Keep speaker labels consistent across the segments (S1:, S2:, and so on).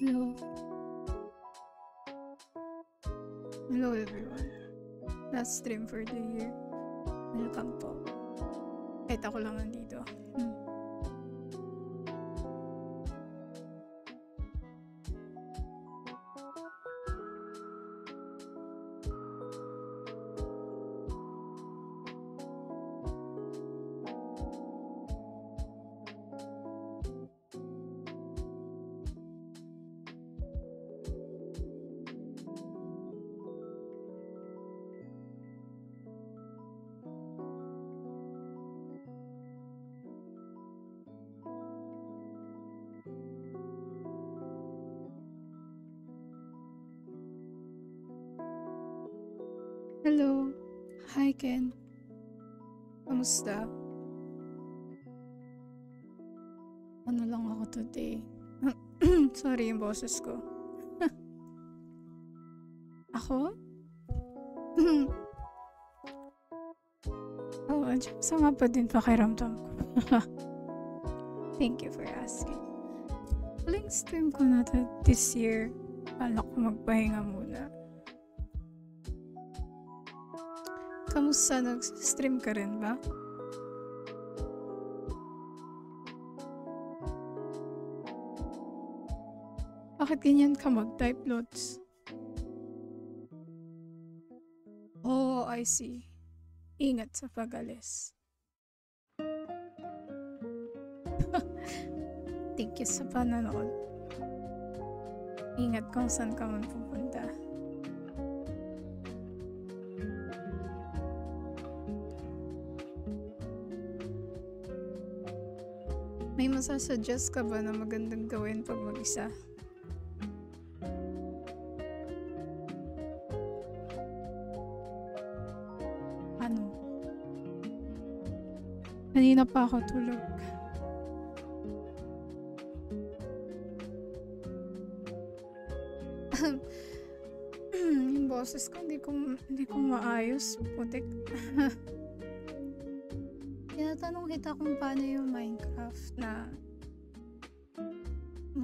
S1: Hello. Hello everyone. Last stream for the year. Welcome po. Kahit ako lang nandito. Hello. Hi Ken. Kamusta? Ano lang ako today? Sorry yung boses ko. Ako? Oo, sama pa din pakiramdam ko. Thank you for asking. Huling stream ko na this year. Kala ko magpahinga muna. Kamusta? Nag-stream ka rin ba? Bakit ganyan ka mag-type, Lods? Oh, I see. Ingat sa pag-alis. Thank you sa panonood. Ingat kung saan ka man pupunta. May masasuggest ka ba na magandang gawin pag mag-isa? Ano? Kanina pa ako tulog. Yung boses ko, hindi ko maayos. Putik. Tinatanong kita kung paano yung Minecraft na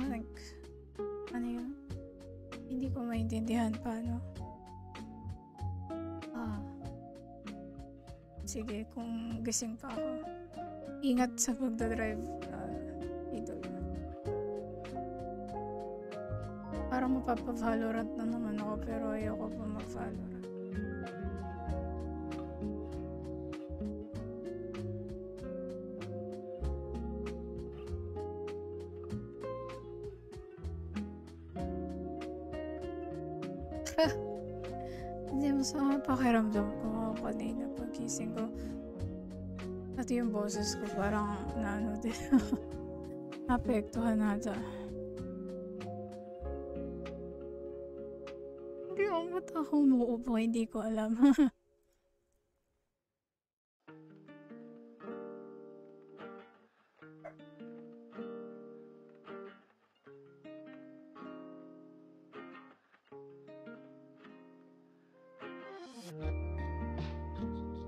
S1: like, ano yun? Hindi ko maintindihan paano. Sige, kung gising pa ako. Ingat sa pagdadrive, idol. Parang mapapa-Valorant na naman ako pero ayoko pa mag-Valorant. Hindi, masama pakiramdam ko ako kanina pagkising ko. Pati yung boses ko parang naano din. Apektuhan nata. Hindi ako ba't ako umuupo, hindi ko alam.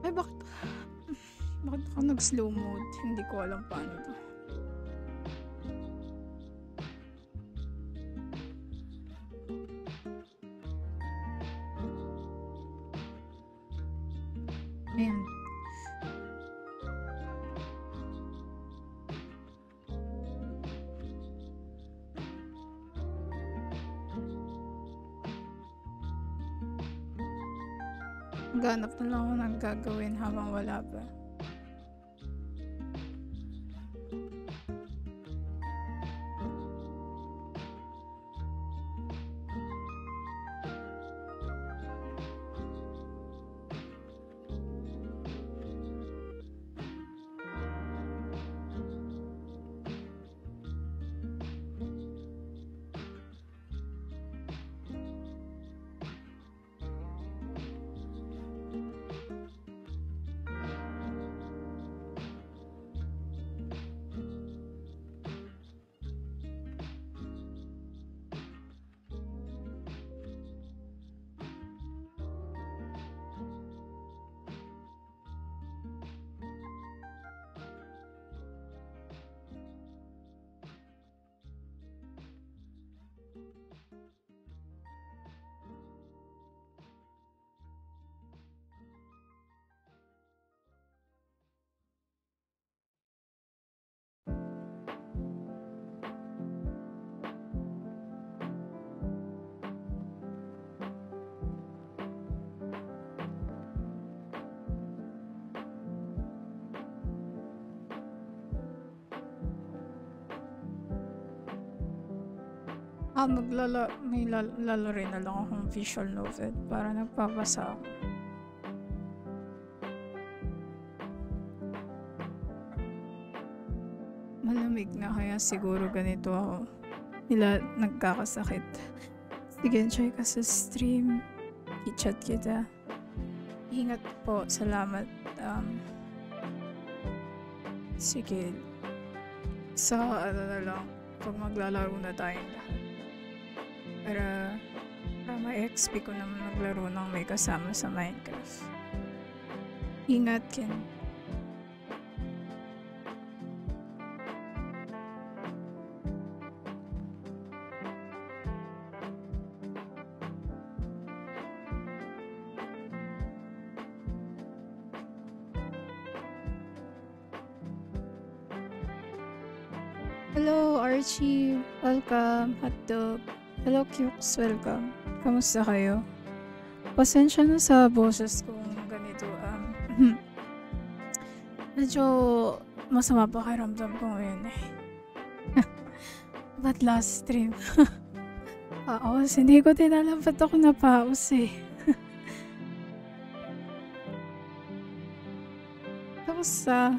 S1: Ay, bakit ako nag-slow mode? Hindi ko alam paano to. Ayan. Ganap na lang ako ng gagawin habang wala pa. May lalaro na lang akong visual novel para nagpapasa ako. Malamig na kaya siguro ganito ako. Nagkakasakit. Sige, enjoy ka sa stream. I-chat kita. Ingat po. Salamat. Sige. Sa na lang. Pag maglalaro na tayong lahat. Para ma-XP ko naman maglaro ng may kasama sa Minecraft. Ingat, Ken. Hello, Archie. Welcome. Hotdog. Hello, Cukes. Welcome. Kamusta kayo? Pasensya na sa boses kung ganito. Medyo masama pakiramdam ko ngayon eh. But last stream. Paos. Hindi ko din alam ba't ako napaos eh. Kamusta?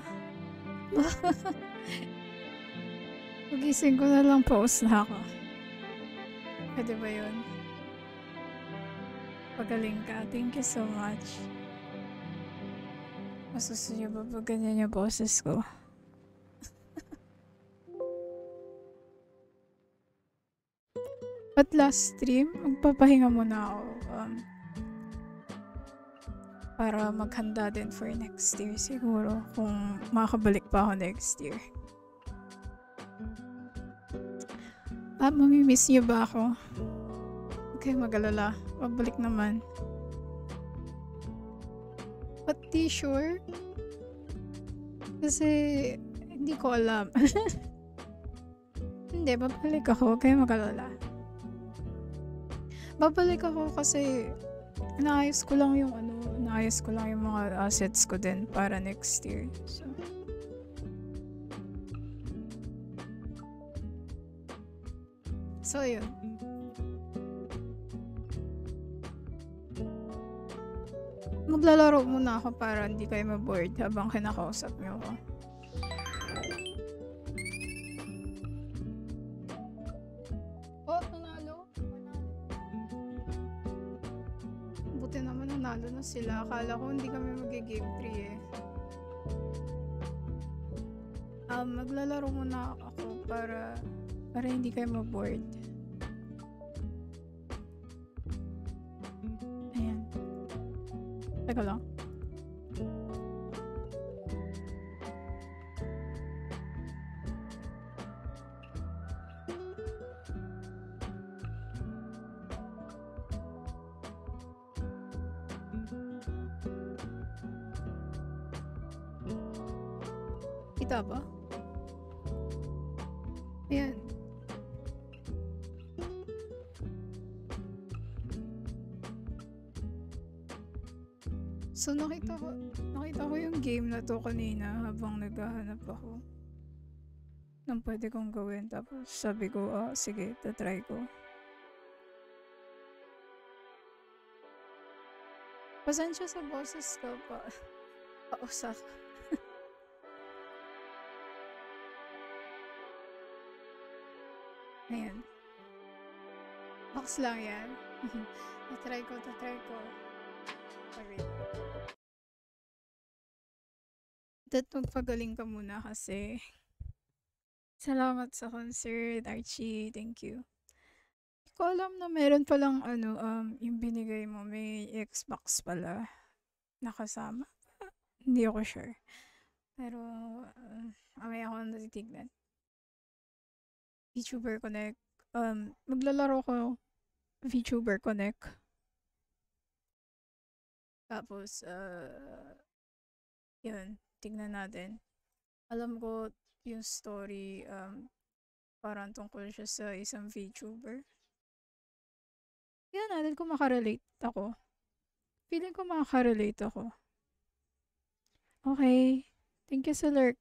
S1: Pagising ko na lang paus na ako. Pwede ba yun? Pagaling ka. Thank you so much. Masusunod ba pag ganyan yung boses ko? At last stream, magpapahinga muna ako. Para maghanda din for next year siguro. Kung makakabalik pa ako next year. Mamimiss niyo ba ako? Okay, mag-alala. Pabalik naman. But di sure? Kasi hindi ko alam. Hindi, babalik ako. Okay, mag-alala. babalik ako kasi inaayos ko lang yung mga assets ko din para next year. So yun. Maglalaro muna ako para hindi kayo ma-bored habang kinakausap niyo ako. Oh, nanalo. Buti naman nanalo na sila. Akala ko hindi kami mag-game 3 eh. Maglalaro muna ako para hindi kayo ma-bored. Ayan. Teka lang. Kita ba? Ayan. So nakita ko yung game na to kanina habang naghahanap ako ng pwede kong gawin. Tapos sabi ko, sige, tatry ko. Pasensya sa boses ko pa. Pausak. Ayan. Box lang yan. Tatry ko. Wait. Magpagaling ka muna kasi. Salamat sa concert, Archie. Thank you. Hindi ko alam na meron palang yung binigay mo, may Xbox pala nakasama. Hindi ako sure. Pero, mamaya ako natitignan. VTuber Connect. Maglalaro ko VTuber Connect. Tapos, yun, tignan natin. Alam ko yung story, parang tungkol siya sa isang VTuber. Tignan natin kung makarelate ako. Feeling ko makarelate ako. Okay. Thank you sa lurk.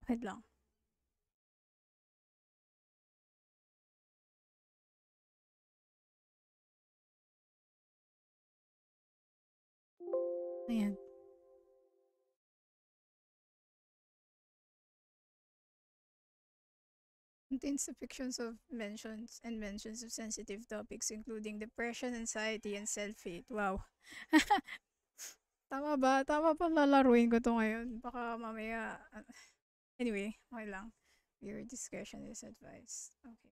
S1: Wait lang. Ayan. Contains depictions of mentions of sensitive topics including depression, anxiety, and self-hate. Wow. Tama ba? Tama pa lalaruin ko to ngayon. Baka mamaya... Anyway, okay lang. Your discretion is advised. Okay.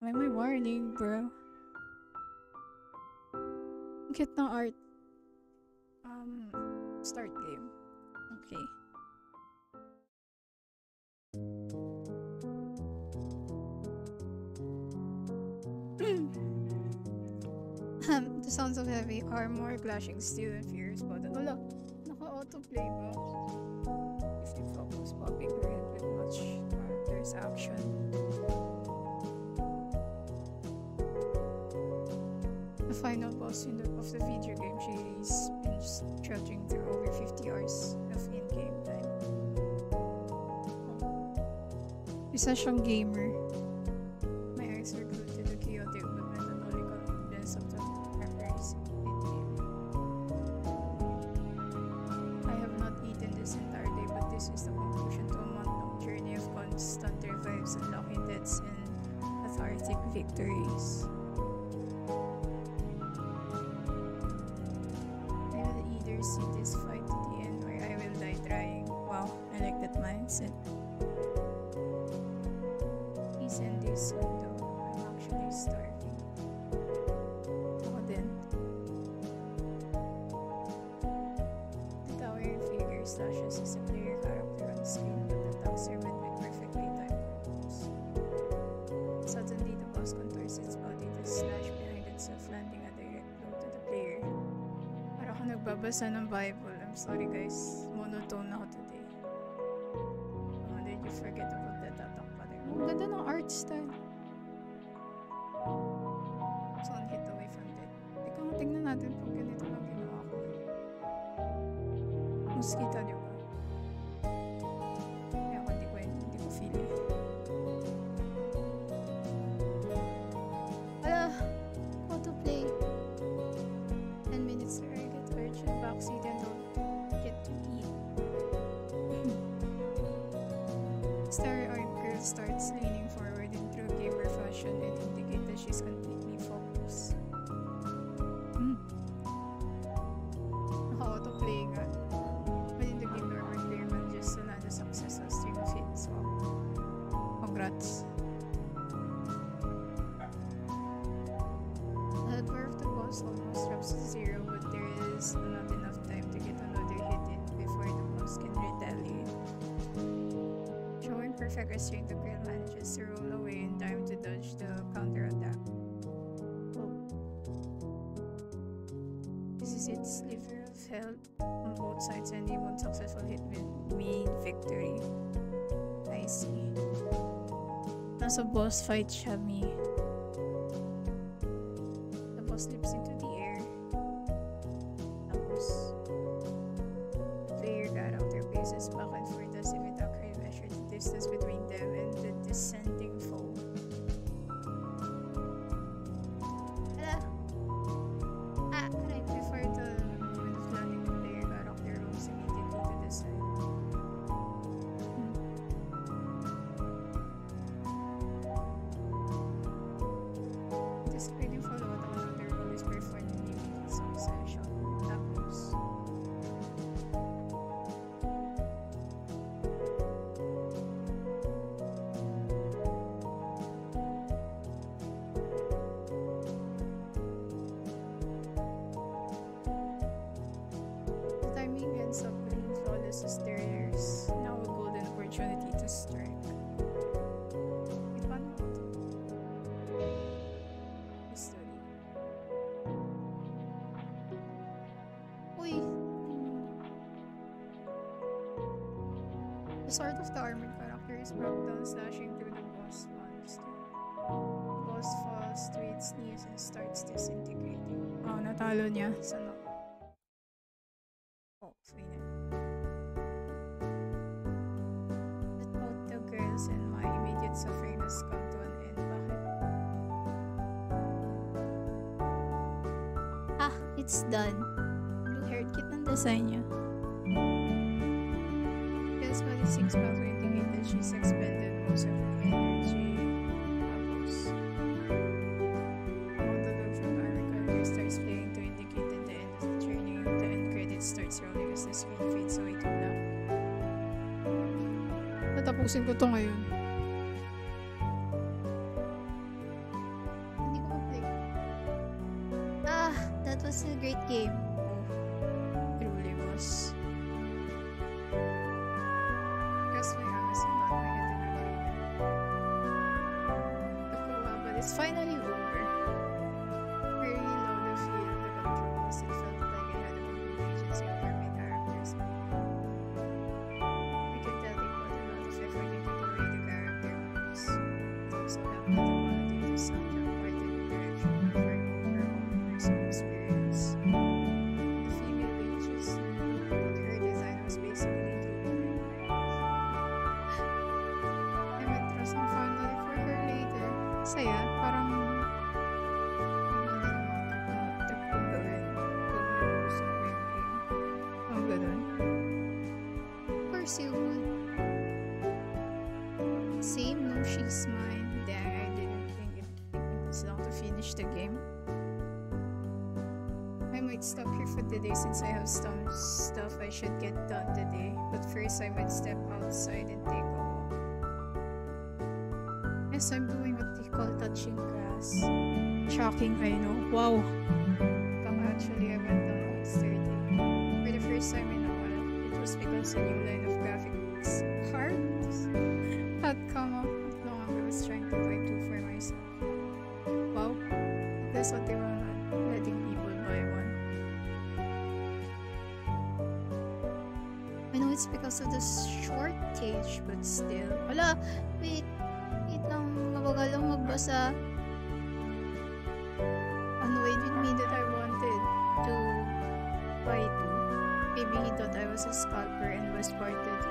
S1: May warning, bro. Cute ng art. Start game. Okay. The sounds of heavy armor clashing steel and furious button. Wala. Naka-autoplay ba? If you focus, popping your head with much character's action. The final boss of the video game series is trudging through over 50 hours of in-game time. Isa siyang gamer. My eyes are glued to the chaotic but methodical influence of the memories in-game. I have not eaten this entire day, but this is the conclusion to a month-long journey of constant revives, unlocking deaths, and cathartic victories. See this fight to the end or I will die trying. Wow, I like that mindset. Please end this soon though. I'm actually starving. Ako din. The towering figure slashes as a player character on screen, but the attacks are met with perfectly timed moves. Suddenly, the boss contours its body to slash behind itself, landing a direct blow to the player. Nagbabasa ng Bible. I'm sorry guys. Monotone ako today. Did you forget about the tatak pattern? Ang ganda ng art style. So, one hit away from death. Ikaw, tingnan natin kung ganito lang ginawa ko. Mosquito, di ba? Kaya ako hindi ko feel eh.
S2: Ala, auto-play. 10 minutes or I get urgent backseat and don't get to eat.
S1: Star-eyed girl starts leaning forward in true gamer fashion and indicate that she's completely focused. Naka-auto-play nga. Within the game, normal player manages to land a successful stream of hits. Wow. Congrats. The health bar of the boss almost drops to zero, but there is not enough time to get another hit in before the boss can retaliate. Showing perfect restraint, the girl manages to roll away in time to dodge the counter-attack. Oh. This is its sliver of health on both sides, and even one successful hit will mean victory. I see. Nasa boss fight siya, Mi. The boss leaps into the air. Tapos, the player got out their bases back and forth as if it accurately measured the distance between them and the descending foe.
S2: Ala.
S1: Right before the moment of landing, the player got off their rolls immediately to the side. Anticipating follow-up on another roll is performed in immediate succession. Tapos, the timing ends up being flawless as there's now a golden opportunity to strike. Wait, paano ba ito? History.
S2: Uy.
S1: The sword of the armored character is brought down, slashing through the boss monster. The boss falls to its knees and starts disintegrating. Oh, natalo niya. Sana. Oh, final. Let both the girls and my immediate suffering has come to an end. Bakit?
S2: Ah, it's done.
S1: Blue-haired kit ng design niya. Girls body 6 pounds will indicate that she's expended most of her energy. Tapos, countdown from our character starts playing to indicate that the end of the training. The end credits starts rolling as the screen fades away to black. Tatapusin ko to ngayon.
S2: Hindi ko ma-play. Ah, that was a great game.
S1: It really was. Because my Amazon got my head in a game. But it's finally over. I really love the feel of the controls. It felt like I had a complete agency over my characters. I can tell they put a lot of effort into the way the character moves. It also helped that the quality of the soundtrack pointed in the direction of her overall personal experience. The female witches but her design was basically human like. I might draw some family for her later. Saya, parang trip kong gawin kung gusto ko yung game. Ang ganun.
S2: Of course you would.
S1: Same, no, she's mine. Dang, I didn't think it took me this long to finish the game. I might stop here for today since I have some stuff I should get done today. But first, I might step outside and take a walk. Yes, I'm doing what they call touching grass. Shocking, I know. Wow. Actually, I went down yesterday. For the first time in a while, it was because a new line of graphics cards had come up not long ago. I was trying to buy two for myself. Wow. That's what they were letting people buy one.
S2: I know it's because of the shortage, but still. Wala, wait. tagal lang magbasa. Annoyed with me that I wanted to buy two. Maybe he thought I was a scalper and was part of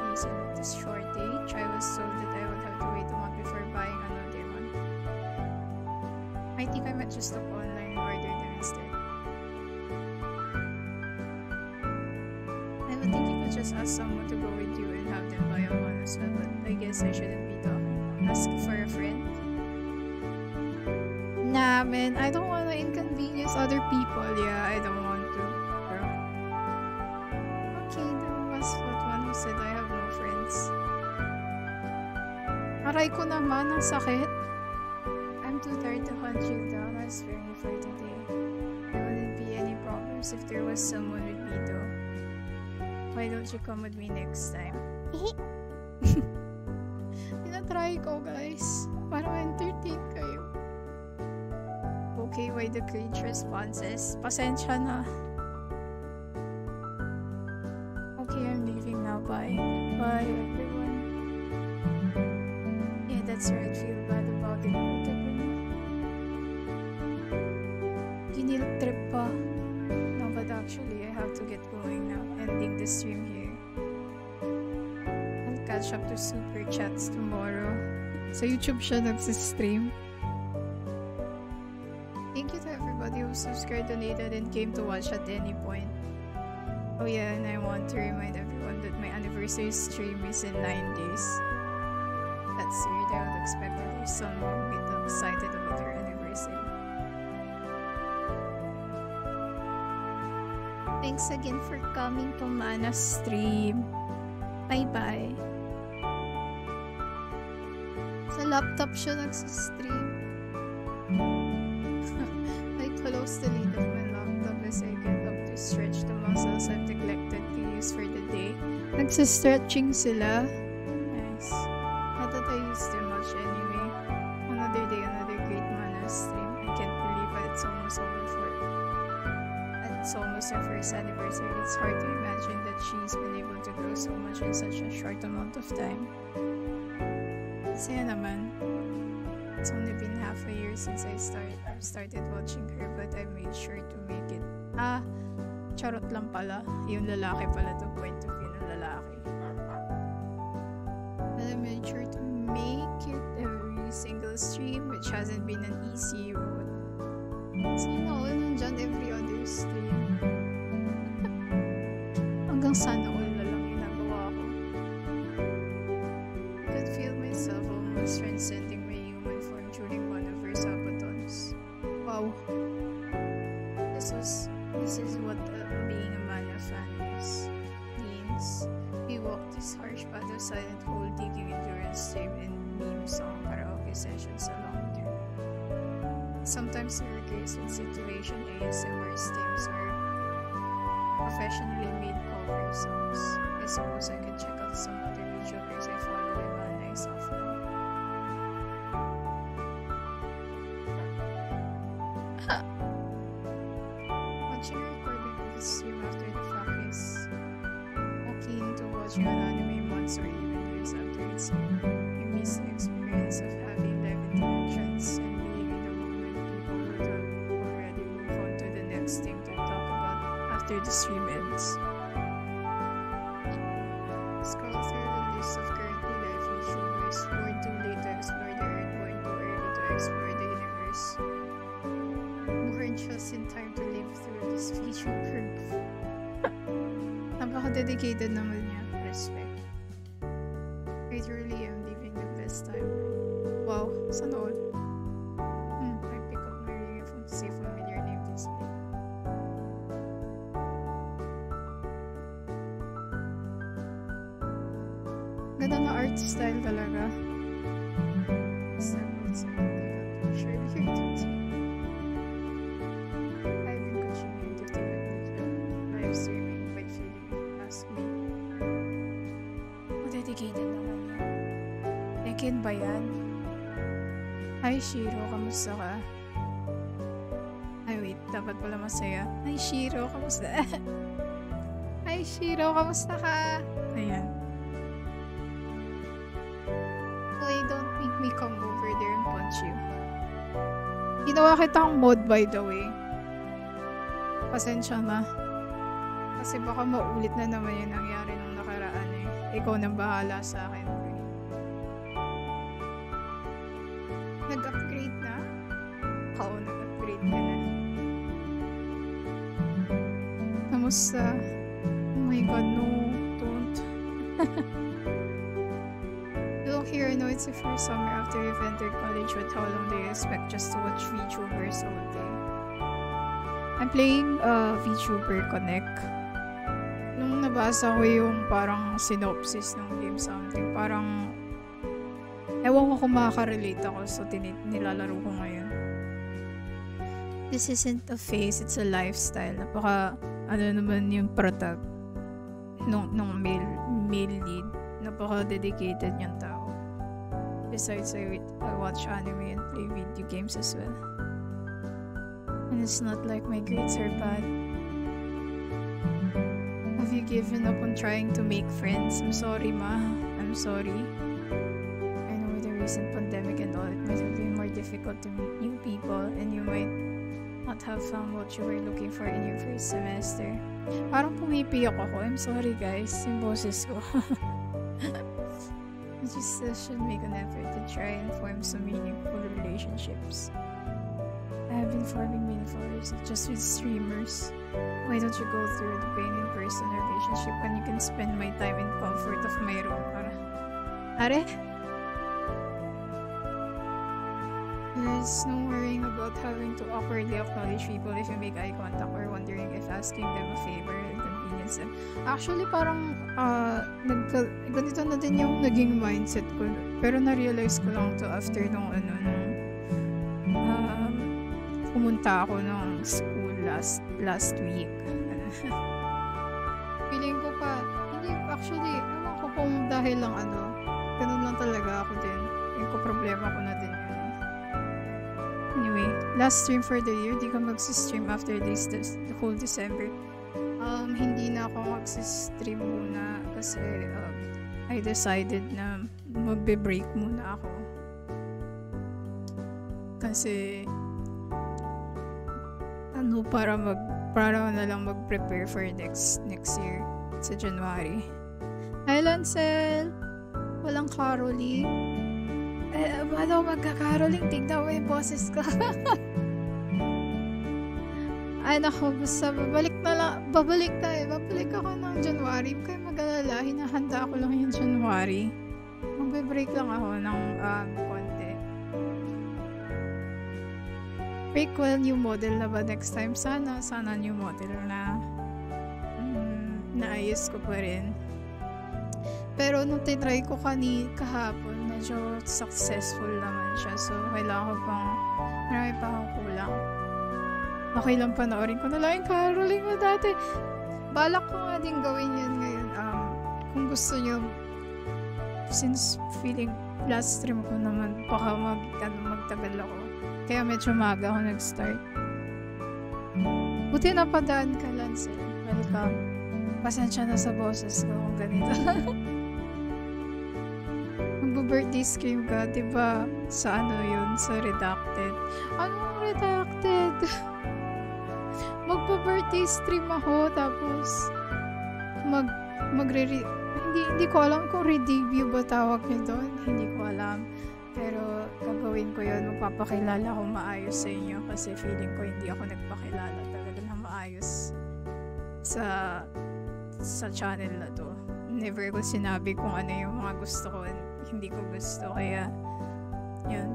S2: his shortage. I was told that I would have to wait a month before buying another one. I think I might just look online and order them instead. I would think you could just ask someone to go with you and have them buy one as well, but I guess I shouldn't be talking. Ask for a friend. Nah, man, I don't want to inconvenience other people. Yeah, I don't want to. Bro. Okay, that was what one who said I have no friends. Aray ko naman, ang sakit. I'm too tired to hunt you down. I swear you for today. There wouldn't be any problems if there was someone with me though. Why don't you come with me next time? Tinatry ko, guys. Para ma-entertain kayo. Okay, why the cringe responses? Pasensya na. Okay, I'm leaving now. Bye. Bye, everyone. Yeah, that's right. Feel bad about it. Ginilip trip pa. No, but actually, I have to get going now. Ending the stream here. I'll catch up to super chats tomorrow. Sa YouTube siya nagsistream. Thank you to everybody who subscribed, donated, and came to watch at any point. Oh yeah, and I want to remind everyone that my anniversary stream is in 9 days. That's weird. I would expect that your son won't be that excited about your anniversary. Thanks again for coming to Mana's stream. Bye-bye. Sa laptop siya nagsistream. I close the lid of my laptop as I get up to stretch the muscles I've neglected to use for the day. Nagsistretching sila. Nice. I thought I used too much anyway. Another day, another great Mana stream. I can't believe it's almost over for it. It's almost her first anniversary. It's hard to imagine that she's been able to grow so much in such a short amount of time. Saya naman. It's only been half a year since I started watching her, but I made sure to make it. Charot lang pala. Yung lalaki pala to point of view ng lalaki. But I made sure to make it every single stream, which hasn't been an easy road. Sana all nandyan every other stream. Hanggang sana all na lang ginagawa ko. I could feel myself almost transcending my human form during one of her sabatons. Wow. This is what being a Mana fan means. We walk this harsh path of silent hole, digging endurance stream and meme song karaoke sessions along there. Sometimes we recreate in situation ASMR steams or professionally made cover songs. I suppose I could check out some other YouTubers I follow in my nice offline. Watching a recording of the stream after the fact is akin to watching an anime months or even years after it's aired. You miss the experience of having live interactions and being in the moment. People would have already moved on to the next thing to talk about after the stream ends. Scroll through the list of currently live YouTubers born too late to explore the earth, born too early to explore the universe. Born just in time to live through this feature curve. Napaka-dedicated naman niya. Respect. I truly am living the best time. Wow, sana all. I pick up my ring from to see familiar name display. Ganda na art style talaga. Step outside and take a picture here to I've been continuing to take a picture. Live streaming by feeling ask me. Dedicated naman yan. Tekken ba yan? Hi Shiro, kamusta ka? Ay wait, dapat pala masaya. Hi Shiro, kamusta? Hi Shiro, kamusta ka? Ayan. Wait, don't make me come over there and punch
S1: want you. Ginawa kitang mod, by the way. Pasensya na. Kasi baka maulit na naman yung nangyari nung nakaraan eh. Ikaw nang bahala sa akin. Nag-upgrade na? Oo, nag-upgrade ka na. Kamusta? Oh my god, no. Don't. Look here, I know it's your first summer after you've entered college, but how long do you expect just to watch VTubers all day? I'm playing VTuber Connect. Nung nabasa ko yung parang synopsis ng game something, parang ewan ko kung makaka-relate ako, so nilalaro ko ngayon. This isn't a phase, it's a lifestyle. Napaka, naman yung protag nung male lead. Napaka-dedicated niyang tao. Besides, I watch anime and play video games as well. And it's not like my grades are bad. Have you given up on trying to make friends? I'm sorry, ma. I'm sorry. I know with the recent pandemic and all, it might have been more difficult to meet new people, and you might not have found what you were looking for in your first semester. Parang pumipiyak ako. I'm sorry, guys. Yung boses ko. You just should make an effort to try and form some meaningful relationships. I have been forming meaningful relationships just with streamers. Why don't you go through the pain in person relationship when you can spend my time in comfort of my room? Are? There's no worrying about having to awkwardly acknowledge people if you make eye contact or wondering if asking them a favor will inconvenience them. Actually, parang ganito na din yung naging mindset ko. Pero na-realize ko lang to after nung pumunta ako ng school last week. Feeling ko pa, hindi, actually, ewan ko kung dahil lang ganun lang talaga ako din. Yung ko problema ko na din yun. Anyway, last stream for the year, di ka mag-stream after the whole December. Hindi na ako mag-stream muna kasi I decided na magbe-break muna ako. Kasi para na lang mag-prepare for next year sa January. Hi, Lancel! Walang caroling? Ano magka-caroling? Tignan mo yung boses ko. Ay, naku, basta babalik ako ng January. Huwag kayo mag-alala, hinahanda ko lang yung January. Magbe-break lang ako ng konti. Prequel, new model na ba next time? Sana new model na naayos ko pa rin. Pero nung tinry ko kahapon, medyo successful naman siya. So, kailangan ko marami pa akong kulang. Okay lang panoorin ko na lang yung caroling mo dati. Balak ko nga din gawin yan ngayon. Kung gusto nyo, since feeling last stream ko naman, baka magtagal ako. Kaya medyo maaga ako nag-start. Buti napadaan ka, Lance. Welcome. Pasensya na sa boses ko kung ganito. Magbo-birthday stream ka, diba? Sa yun? Sa Redacted. Anong Redacted? Magbo-birthday stream ako, tapos hindi ko alam kung re-debut ba tawag nyo doon. Hindi ko alam. Pero gagawin ko yun, magpapakilala ko maayos sa inyo kasi feeling ko hindi ako nagpakilala talaga na maayos sa channel na to. Never ko sinabi kung ano yung mga gusto ko and hindi ko gusto, kaya yun.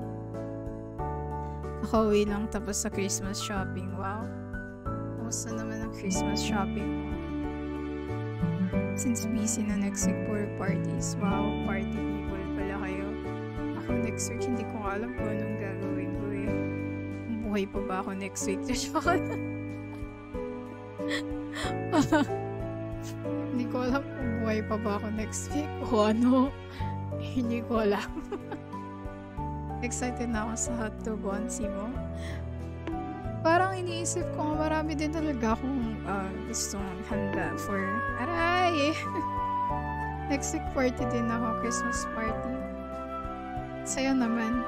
S1: Kakauwi lang tapos sa Christmas shopping. Wow, kamusta naman ang Christmas shopping mo? Since busy na next week for parties. Wow, party people pala kayo. Ako next week, hindi ko alam kung anong gagawin ko eh. Buhay pa ba ako next week? Hindi ko alam kung buhay pa ba ako next week o ano. Hindi ko alam. Excited na ako sa hotdog onsi mo. Parang iniisip ko marami din talaga akong gustong handa for aray! Next week party din ako, Christmas party. Saya naman.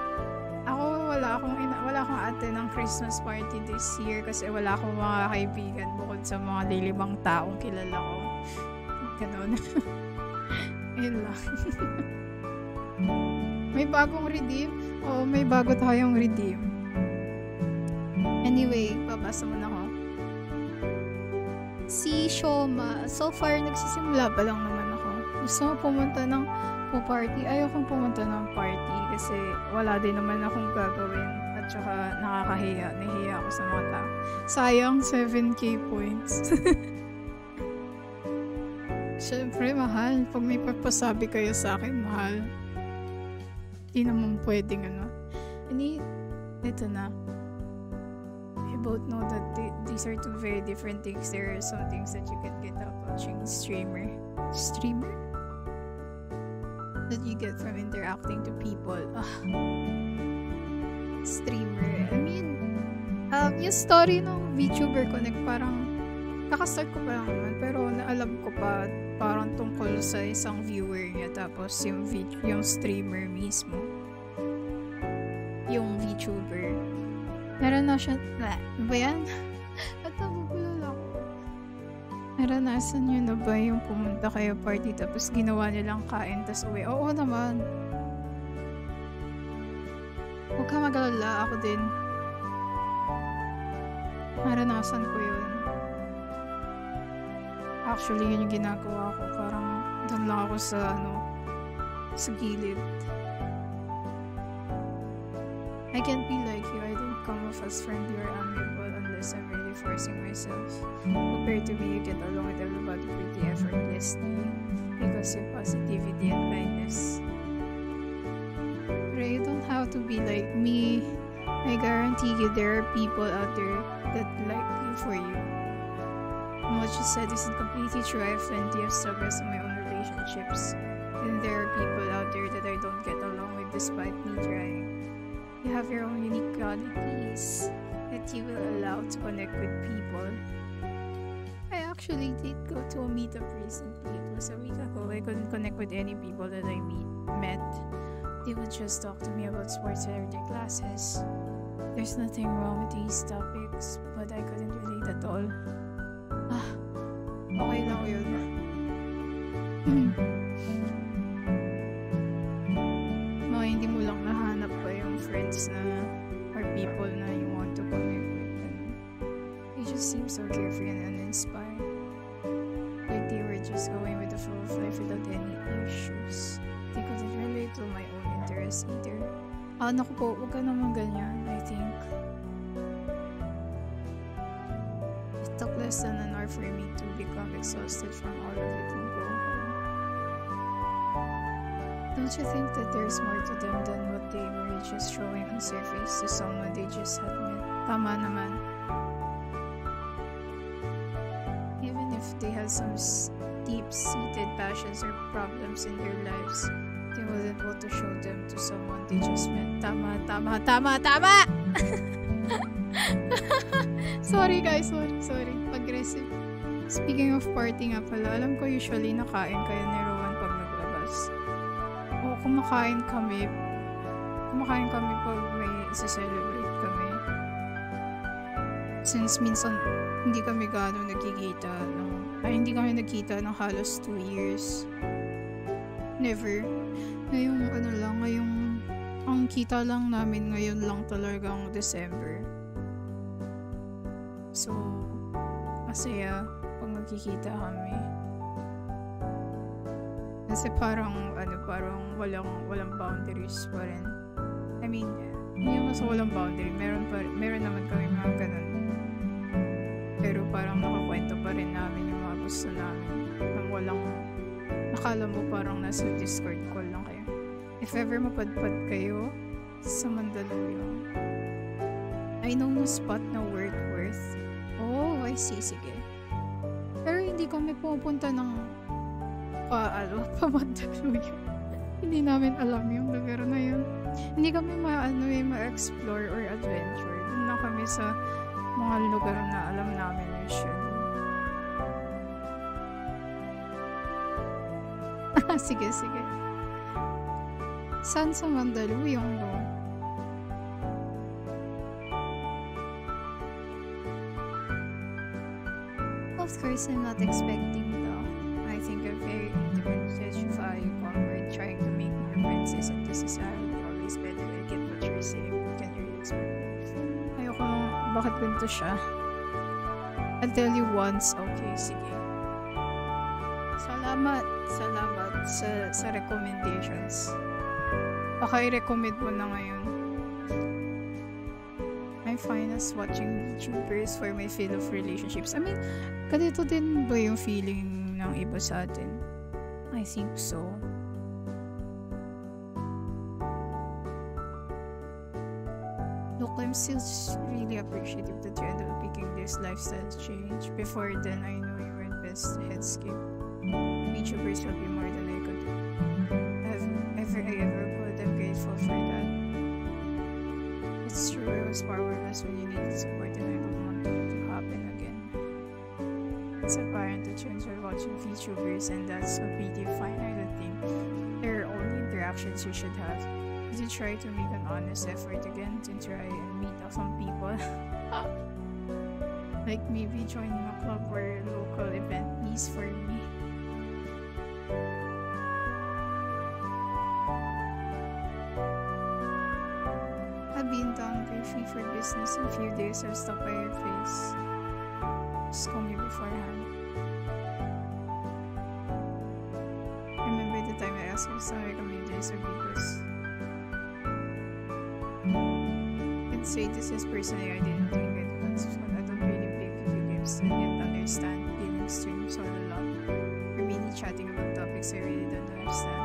S1: Ako wala akong attend ng Christmas party this year kasi wala akong mga kaibigan bukod sa mga lilimang taong kilala ko. Ganon. Ayun lang. May bagong redeem? Oo, may bago tayong redeem. Anyway, babasa muna ako.
S2: Si Shoma, so far nagsisimula pa lang naman ako. Gusto ko pumunta ng party. Ayokong pumunta ng party kasi wala din naman akong gagawin at saka nakakahiya. Nahiya ako sa mga tao. Sayang 7k points. Siyempre, mahal. Pag may pagpasabi kayo sa akin, mahal. Hindi naman pwedeng ito na. We both know that these are two very different things. There are some things that you can get out watching streamer? That you get from interacting to people. Streamer. I mean, yung story ng VTuber ko, parang kakastart ko pa lang naman, pero naalam ko pa parang tungkol sa isang viewer niya, tapos yung streamer mismo, yung VTuber, meron na siya, ano ba yan? At nabubulol ako. Naranasan nyo na ba yung pumunta kayo party tapos ginawa nilang kain tas uwi? Oo naman. Huwag ka mag-alala, ako din. Naranasan ko yun. Actually, yun yung ginagawa ko. Parang doon lang ako sa gilid. I can't be like you. I don't come off as friendly or amiable unless I'm really forcing myself. Compared to me, you get along with everybody pretty effortlessly because of positivity and kindness. But you don't have to be like me. I guarantee you there are people out there that like you for you. And what you said isn't completely true. I have plenty of struggles in my own relationships. And there are people out there that I don't get along with despite me trying. You have your own unique qualities that you will allow to connect with people. I actually did go to a meetup recently. It was a week ago. I couldn't connect with any people that I met. They would just talk to me about sports and their classes. There's nothing wrong with these topics, but I couldn't relate at all. Okay lang yun. Mga hindi mo lang nahanap pa yung friends or people na you want to connect with. And they just seem so carefree and uninspired. Like they were just going with the flow of life without any issues. They couldn't relate to my own interests either. Naku po, huwag ka naman ganyan, I think. It took less than an hour for me to become exhausted from all of it and go home. Don't you think that there's more to them than what they were just showing on surface to someone they just had met? Tama naman. Even if they have some deep-seated passions or problems in their lives, they wouldn't want to show them to someone they just met. Tama! Sorry guys, sorry. Aggressive. Speaking of party nga pala, alam ko usually nakain kayo ni Rowan pag naglabas. O kumakain kami pag may isa-celebrate kami. Since minsan hindi kami nagkita ng halos 2 years. Never. Ngayong ang kita lang namin ngayon lang talagang December. So, masaya pag magkikita kami. Kasi parang walang boundaries pa rin. I mean, hindi naman sa walang boundary. Meron naman kami mga ganun. Pero parang nakakwento pa rin namin yung mga gusto namin. Nang nakala mo parang nasa Discord call lang kayo. If ever mapadpad kayo sa Mandaluyong, I know no spot na Worth. Oh, I see. Sige. Pero hindi kami pupunta ng pa Mandaluyong. Hindi namin alam yung lugar na yun. Hindi kami ma-explore or adventure. Doon na kami sa mga lugar na alam namin usually. Sige. Saan sa Mandaluyong do? Of course, I'm not expecting it all.
S1: I think a very intimate value comfort trying to make more friends isn't necessarily always better. I get what you're saying. Can you really explain it? Ayoko nung bakit ganito siya. I'll tell you once. Okay, sige. Salamat sa recommendations. Baka i-recommend mo na ngayon. I'm fine as watching VTubers for my feel of relationships. I mean, ganito din ba yung feeling ng iba sa atin? I think so. Look, I'm still really appreciative that you ended up picking this lifestyle change. Before then, I know you were in best headscape. VTubers will be more than I could ever could. I'm grateful for that. It's true, I was powerless when you needed support and I don't want it to happen again. It's apparent that you enjoy watching VTubers and that's completely fine. I don't think there are only interactions you should have. Did you try to make an honest effort again to try and meet up some people? Like maybe joining a club or a local event piece for me. I've been down briefly for business in a few days. I'll stop by your place. Just call me beforehand. Remember the time I asked for some recommendations or videos? I'd say this is personally I didn't think it was fun. I don't really play video games so I can't understand gaming streams all a lot. Or mainly chatting about topics I really don't understand.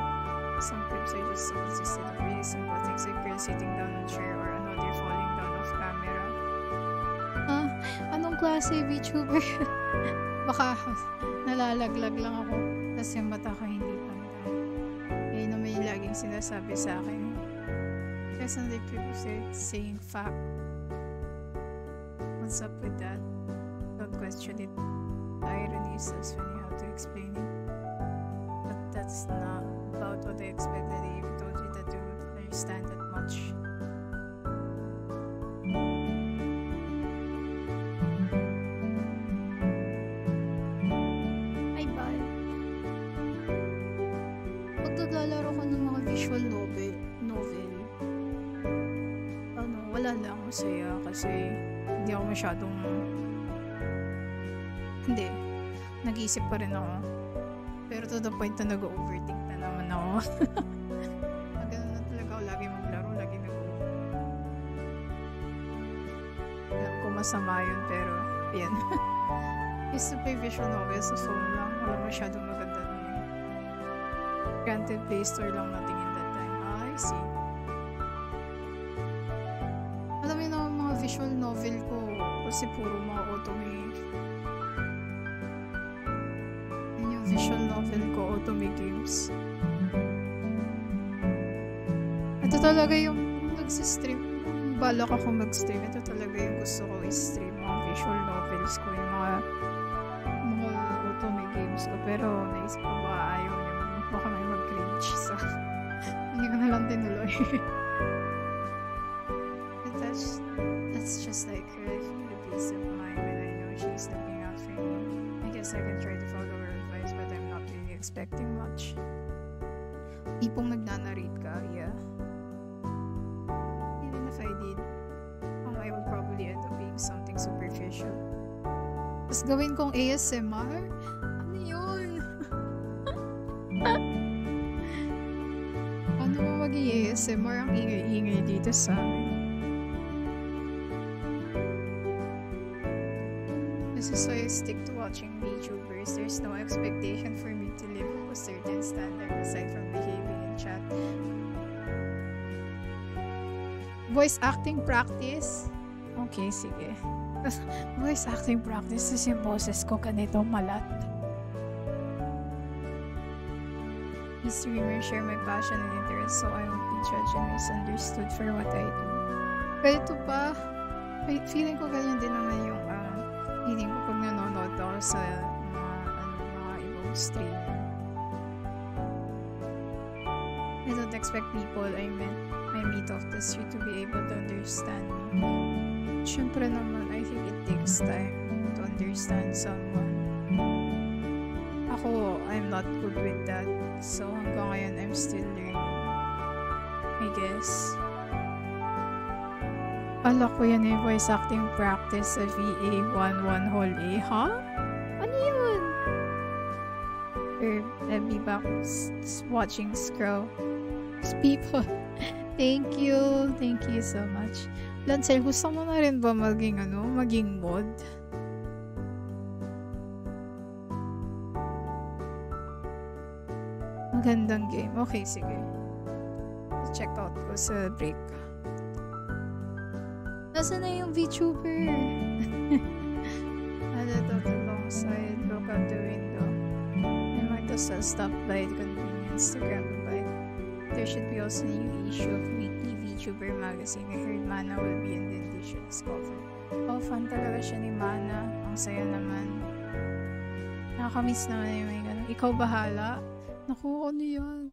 S1: Some clips are just so consistent of really simple things like girls sitting down on a chair or another falling down off camera. Anong klase VTuber? Baka nalalaglag lang ako tapos yung mata ko hindi pantay. Yun naman yung laging sinasabi sa akin. There's another clip of it saying fact. What's up with that? Don't question it. The irony is just funny how to explain it. But that's not about what I expected. I even told you that you would understand that much. Ay, bye. Pag naglalaro ko ng mga visual novel, wala lang masaya kasi hindi ako masyadong nag-iisip pa rin ako. Pero to the point na nag-overthink na naman ako. Ganun na talaga ako lagi maglaro, lagi nag-overthink. Alam ko masama yun pero yan. Used to play visual novels sa phone lang. Wala masyadong maganda nun yun. Granted Play Store lang natingin that time. I see. Alam mo yung mga visual novel ko kasi puro mga otome. Yun yung visual novel ko, otome games. Ito talaga yung nagsistream. Balak ako mag-stream. Ito talaga yung gusto ko i-stream. Mga visual novels ko, yung mga otome games ko. Pero naisip ko baka ayaw niya. Baka may mag-cringe. So, hindi ko na lang tinuloy. That's just like her. I feel a peace of mind when I know she's looking out for me. I guess I can try to follow her advice, but I'm not really expecting much. Tipong nagnanarrate ka, yeah. Even if I did, I would probably end up being something superficial. Tapos gawin kong ASMR? Ano yun? Ano mo maging ASMR? Ang ingay-ingay dito sa amin. This is why I stick to watching VTubers. There's no expectation for me to live up a certain standard aside from behaving in chat. Voice acting practice? Okay, sige. Voice acting practice is yung boses ko ganito malat. These streamers share my passion and interest so I won't be judged and misunderstood for what I do. Ganito pa. Feeling ko ganyan din naman yung feeling ko pag nanonood ako sa mga ibang streamer. I don't expect people I meet off the street to be able to understand me. Siyempre naman, I think it takes time to understand someone. Ako, I'm not good with that. So, hanggang ngayon, I'm still learning. I guess. Kala ko yan yung voice acting practice sa VA 11 whole A. Ha? Ano yun? Or, I'll be back watching Scroll. People. Thank you. Thank you so much. Lancel, gusto mo na rin ba maging mod? Magandang game. Okay, sige. Check out ko sa break. Nasaan na yung VTuber? Add out alongside. Look out the window. I might as well stop by the convenience to grab a bite. There should be also a new issue of weekly VTuber magazine. I heard Mana will be in the edition's cover. Oh, fan talaga siya ni Mana. Ang saya naman. Nakakamiss naman yung may ganun. Ikaw bahala. Naku, ano yan?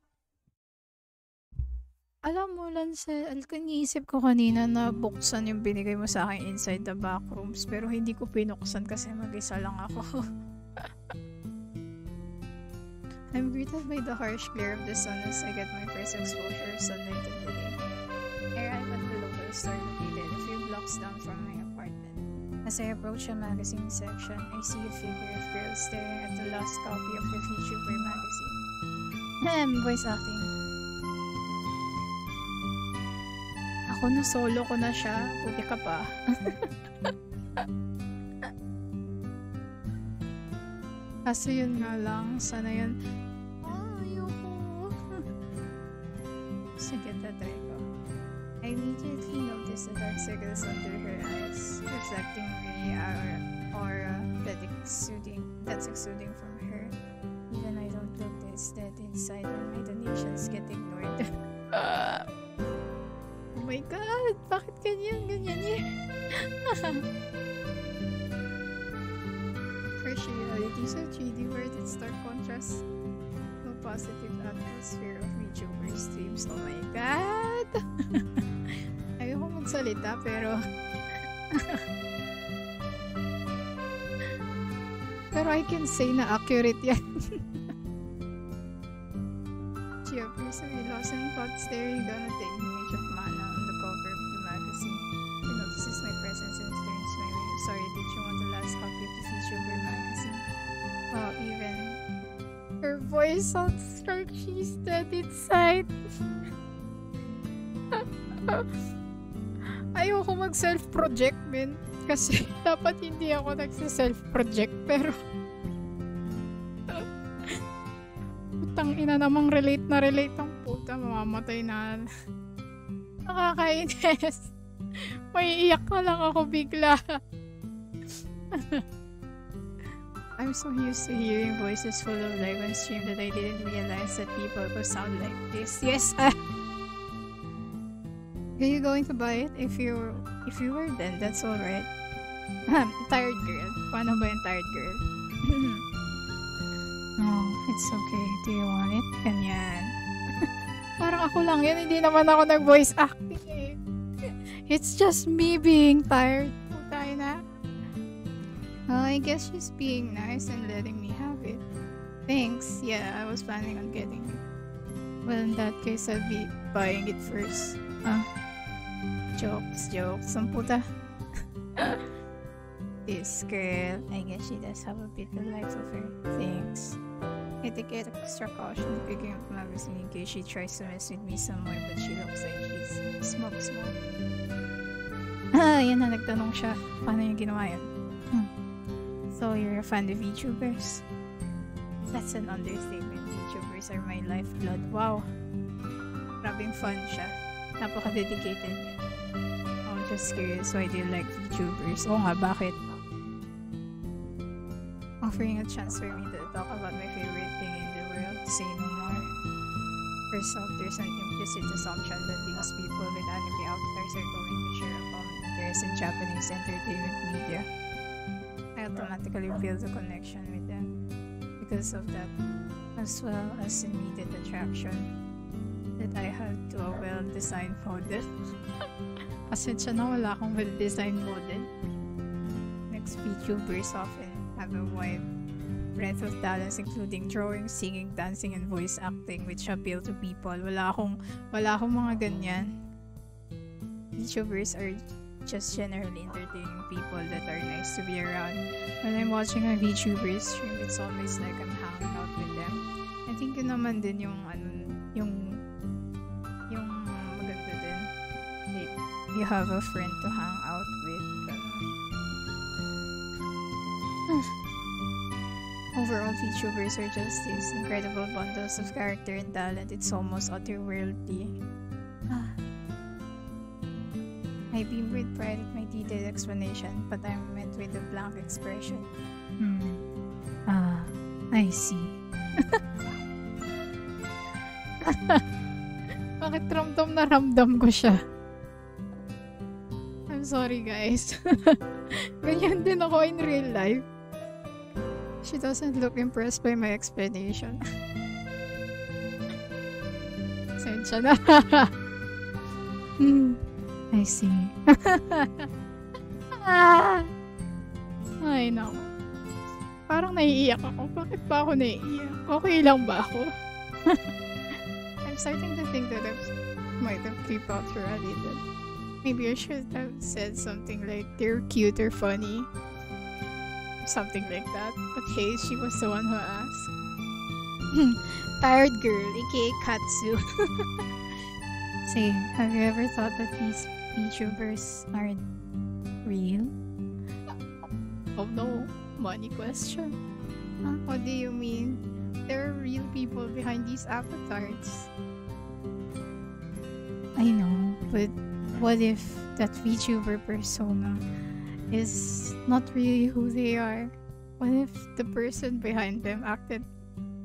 S1: Alam mo, Lancel, iniisip ko kanina na buksan yung binigay mo sa akin inside the backrooms, pero hindi ko pinuksan kasi mag-isa lang ako. I'm greeted by the harsh glare of the sun as I get my first exposure of sunlight in the day. I arrive at the local store located a few blocks down from my apartment. As I approach the magazine section, I see a figure of girls staring at the last copy of the VTuber magazine. Voice acting. Ako na solo ko na siya. Puti ka pa. Kaso yun nga lang. Sana yun. Ayoko. Sige, tatry ko. I immediately noticed the dark circles under her eyes, reflecting the aura that's exuding from her. Even I don't look this dead inside when my donations get ignored. Oh my god! Bakit ganyan eh? Harsh realities of 3D world in stark contrast. No positive atmosphere of VTuber streams. Oh my god! Ayoko magsalita pero pero I can say na accurate yan. Chia, please be lost in thoughts there. You're gonna take an image of Mana on the cover of the magazine. She notices my presence and turns my way. Sorry, did you want the last copy of the VTuber magazine? Oh, even her voice sounds like she's dead inside. Ayoko mag-self-project, men. Kasi dapat hindi ako nagsa-self-project, pero putang ina namang relate ang puta, mamamatay na. Nakakainis. May iyak na lang ako bigla. I'm so used to hearing voices full of life on stream that I didn't realize that people could sound like this. Yes, Are you going to buy it? If you were, then that's alright. Tired girl. Paano ba yung tired girl? No, it's okay. Do you want it? Ganyan. Parang ako lang yan. Hindi naman ako nag-voice acting eh. It's just me being tired. Putay na. Well, I guess she's being nice and letting me have it. Thanks. Yeah, I was planning on getting it. Well, in that case, I'll be buying it first. Jokes. Ang puta. This girl, I guess she does have a bit of life of her. Thanks. I take extra caution picking up the magazine in case she tries to mess with me some more, but she looks like she's smoke. Yan na, nagtanong siya. Paano yung ginawa yun? So, you're a fan of VTubers? That's an understatement. VTubers are my lifeblood. Wow. Grabing fun siya. Napaka-dedicated niya. I'm just curious, why do you like VTubers? Oo nga, bakit? Offering a chance for me to talk about my favorite thing in the world. Say no more. First off, there's an implicit assumption that these people with anime avatars are going to share a common interest in Japanese entertainment media. I automatically feel the connection with them because of that, as well as immediate attraction that I have to a well-designed model. Pasensya na, wala akong well-designed model. Next, VTubers often have a wide breadth of talents including drawing, singing, dancing, and voice acting which appeal to people. Wala akong mga ganyan. VTubers are just generally entertaining people that are nice to be around. When I'm watching a VTuber stream, it's always like I'm hanging out with them. I think yun naman din yung maganda din. Like, you have a friend to hang out with. Overall, VTubers are just these incredible bundles of character and talent. It's almost otherworldly. I beam with pride at my detailed explanation, but I'm met with a blank expression. I see. Bakit ramdam na ramdam ko siya? I'm sorry guys. Ganyan din ako in real life. She doesn't look impressed by my explanation. Sensya na. I see. Ay, nako. Parang naiiyak ako. Bakit ba ako naiiyak? Okay lang ba ako? I'm starting to think that I might have creeped out her a little. Maybe I should have said something like, they're cute or funny. Something like that. But hey, she was the one who asked. Tired girl, aka Katsu. Say, have you ever thought that these VTubers aren't real? Oh no, money question. Huh? What do you mean? There are real people behind these avatars. I know, but what if that VTuber persona is not really who they are? What if the person behind them acted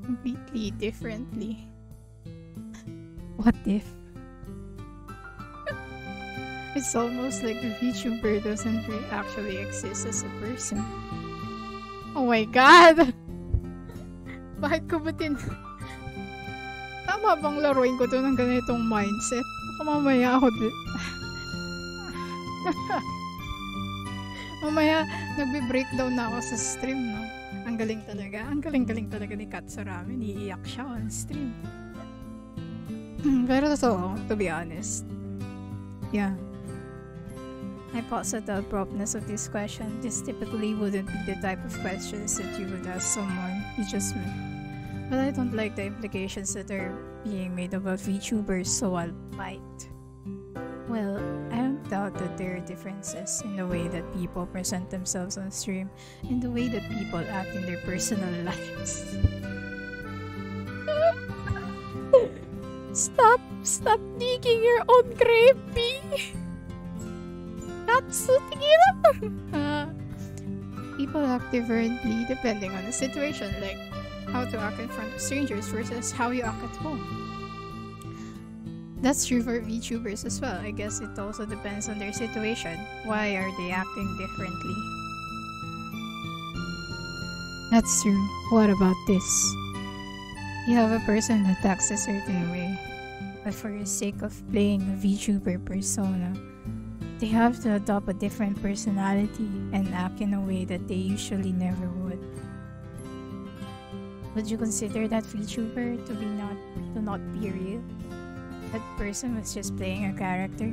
S1: completely differently? What if? It's almost like the VTuber doesn't actually exist as a person. Oh my god! Bakit ko ba Tama bang laruin ko to ng ganitong mindset? Baka mamaya ako mamaya nagbe-breakdown na ako sa stream, no? Ang galing talaga. Ang galing-galing talaga ni Katsurami. Iiyak siya on stream. Pero totoo, to be honest. Yeah. I pause at the abruptness of this question. This typically wouldn't be the type of questions that you would ask someone you just met. But I don't like the implications that are being made about VTubers, so I'll bite. Well, I don't doubt that there are differences in the way that people present themselves on stream and the way that people act in their personal lives. Stop digging your own grave, B! Katsu, tigil! People act differently depending on the situation, like how to act in front of strangers versus how you act at home. That's true for VTubers as well. I guess it also depends on their situation. Why are they acting differently? That's true. What about this? You have a person that acts a certain way, but for the sake of playing a VTuber persona, they have to adopt a different personality and act in a way that they usually never would. Would you consider that VTuber to not be real? That person was just playing a character?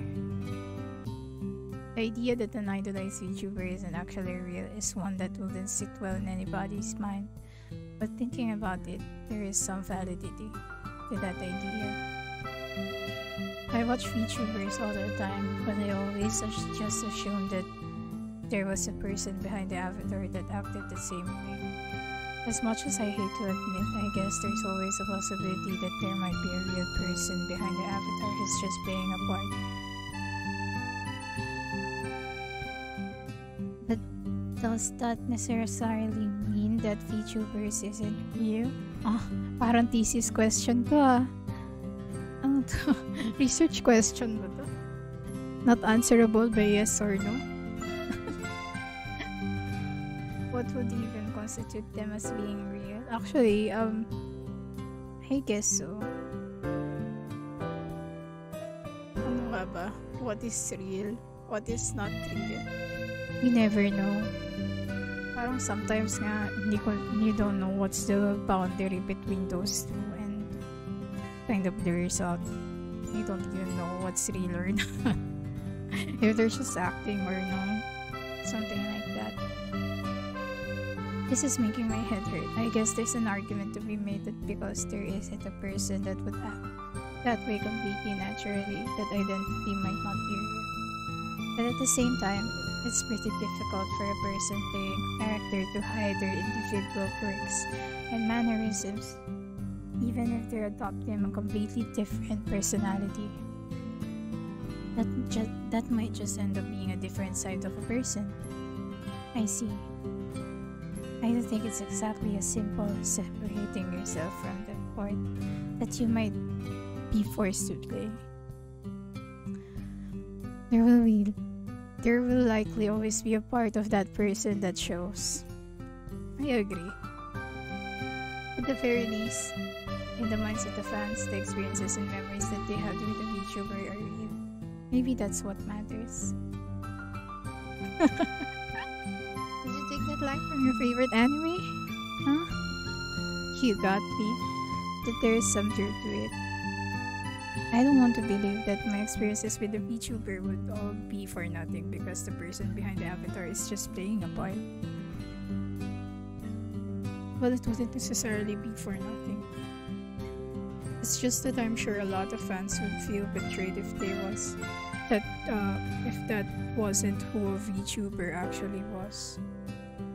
S1: The idea that an idolized VTuber isn't actually real is one that wouldn't sit well in anybody's mind. But thinking about it, there is some validity to that idea. I watch VTubers all the time, but I always just assumed that there was a person behind the avatar that acted the same way. As much as I hate to admit, I guess there's always a possibility that there might be a real person behind the avatar who's just playing a part. But does that necessarily mean that VTubers isn't real? Parang thesis question to Ano to? Research question ba to? Not answerable by yes or no? What would even constitute them as being real? Actually, I guess so. Ano nga ba? What is real? What is not real? We never know. parang sometimes nga, you don't know what's the boundary between those two and kind of blurs out. You don't even know what's real or not. If they're just acting or no. Something like that. This is making my head hurt. I guess there's an argument to be made that because there isn't a person that would act that way completely naturally, that identity might not be real. But at the same time, it's pretty difficult for a person playing character to hide their individual quirks and mannerisms, even if they're adopting a completely different personality. That might just end up being a different side of a person. I see. I don't think it's exactly as simple as separating yourself from the part that you might be forced to play. There will likely always be a part of that person that shows. I agree.
S2: At the very least, in the minds of the fans, the experiences and memories that they had with the VTuber are real.
S1: Maybe that's what matters.
S2: Did you take that line from your favorite anime?
S1: Huh? You got me. That there is some truth to it. I don't want to believe that my experiences with the VTuber would all be for nothing because the person behind the avatar is just playing a part. Well, it wouldn't necessarily be for nothing. It's just that I'm sure a lot of fans would feel betrayed if that wasn't who a VTuber actually was.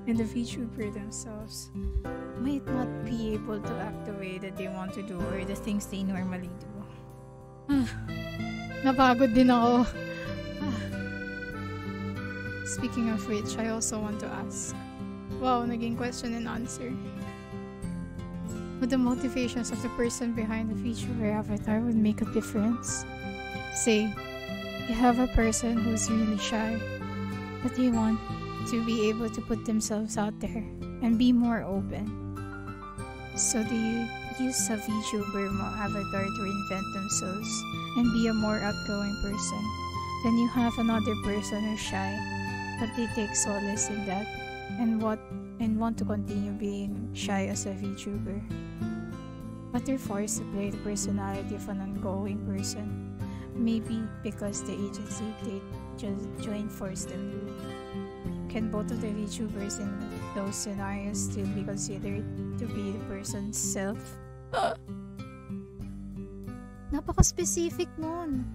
S1: And the VTuber themselves might not be able to act the way that they want to do or the things they normally do.
S2: Napagod din ako. Speaking of which, I also want to ask. Wow, naging question and answer. Would the motivations of the person behind the VTuber avatar would make a difference? Say, you have a person who's really shy, but they want to be able to put themselves out there and be more open. So they use a VTuber avatar to reinvent themselves and be a more outgoing person. Then you have another person who's shy, but they take solace in that and want to continue being shy as a VTuber. But they're forced to play the personality of an ongoing person. Maybe because the agency they just joined forced them to. Can both of the VTubers in those scenarios still be considered to be the person's self? Napaka-specific nun.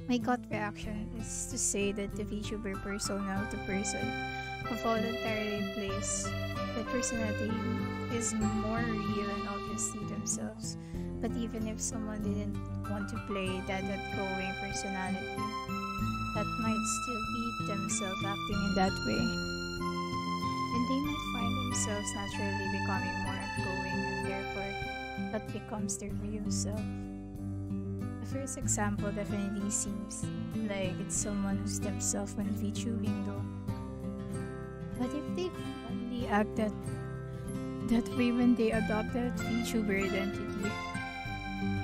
S2: My gut reaction is to say that the VTuber persona of the person who voluntarily plays the personality is more real and obviously themselves. But even if someone didn't want to play that outgoing personality, that might still be themselves acting in that way. And they might find themselves naturally becoming more outgoing and therefore that becomes their real self. The first example definitely seems like it's someone who's themselves when VTubing though. But if they only act that way when they adopt that VTuber identity,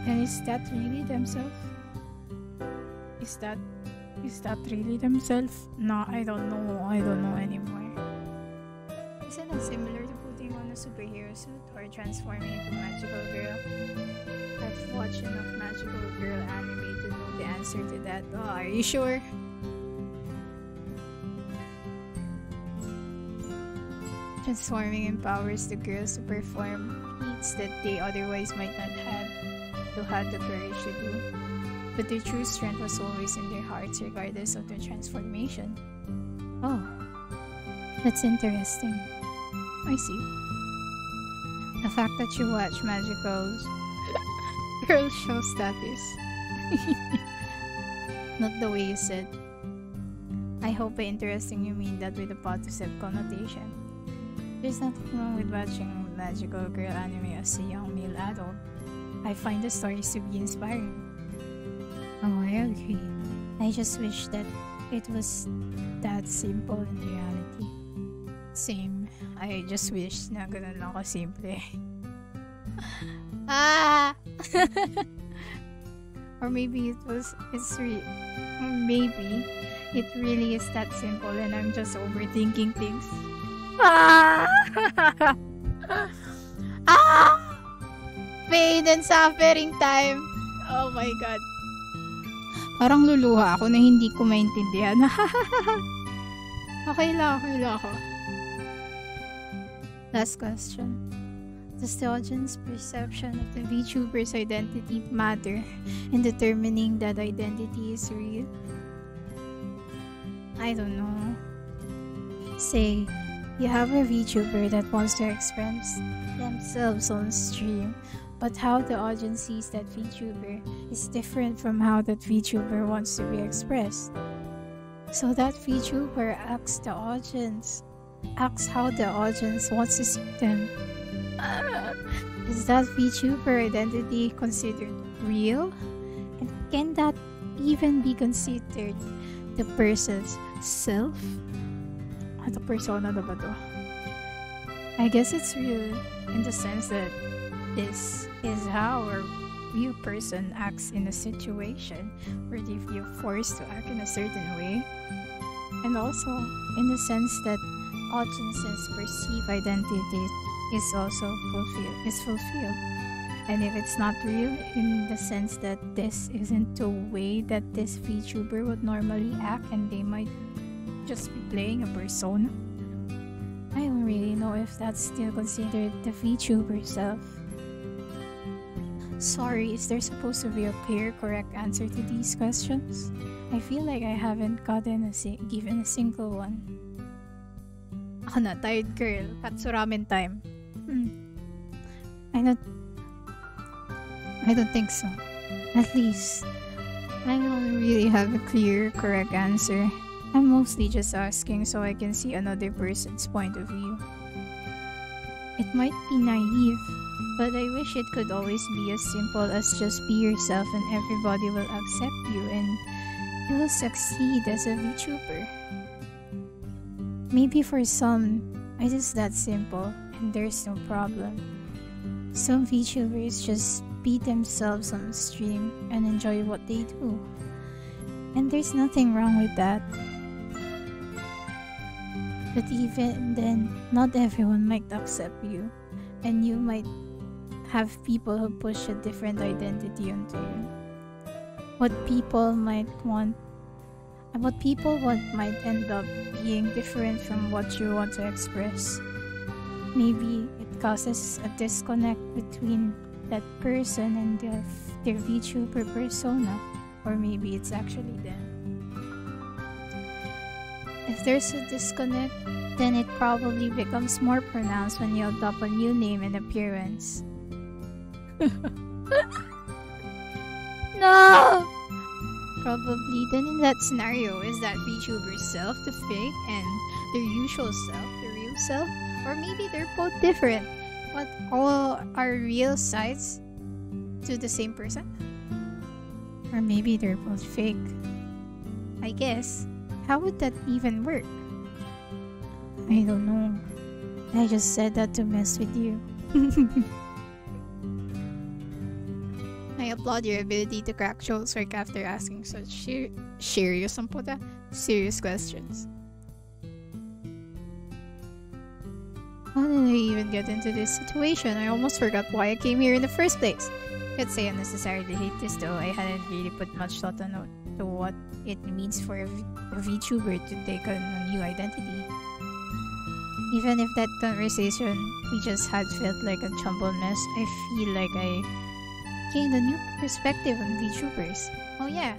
S2: then is that really themselves? Is that really themselves? No, I don't know anymore. Isn't that similar to putting on a superhero suit or transforming into a magical girl? I've watched enough magical girl anime to know the answer to that. Oh, are you sure? Transforming empowers the girls to perform feats that they otherwise might not have the courage to do. But their true strength was always in their hearts regardless of their transformation.
S1: Oh, that's interesting.
S2: I see. The fact that you watch magical girl shows that is. Not the way you said. I hope by interesting you mean that with a positive connotation. There's nothing wrong with watching magical girl anime as a young male adult. I find the stories to be inspiring.
S1: Oh, I agree.
S2: I just wish that it was that simple in reality.
S1: Same. I just wish na ganun lang kasimple.
S2: Or maybe maybe It really is that simple and I'm just overthinking things. Ah! Ah! Pain and suffering time. Oh my God. Parang luluha ako na hindi ko maintindihan. Okay lang ako. Last question. Does the audience perception of the VTuber's identity matter in determining that identity is real? I don't know. Say, you have a VTuber that wants to express themselves on stream, but how the audience sees that VTuber is different from how that VTuber wants to be expressed. So that VTuber asks how the audience wants to see them. Is that VTuber identity considered real? And can that even be considered the person's self? Ano persona na ba to? I guess it's real in the sense that this is how a real person acts in a situation where they feel forced to act in a certain way, and also in the sense that audiences perceive identity is also fulfilled. And if it's not real, in the sense that this isn't the way that this VTuber would normally act and they might just be playing a persona, I don't really know if that's still considered the VTuber self. Sorry, is there supposed to be a clear, correct answer to these questions? I feel like I haven't given a single one. Ako na, tired girl. Katsuramen time. I don't think so. At least, I don't really have a clear, correct answer. I'm mostly just asking so I can see another person's point of view. It might be naive, but I wish it could always be as simple as just be yourself and everybody will accept you and you will succeed as a VTuber. Maybe for some, it is that simple and there's no problem. Some VTubers just be themselves on stream and enjoy what they do. And there's nothing wrong with that. But even then, not everyone might accept you, and you might have people who push a different identity onto you. What people might want might end up being different from what you want to express. Maybe it causes a disconnect between that person and their VTuber persona, or maybe it's actually them. If there's a disconnect, then it probably becomes more pronounced when you adopt a new name and appearance. No! Probably then in that scenario, is that VTuber self the fake and their usual self the real self? Or maybe they're both different, but all are real sides to the same person? Or maybe they're both fake. I guess. How would that even work? I don't know. I just said that to mess with you. I applaud your ability to crack jokes right after asking such serious questions. How did I even get into this situation? I almost forgot why I came here in the first place. Could say I necessarily hate this though. I hadn't really put much thought to what it means for a VTuber to take on a new identity. Even if that conversation we just had felt like a jumbled mess, I feel like I gained a new perspective on VTubers. Oh yeah,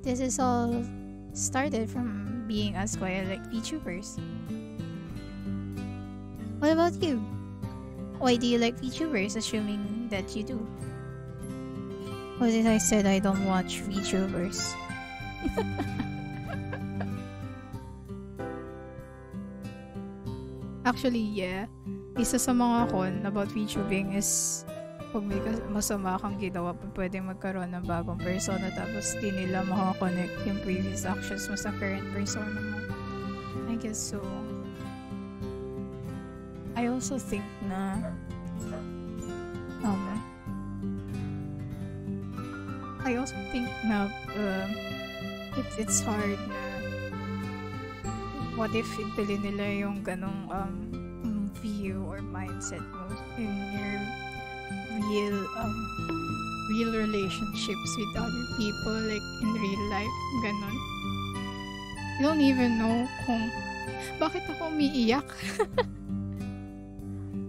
S2: this is all started from being asked why I like VTubers. What about you? Why do you like VTubers, assuming that you do? What if I said I don't watch VTubers? Actually, yeah. Isa sa mga con about VTubing is pag may masama kang ginawa, pwedeng magkaroon ng bagong persona tapos di nila makakonect yung previous actions mo sa current persona mo. I guess so. I also think na it's hard na
S1: what if itali nila yung ganong view or mindset mo in your real relationships with other people, like in real life, ganon. You don't even know kung bakit ako umiiyak.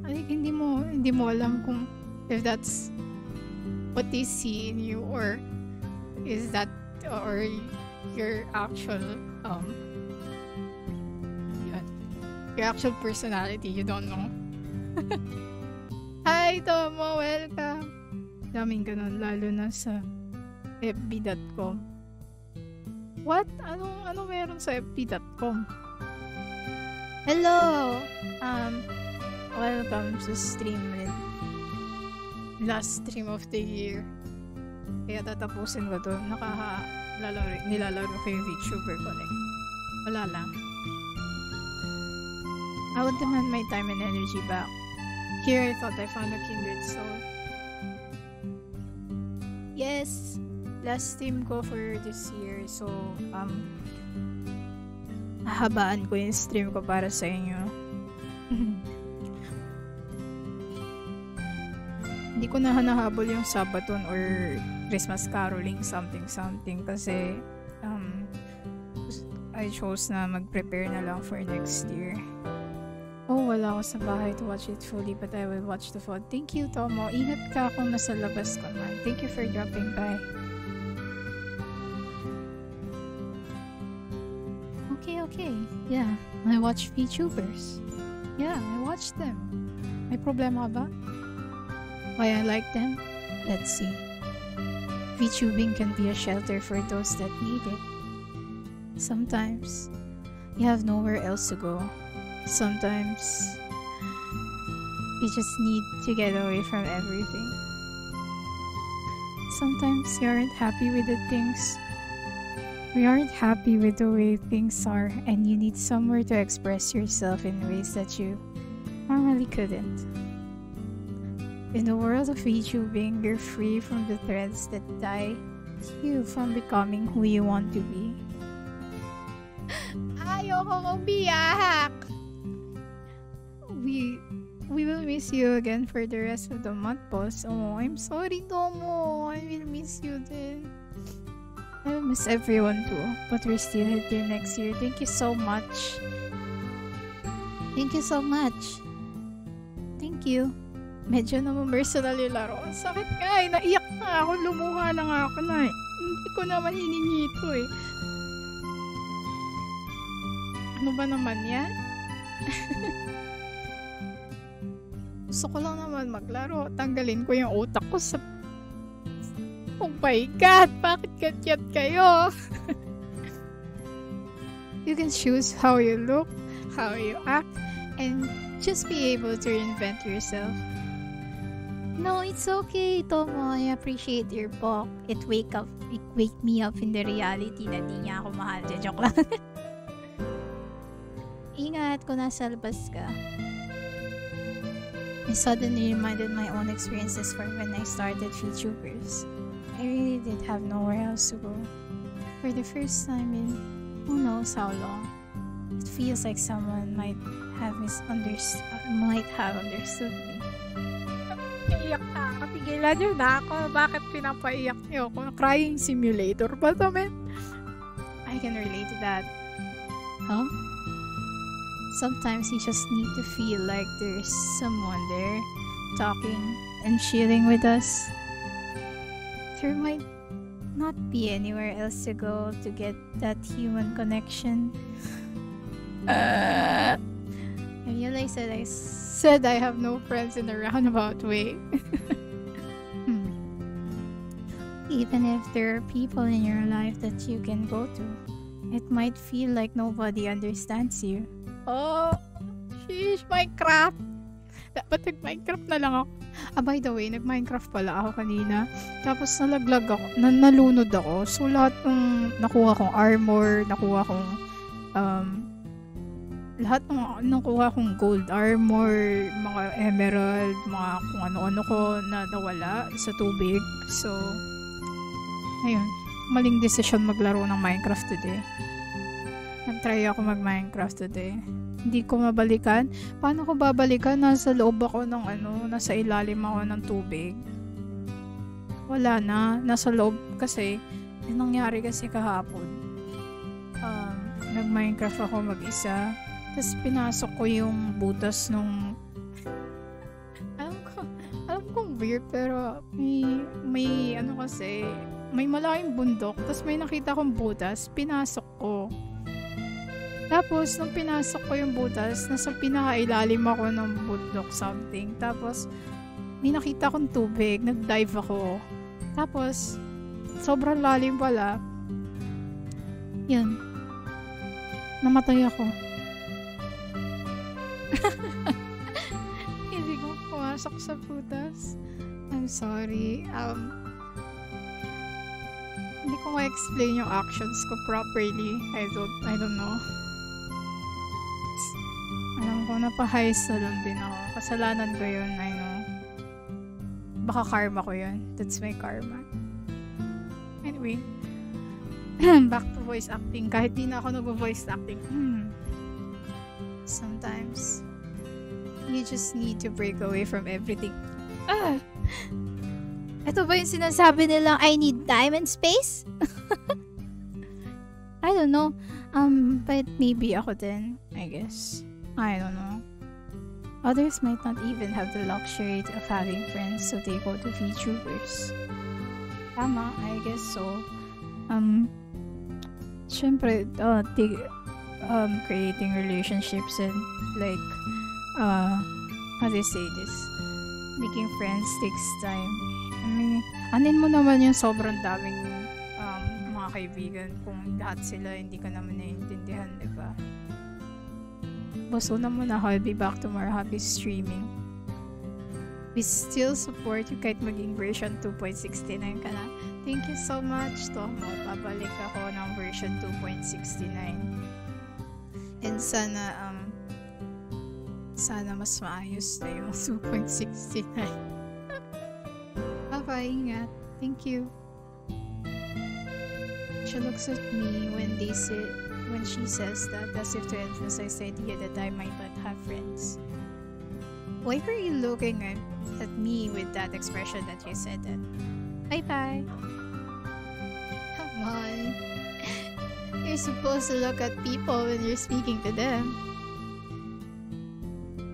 S1: Like, hindi mo alam kung if that's what they see in you, or is that, or your actual your actual personality. You don't know. Hi Tomo, welcome. Daming ganun, lalo na sa fb.com. What? Ano meron sa fb.com? Hello! Welcome to stream with last stream of the year. Kaya tatapusin ko to. Nilalaro ko yung VTuber ko. Like, wala lang. I would demand my time and energy back. Here I thought I found a kindred soul. Yes! Last stream ko for this year. So, hahabaan ko yung stream ko para sa inyo. Hindi ko na hanahabol yung Sabaton or Christmas caroling something kasi I chose na mag-prepare na lang for next year. Oh, wala ako sa bahay to watch it fully, but I will watch the VOD. Thank you, Tomo. Ingat ka kung nasa labas ka man. Thank you for dropping by. Okay. Yeah, I watch VTubers. Yeah, I watch them. May problema ba? Why I like them? Let's see. VTubing can be a shelter for those that need it. Sometimes, you have nowhere else to go. Sometimes, you just need to get away from everything. Sometimes, you aren't happy with the things. We aren't happy with the way things are, and you need somewhere to express yourself in ways that you normally couldn't. In the world of VTubing, you're free from the threads that tie you from becoming who you want to be. Ayoko umiyak! We will miss you again for the rest of the month, boss. Oh, I'm sorry, Tomo. I will miss you then. I will miss everyone too, but we're still here next year. Thank you so much. Thank you so much. Thank you. Medyo naman personal yung laro. Ang sakit nga eh. Naiyak na ako. Lumuha lang ako na eh. Hindi ko naman hiningi ito eh. Ano ba naman yan? Gusto ko lang naman maglaro. Tanggalin ko yung utak ko sa... Oh my God! Bakit ganyan kayo? You can choose how you look, how you act, and just be able to reinvent yourself. No, it's okay, Tomo. I appreciate your book. It wake me up in the reality na di niya ako mahal. Joke lang. Ingat kung nasa labas ka. I suddenly reminded my own experiences from when I started VTubers. I really did have nowhere else to go. For the first time in who knows how long, it feels like someone might have understood me. Iyak na ako. Pigilan niyo na ako. Bakit pinapaiyak niyo ako? Crying simulator ba ito, man? I can relate to that. Huh? Sometimes you just need to feel like there's someone there talking and chilling with us. There might not be anywhere else to go to get that human connection. I realized that I said I have no friends in a roundabout way. Even if there are people in your life that you can go to, it might feel like nobody understands you. Oh, sheesh, Minecraft! Dapat nag-Minecraft na lang ako. By the way, nag-Minecraft pala ako kanina. Tapos nalaglag ako, nalunod ako. So, lahat ng nakuha kong armor, nakuha kong lahat ng nakuha kong gold armor, mga emerald, mga kung ano-ano ko na nawala sa tubig. So, ayun. Maling decision maglaro ng Minecraft today. Nag-try ako mag-Minecraft today. Hindi ko mabalikan. Paano ko babalikan? Nasa loob ako ng nasa ilalim ako ng tubig. Wala na. Nasa loob kasi, yung nangyari kasi kahapon. Nag-Minecraft ako mag-isa. Tapos pinasok ko yung butas nung alam kong weird pero may kasi may malaking bundok tapos may nakita kong butas, pinasok ko. Tapos nung pinasok ko yung butas, nasa pinakailalim ako ng bundok something. Tapos may nakita kong tubig, nag-dive ako. Tapos sobrang lalim pala. Yun. Namatay ako. Hindi ko pumasok sa butas. I'm sorry. Hindi ko ma-explain yung actions ko properly. I don't know. Alam ko, napa-heist na lang din ako. Kasalanan ko yun, I know. Baka karma ko yun. That's my karma. Anyway. Back to voice acting. Kahit di na ako nag-voice acting. Sometimes, you just need to break away from everything.
S2: Ito ba yung sinasabi nilang I need time and space?
S1: I don't know. But maybe ako din, I guess. I don't know. Others might not even have the luxury of having friends, so they go to VTubers. Tama, I guess so. Syempre, creating relationships and like, how do you say this? Making friends takes time. I mean, anin mo naman yung sobrang daming mga kaibigan kung lahat sila hindi ka naman naiintindihan, diba? Baso na muna, I'll be back tomorrow. Happy streaming. We still support you kahit maging version 2.69 ka na. Thank you so much, Tomo. Babalik ako ng version 2.69. And sana mas maayos na yung 2.69. Bye-bye, ingat. Thank you. She looks at me when she says that, as if to emphasize the idea that I might not have friends. Why were you looking at me with that expression that you said that? Bye-bye.
S2: Come on. You're supposed to look at people when you're speaking to them.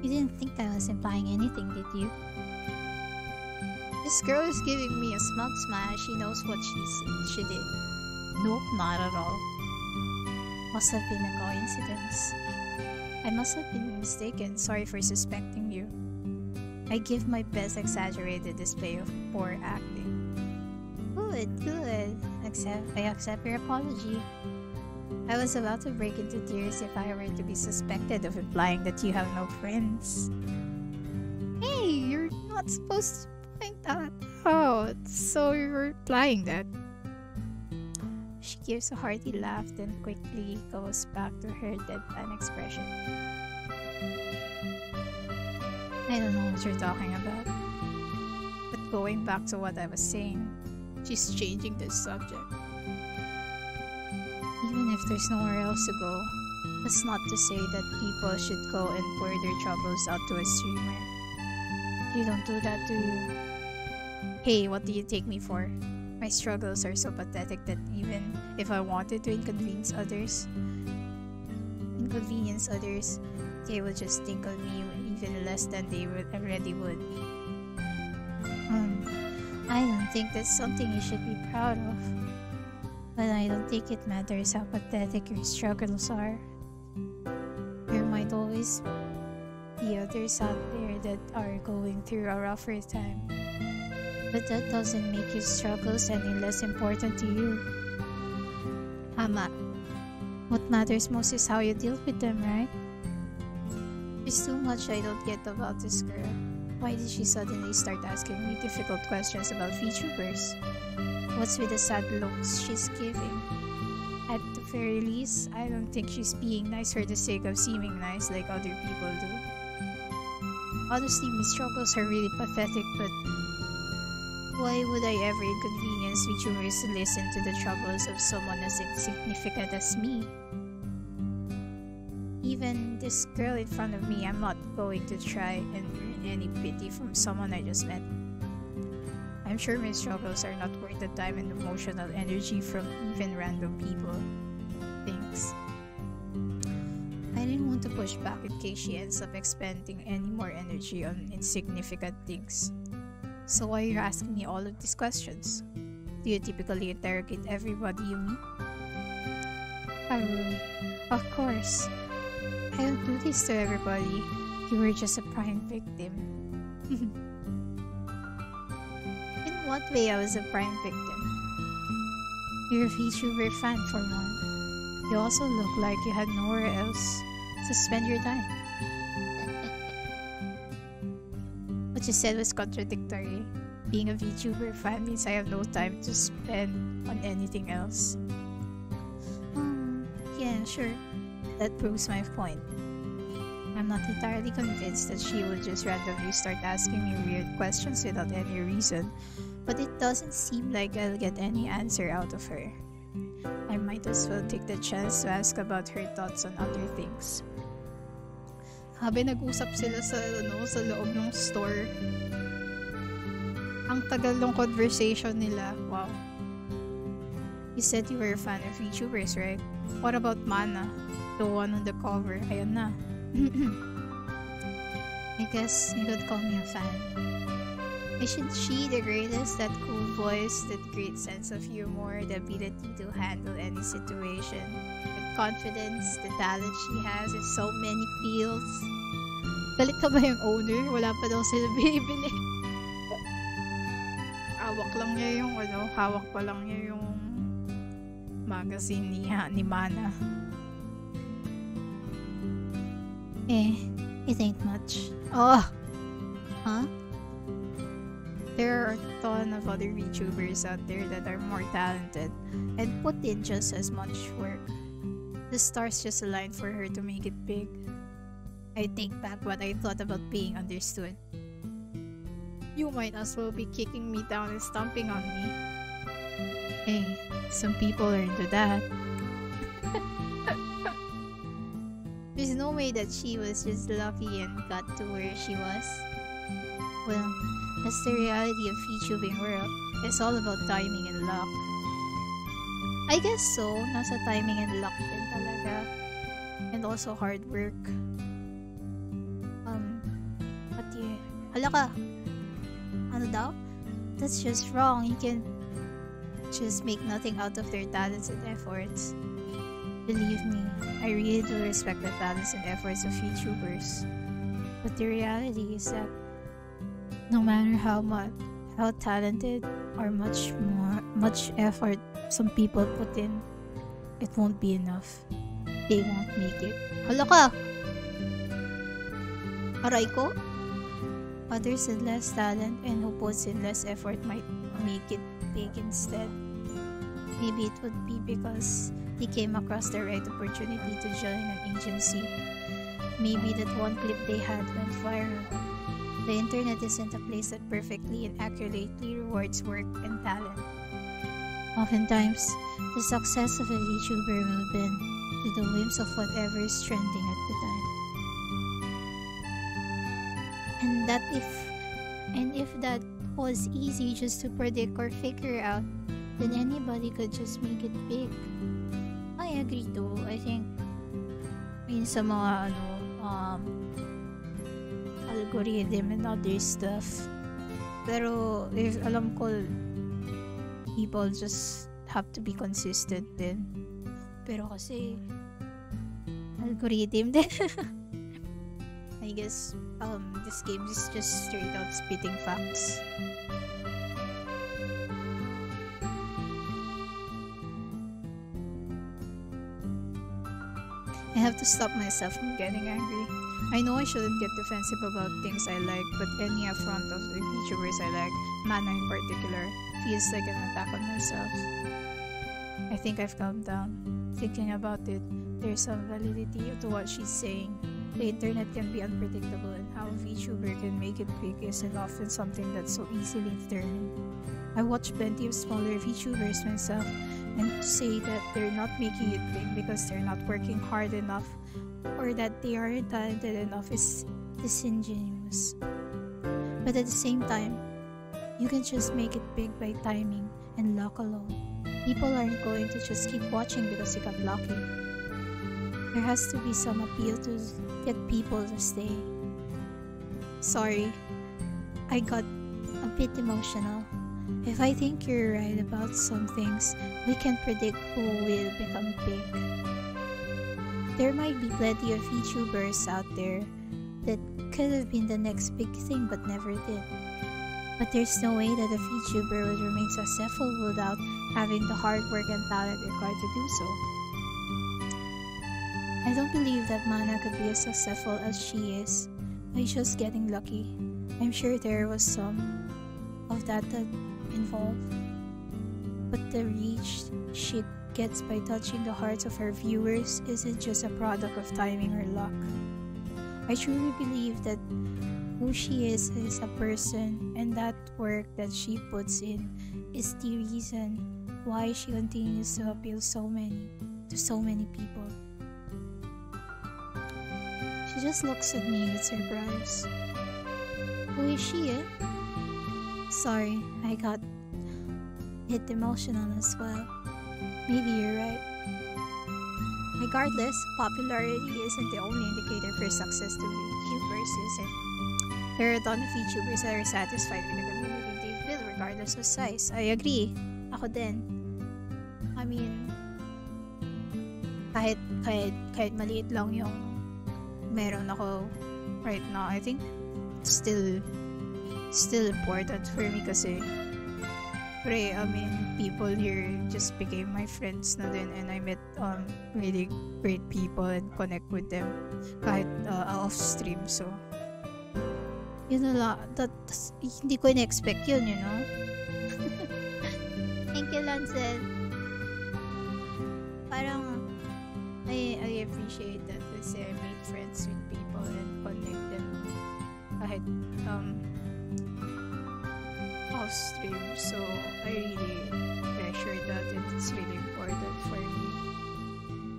S1: You didn't think I was implying anything, did you?
S2: This girl is giving me a smug smile. She knows what she did.
S1: Nope, not at all. Must have been a coincidence. I must have been mistaken. Sorry for suspecting you. I give my best exaggerated display of poor acting. Good. I accept your apology. I was about to break into tears if I were to be suspected of implying that you have no friends.
S2: Hey, you're not supposed to point that out, so you're implying that.
S1: She gives a hearty laugh, then quickly goes back to her deadpan expression. I don't know what you're talking about. But going back to what I was saying, she's changing the subject. Even if there's nowhere else to go, that's not to say that people should go and pour their troubles out to a streamer. You don't do that, do you? Hey, what do you take me for? My struggles are so pathetic that even if I wanted to inconvenience others, they would just think of me even less than they already would. I don't think that's something you should be proud of. But I don't think it matters how pathetic your struggles are. There might always be others out there that are going through a rougher time. But that doesn't make your struggles any less important to you. Tama. What matters most is how you deal with them, right? There's too much I don't get about this girl. Why did she suddenly start asking me difficult questions about VTubers? What's with the sad looks she's giving? At the very least, I don't think she's being nice for the sake of seeming nice like other people do. Honestly, my struggles are really pathetic, but why would I ever inconvenience VTubers to listen to the troubles of someone as insignificant as me? Even this girl in front of me, I'm not going to try and earn any pity from someone I just met. I'm sure my struggles are not worth the time and emotional energy from even random people. Thanks. I didn't want to push back in case she ends up expending any more energy on insignificant things. So why are you asking me all of these questions? Do you typically interrogate everybody you meet? Of course. I don't do this to everybody. You were just a prime victim. In what way I was a prime victim? You're a VTuber fan for one. You also look like you had nowhere else to spend your time. What you said was contradictory. Being a VTuber fan means I have no time to spend on anything else. Yeah, sure. That proves my point. I'm not entirely convinced that she would just randomly start asking me weird questions without any reason, but it doesn't seem like I'll get any answer out of her. I might as well take the chance to ask about her thoughts on other things. Habang nag-usap sila sa loob ng store, ang tagal ng conversation nila. Wow. You said you were a fan of VTubers, right? What about Mana? The one on the cover. Ayun na. I guess you could call me a fan. Isn't she the greatest? That cool voice, that great sense of humor, the ability to handle any situation with confidence, the talent she has in so many fields. Galit na ba yung owner? Wala pa daw sila binibili. Hawak pa lang niya yung magazine ni Mana. It ain't much. Oh! Huh? There are a ton of other VTubers out there that are more talented and put in just as much work. The stars just aligned for her to make it big. I take back what I thought about being understood. You might as well be kicking me down and stomping on me. Hey, some people are into that. There's no way that she was just lucky and got to where she was. Well, that's the reality of VTubing world. It's all about timing and luck. I guess so. Nasa timing and luck din talaga. And also hard work. Hala ka! Ano daw? That's just wrong. You can just make nothing out of their talents and efforts. Believe me, I really do respect the talents and efforts of VTubers. But the reality is that no matter how talented or much effort some people put in, it won't be enough. They won't make it. Hala ka! Aray ko? Others with less talent and who puts in less effort might make it big instead. Maybe it would be because they came across the right opportunity to join an agency. Maybe that one clip they had went viral. The internet isn't a place that perfectly and accurately rewards work and talent. Oftentimes, the success of a VTuber will bend to the whims of whatever is trending at the time. And if that was easy just to predict or figure out, then anybody could just make it big. I agree too. I think sa mga algorithm and other stuff. Pero if alam ko, people just have to be consistent din. Pero kasi algorithm din. I guess this game is just straight out spitting facts. I have to stop myself from getting angry. I know I shouldn't get defensive about things I like, but any affront of the VTubers I like, Mana in particular, feels like an attack on myself. I think I've calmed down. Thinking about it, there's some validity to what she's saying. The internet can be unpredictable, and how a VTuber can make it big isn't often something that's so easily determined. I watch plenty of smaller VTubers myself, and to say that they're not making it big because they're not working hard enough
S3: or that they aren't talented enough is disingenuous. But at the same time, you can just make it big by timing and luck alone. People aren't going to just keep watching because you got lucky. There has to be some appeal to get people to stay. Sorry, I got a bit emotional. If I think you're right about some things, we can predict who will become big. There might be plenty of VTubers out there that could have been the next big thing but never did. But there's no way that a VTuber would remain successful without having the hard work and talent required to do so. I don't believe that Mana could be as successful as she is by just getting lucky. I'm sure there was some of that involved. But the reach she gets by touching the hearts of her viewers isn't just a product of timing or luck. I truly believe that who she is a person, and that work that she puts in is the reason why she continues to appeal to so many people. She just looks at me with surprise. Who is she, eh? Sorry, I got hit emotional as well. Maybe you're right. Regardless, popularity isn't the only indicator for success to VTubers, is it? There are a ton of VTubers that are satisfied with the community they've built regardless of size. I agree. Ako din. I mean, kahit maliit lang yung meron ako right now, I think still important for me kasi I mean, people here just became my friends na din, and I met really great people and connect with them kahit off stream. So yun na lang, hindi ko in-expect yun, you know. Thank you, Lancel. Parang I appreciate that kasi I made friends with people and connect them kahit off stream. So I really treasure that, and it's really important for me.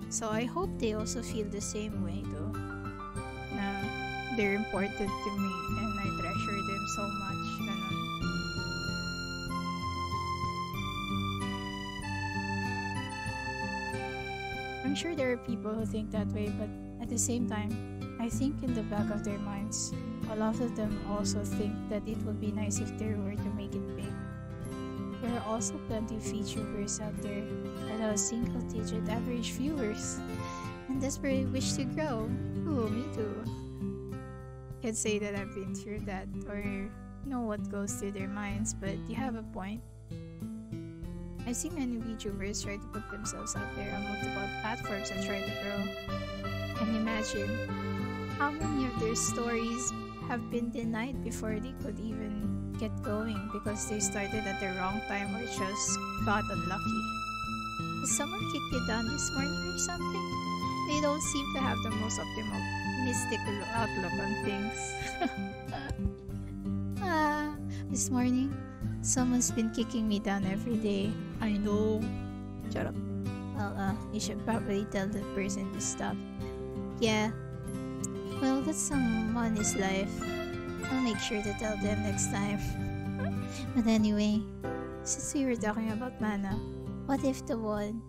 S3: So I hope they also feel the same way though, na they're important to me and I treasure them so much. Ganun. I'm sure there are people who think that way, but at the same time, I think in the back of their minds, a lot of them also think that it would be nice if they were to make it big. There are also plenty of VTubers out there that have single-digit average viewers and desperately wish to grow. Ooh, me too. Can't say that I've been through that or know what goes through their minds, but you have a point. I've seen many VTubers try to put themselves out there on multiple platforms and try to grow. And imagine how many of their stories have been denied before they could even get going because they started at the wrong time or just got unlucky. Did someone kick you down this morning or something? They don't seem to have the most optimistic outlook on things. This morning, someone's been kicking me down every day. I know. Shut up. Well, you should probably tell the person to stop. Yeah. Well, that's someone's life. I'll make sure to tell them next time. But anyway, since we were talking about Mana, what if the one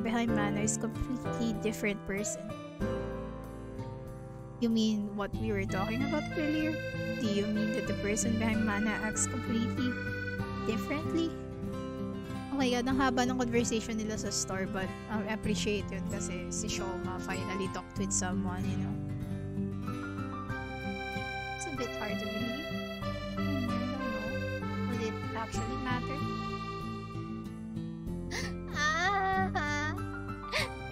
S3: behind Mana is a completely different person? You mean what we were talking about earlier? Do you mean that the person behind Mana acts completely differently? Oh my god, ang haba ng conversation nila sa store, but I appreciate yun kasi si Shoma finally talked with someone, you know. It's a bit hard to believe. I don't know. Will it actually matter?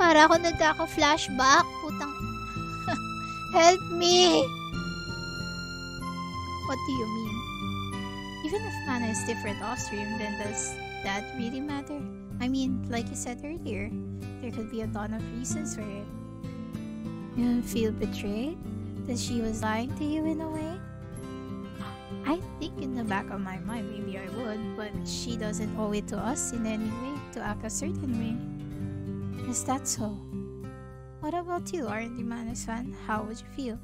S3: Para ako nagkaka-flashback. Putang... Help me! What do you mean? Even if Mana is different off-stream, then does that really matter? I mean, like you said earlier, there could be a ton of reasons for it. You don't feel betrayed? That she was lying to you in a way? I think in the back of my mind, maybe I would, but she doesn't owe it to us in any way to act a certain way. Is that so? What about you? Aren't you Manus fan? How would you feel?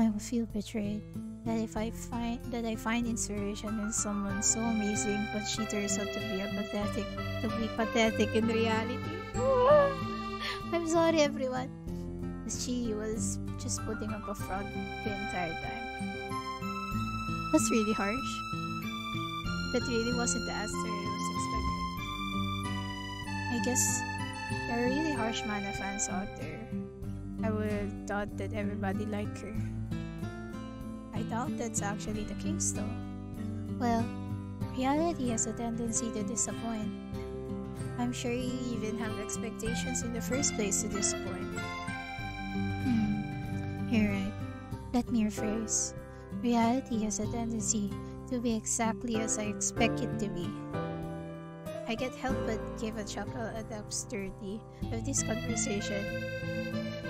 S3: I will feel betrayed. That if I find inspiration in someone so amazing, but she turns out to be pathetic in reality. I'm sorry, everyone. She was just putting up a front the entire time. That's really harsh. That really wasn't the answer I was expecting. I guess there are really harsh Mana fans out there. I would have thought that everybody liked her. I doubt that's actually the case though. Well, reality has a tendency to disappoint. I'm sure you even have expectations in the first place to disappoint. You're right. Let me rephrase. Reality has a tendency to be exactly as I expect it to be. I can't help but give a chuckle at the absurdity of this conversation.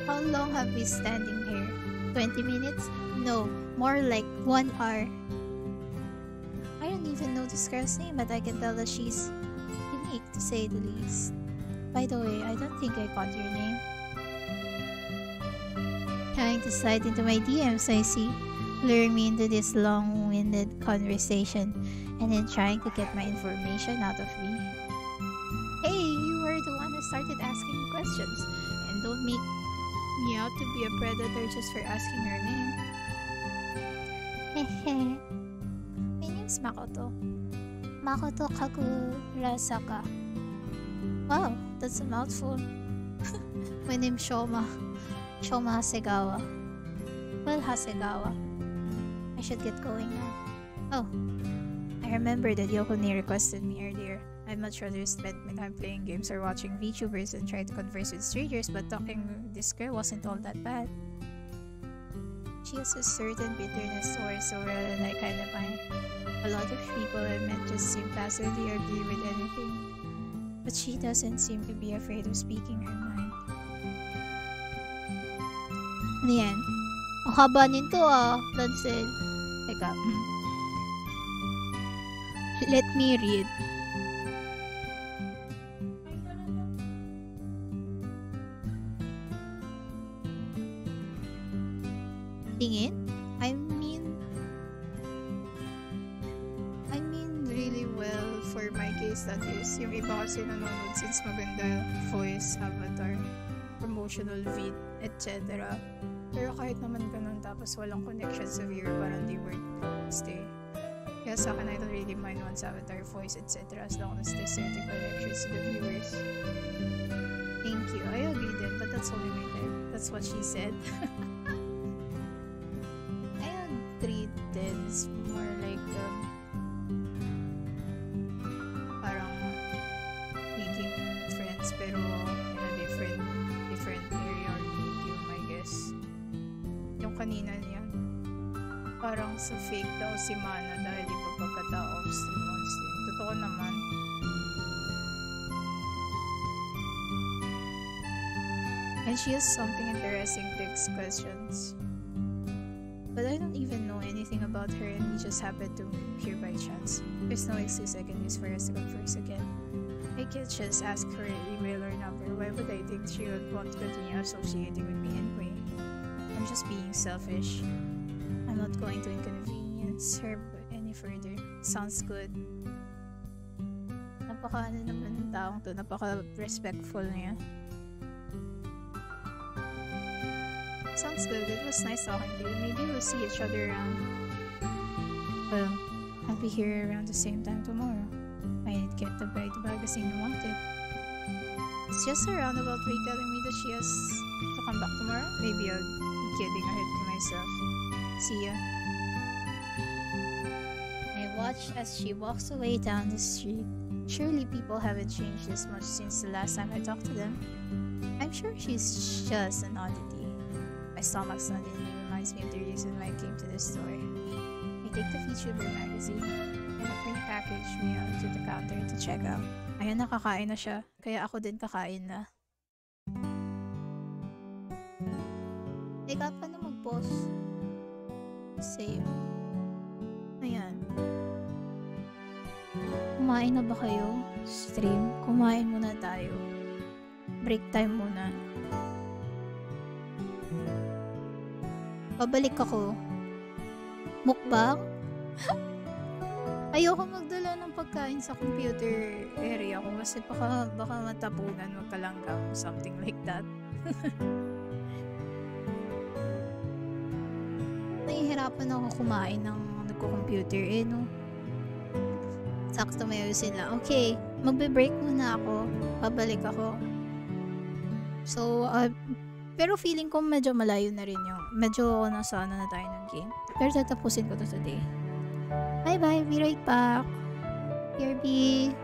S3: How long have we standing here? 20 minutes? No, more like 1 hour. I don't even know this girl's name, but I can tell that she's unique to say the least. By the way, I don't think I caught your name. Trying to slide into my DMs, I see, luring me into this long-winded conversation, and then trying to get my information out of me. Hey, you were the one who started asking me questions, and don't make me out to be a predator just for asking your name. Hehe. My name's Makoto. Makoto Kagurasaka. Wow, that's a mouthful. My name's Shoma. Shoma Hasegawa. Well, Hasegawa. I should get going now. Oh, I remember that Yoko-ni requested me earlier. I'd much rather spend my time playing games or watching VTubers and try to converse with strangers, but talking with this girl wasn't all that bad. She has a certain bitterness towards the world, and I kinda find a lot of people I met just seem passively agree with anything. But she doesn't seem to be afraid of speaking her mind. Ano yan? Ang haba nito Lancel. Teka. Let me read. Tingin? I mean really well for my case that is. Yung iba kasi nanonood since maganda voice, avatar, promotional vid, etc. Pero kahit naman ganun tapos walang connection sa viewer, parang di worth stay. Kaya sa akin, I don't really mind one's avatar, voice, etc. as long as there's certain connections to the viewers. Thank you. I agree then, but that's only my time. That's what she said. I agree then. It's more like parang making friends pero in a different area or medium, I guess. Yung kanina niya, parang sa fake daw si Mana dahil iba pagkatao off-stream on-stream. Totoo naman. And she has something interesting to ask questions. But I don't even know anything about her and we just happened to meet here by chance. There's no excuse I can use for us to converse again. I can't just ask her email or number. Why would I think she would want to continue associating with me anyway? I'm just being selfish. I'm not going to inconvenience her any further. Sounds good. Napaka naman ng taong to. Napaka-respectful niya. Sounds good. It was nice talking to you. Maybe we'll see each other around. Well, I'll be here around the same time tomorrow. I didn't get the magazine I wanted. It's just a roundabout way telling me that she has to come back tomorrow. Maybe I'll be kidding ahead to myself. See ya. I watched as she walks away down the street. Surely people haven't changed this much since the last time I talked to them. I'm sure she's just an oddity. My stomach suddenly reminds me of the reason why I came to the store. I take the VTuber magazine and a pre-packaged meal to the counter to check out. Ayun, nakakain na siya. Kaya ako din kakain na. Teka, paano mag-pause? Save. Ayan. Kumain na ba kayo? Stream, kumain muna tayo. break time muna. Pabalik ako. Mukbang? Ayoko magdala ng pagkain sa computer area ko kasi baka matapunan, magkalanggam, something like that. Nahihirapan ako kumain ng nagko-computer no. Sakto may ayusin lang. Okay, magbe-break muna ako. Pabalik ako. So, pero feeling ko medyo malayo na rin yung, medyo nasa na tayo ng game. Pero tatapusin ko to today. Bye-bye, be right back. Kirby.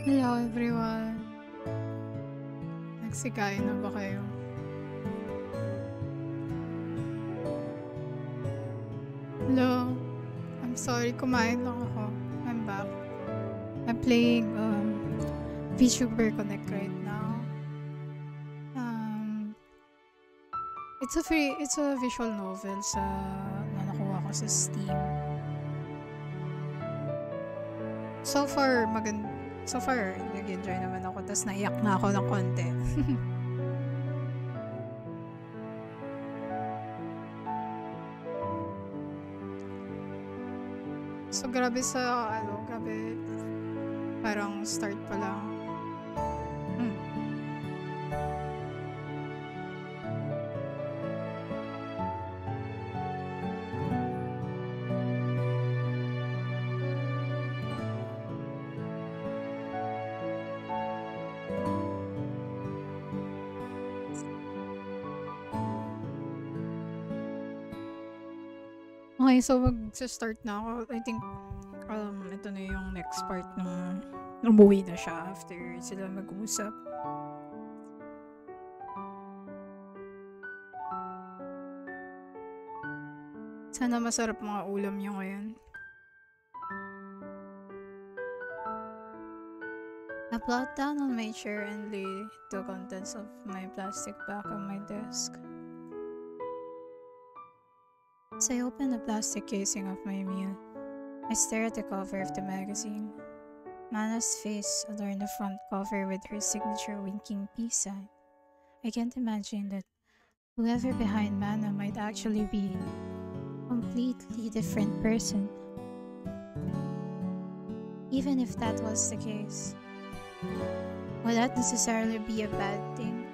S2: Hello everyone. Nagsikain na ba kayo? Hello. I'm sorry, kumain lang ako. I'm back. I'm playing VTuber Connect right now. It's a visual novel na nakuha ko sa Steam. So far, nag-enjoy naman ako. Tapos naiyak na ako ng konti. So, grabe parang start pa lang. Okay, so mag-start na ako. I think, ito na yung next part nung umuwi na siya after sila mag-usap. Sana masarap mga ulam niyo ngayon. I plopped down on my chair and lay the contents of my plastic bag on my desk. As I open the plastic casing of my meal, I stare at the cover of the magazine. Mana's face adorned the front cover with her signature winking peace sign. I can't imagine that whoever behind Mana might actually be a completely different person. Even if that was the case, would that necessarily be a bad thing?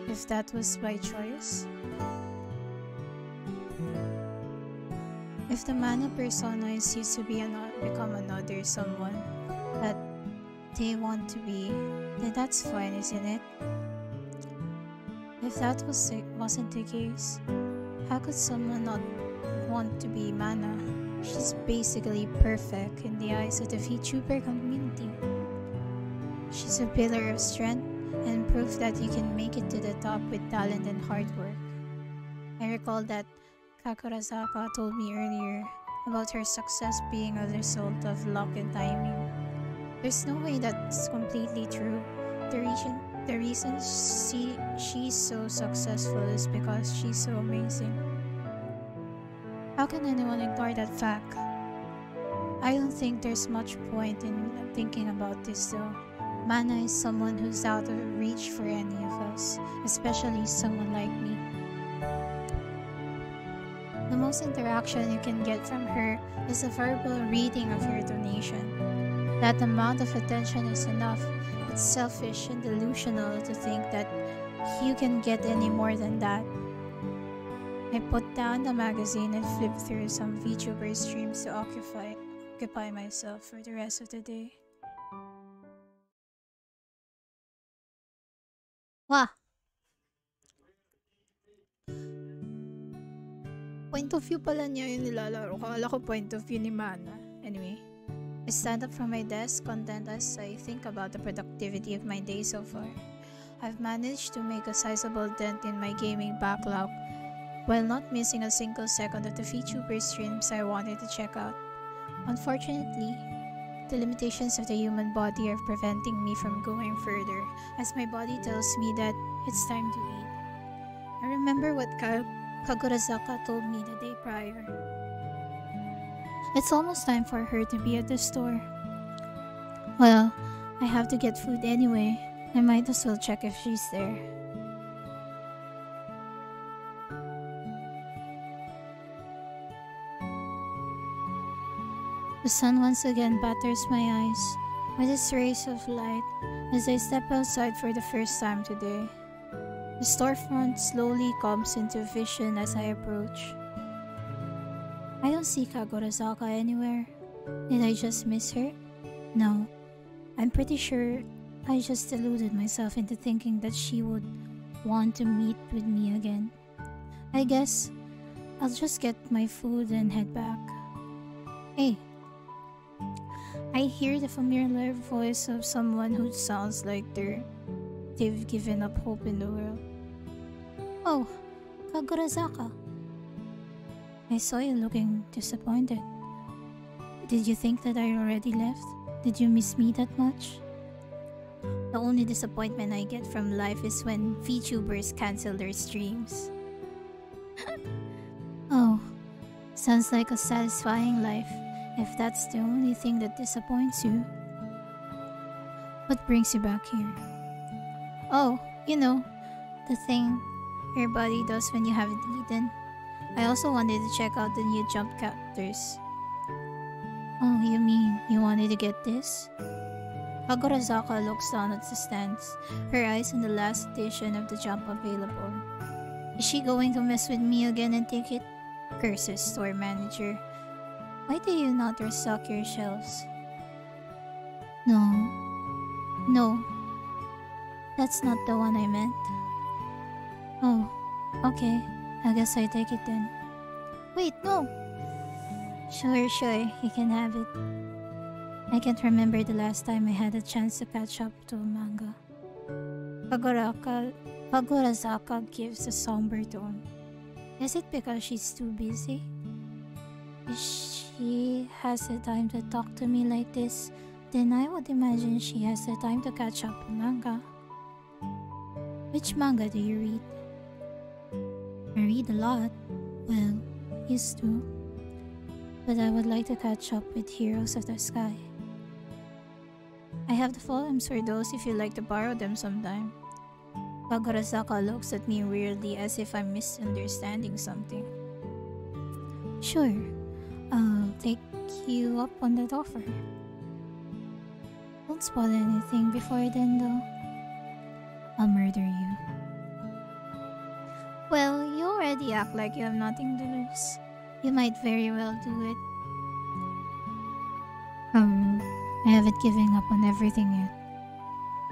S2: If that was by choice? If the Mana persona is used to become another someone that they want to be, then that's fine, isn't it? If that wasn't the case, how could someone not want to be Mana? She's basically perfect in the eyes of the VTuber community. She's a pillar of strength and proof that you can make it to the top with talent and hard work. I recall that Kakurazaka told me earlier about her success being a result of luck and timing. There's no way that's completely true. The reason she's so successful is because she's so amazing. How can anyone ignore that fact? I don't think there's much point in thinking about this though. Mana is someone who's out of reach for any of us, especially someone like me. The most interaction you can get from her is a verbal reading of your donation. That amount of attention is enough. It's selfish and delusional to think that you can get any more than that. I put down the magazine and flipped through some VTuber streams to occupy myself for the rest of the day. Wah! Point of view pala niya yung nilalaro. Akala ko point of view ni Mana. Anyway, I stand up from my desk, content as I think about the productivity of my day so far. I've managed to make a sizable dent in my gaming backlog while not missing a single second of the VTuber streams I wanted to check out. Unfortunately, the limitations of the human body are preventing me from going further as my body tells me that it's time to eat. I remember what Kakurazaka told me the day prior. It's almost time for her to be at the store. Well, I have to get food anyway. I might as well check if she's there. The sun once again batters my eyes with its rays of light as I step outside for the first time today. The storefront slowly comes into vision as I approach. I don't see Kakurazaka anywhere. Did I just miss her? No. I'm pretty sure I just deluded myself into thinking that she would want to meet with me again. I guess I'll just get my food and head back. Hey,
S3: I hear the familiar voice of someone who sounds like they've given up hope in the world. Oh, Kagurazaka. I saw you looking disappointed. Did you think that I already left? Did you miss me that much? The only disappointment I get from life is when VTubers cancel their streams. Oh, sounds like a satisfying life, if that's the only thing that disappoints you. What brings you back here? Oh, the thing your body does when you haven't eaten. I also wanted to check out the new jump captors. Oh, you mean you wanted to get this? Kagurazaka looks down at the stands, her eyes on the last edition of the jump available. Is she going to mess with me again and take it? Curses store manager. Why do you not restock your shelves? No, that's not the one I meant. Oh, okay, I guess I take it then. Wait, no! Sure, you can have it. I can't remember the last time I had a chance to catch up to a manga. Kagurazaka gives a somber tone. Is it because she's too busy? If she has the time to talk to me like this, then I would imagine she has the time to catch up on manga. Which manga do you read? I read a lot. Well, used to. But I would like to catch up with Heroes of the Sky. I have the volumes for those if you'd like to borrow them sometime. Kagurazaka looks at me weirdly as if I'm misunderstanding something. Sure, I'll take you up on that offer. Don't spoil anything before then though. I'll murder you. Well, you already act like you have nothing to lose. You might very well do it. I haven't given up on everything yet.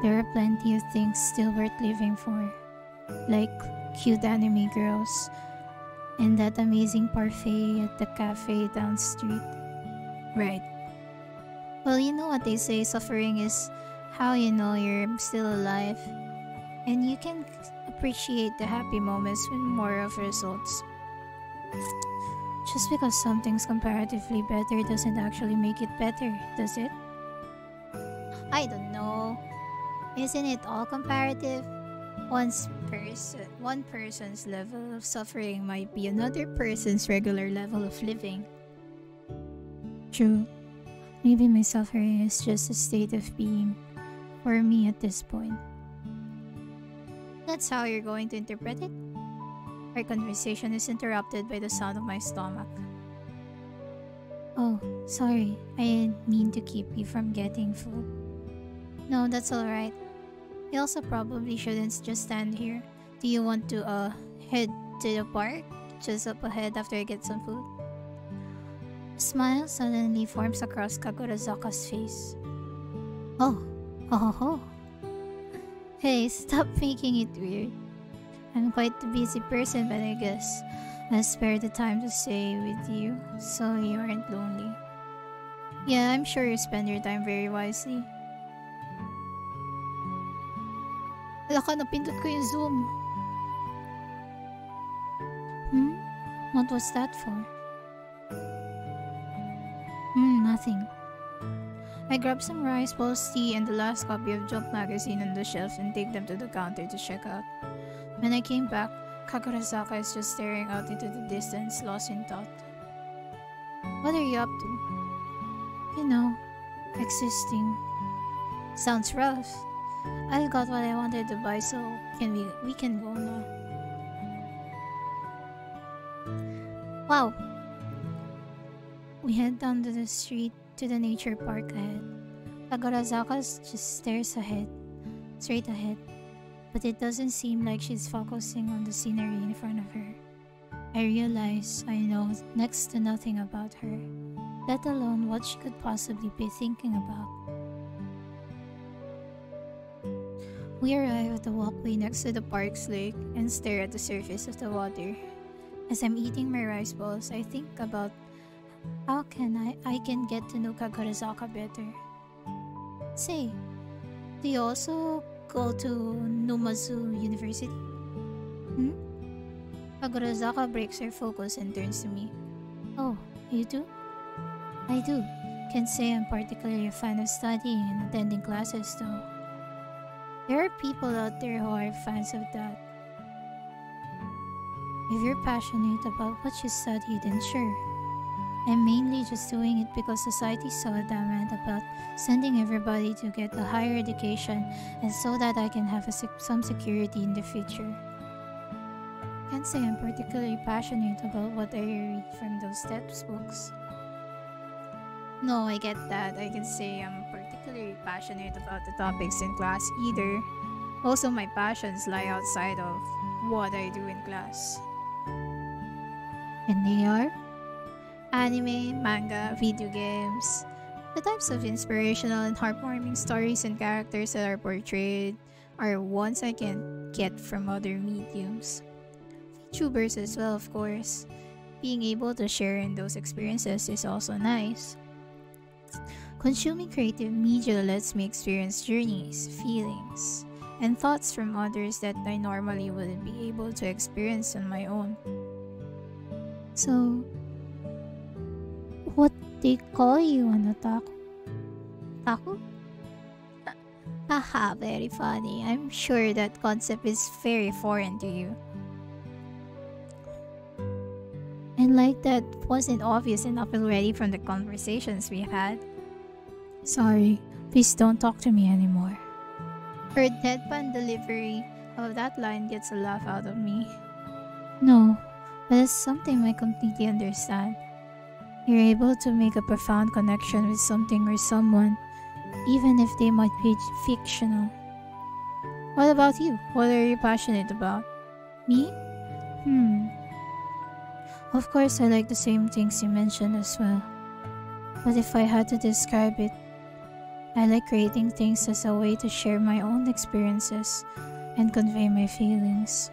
S3: There are plenty of things still worth living for. Like cute anime girls and that amazing parfait at the cafe down the street. Right. Well, you know what they say, suffering is how you know you're still alive. And you can appreciate the happy moments with more of results. Just because something's comparatively better doesn't actually make it better, does it? I don't know. Isn't it all comparative? One person's level of suffering might be another person's regular level of living. True. Maybe my suffering is just a state of being for me at this point. That's how you're going to interpret it? Our conversation is interrupted by the sound of my stomach. Oh, sorry. I didn't mean to keep you from getting food. No, that's alright. We also probably shouldn't just stand here. Do you want to head to the park? Just up ahead after I get some food? A smile suddenly forms across Kagurazaka's face. Oh, ho. Hey, stop making it weird. I'm quite a busy person, but I guess I'll spare the time to stay with you so you aren't lonely. Yeah, I'm sure you spend your time very wisely. Laka, napindot ko yung zoom. What was that for? Nothing. I grab some rice balls, tea, and the last copy of Jump magazine on the shelf and take them to the counter to check out. When I came back, Kagurazaka is just staring out into the distance, lost in thought. What are you up to? You know, existing. Sounds rough. I got what I wanted to buy, so we can go now. Wow. We head down to the street to the nature park ahead. Kagurazaka just stares straight ahead, but it doesn't seem like she's focusing on the scenery in front of her. I realize I know next to nothing about her, let alone what she could possibly be thinking about. We arrive at the walkway next to the park's lake and stare at the surface of the water. As I'm eating my rice balls, I think about How can I can get to know Kagurazaka better? Say, do you also go to Numazu University? Hmm? Kagurazaka breaks her focus and turns to me. Oh, you do? I do. Can't say I'm particularly a fan of studying and attending classes though. There are people out there who are fans of that. If you're passionate about what you study, then sure. I'm mainly just doing it because society so adamant about sending everybody to get a higher education and so that I can have some security in the future. Can't say I'm particularly passionate about what I read from those textbooks. No, I get that. I can say I'm particularly passionate about the topics in class either. Also, my passions lie outside of what I do in class. And they are? Anime, manga, video games. The types of inspirational and heartwarming stories and characters that are portrayed are ones I can get from other mediums. VTubers as well, of course. Being able to share in those experiences is also nice. Consuming creative media lets me experience journeys, feelings, and thoughts from others that I normally wouldn't be able to experience on my own. So, what they call you an otaku? Otaku? Haha, very funny. I'm sure that concept is very foreign to you. And like that wasn't obvious enough already from the conversations we had. Sorry, please don't talk to me anymore. Her deadpan delivery of that line gets a laugh out of me. No, but it's something I completely understand. You're able to make a profound connection with something or someone, even if they might be fictional. What about you? What are you passionate about? Me? Of course, I like the same things you mentioned as well. But if I had to describe it, I like creating things as a way to share my own experiences and convey my feelings.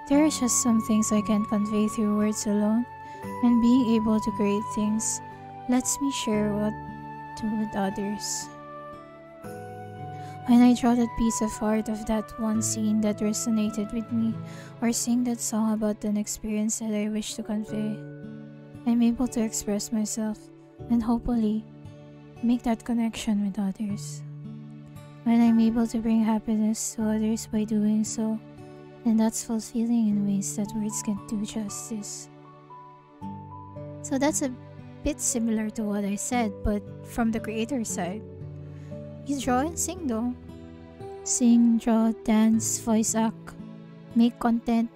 S3: There are just some things I can't convey through words alone, and being able to create things lets me share what to with others. When I draw that piece of art of that one scene that resonated with me, or sing that song about an experience that I wish to convey, I'm able to express myself and hopefully make that connection with others. When I'm able to bring happiness to others by doing so, then that's fulfilling in ways that words can't do justice. So that's a bit similar to what I said, but from the creator side. You draw and sing though. Sing, draw, dance, voice act, make content.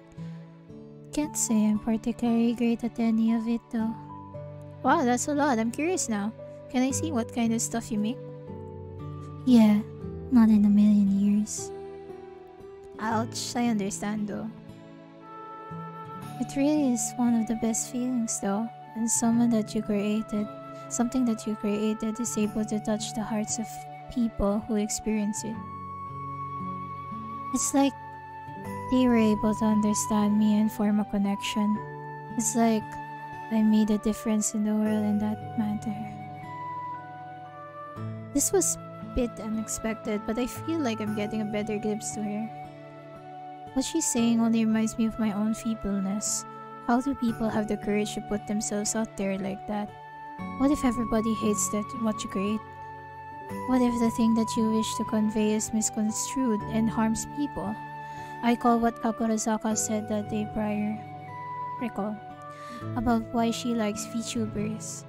S3: Can't say I'm particularly great at any of it though. Wow, that's a lot. I'm curious now. Can I see what kind of stuff you make? Yeah, not in a million years. Ouch, I understand though. It really is one of the best feelings though, and something that you created is able to touch the hearts of people who experience it. It's like they were able to understand me and form a connection. It's like I made a difference in the world in that matter. This was a bit unexpected, but I feel like I'm getting a better glimpse to her. What she's saying only reminds me of my own feebleness. How do people have the courage to put themselves out there like that? What if everybody hates what you create? What if the thing that you wish to convey is misconstrued and harms people? I call what Kagurazaka said that day prior. Recall. About why she likes VTubers.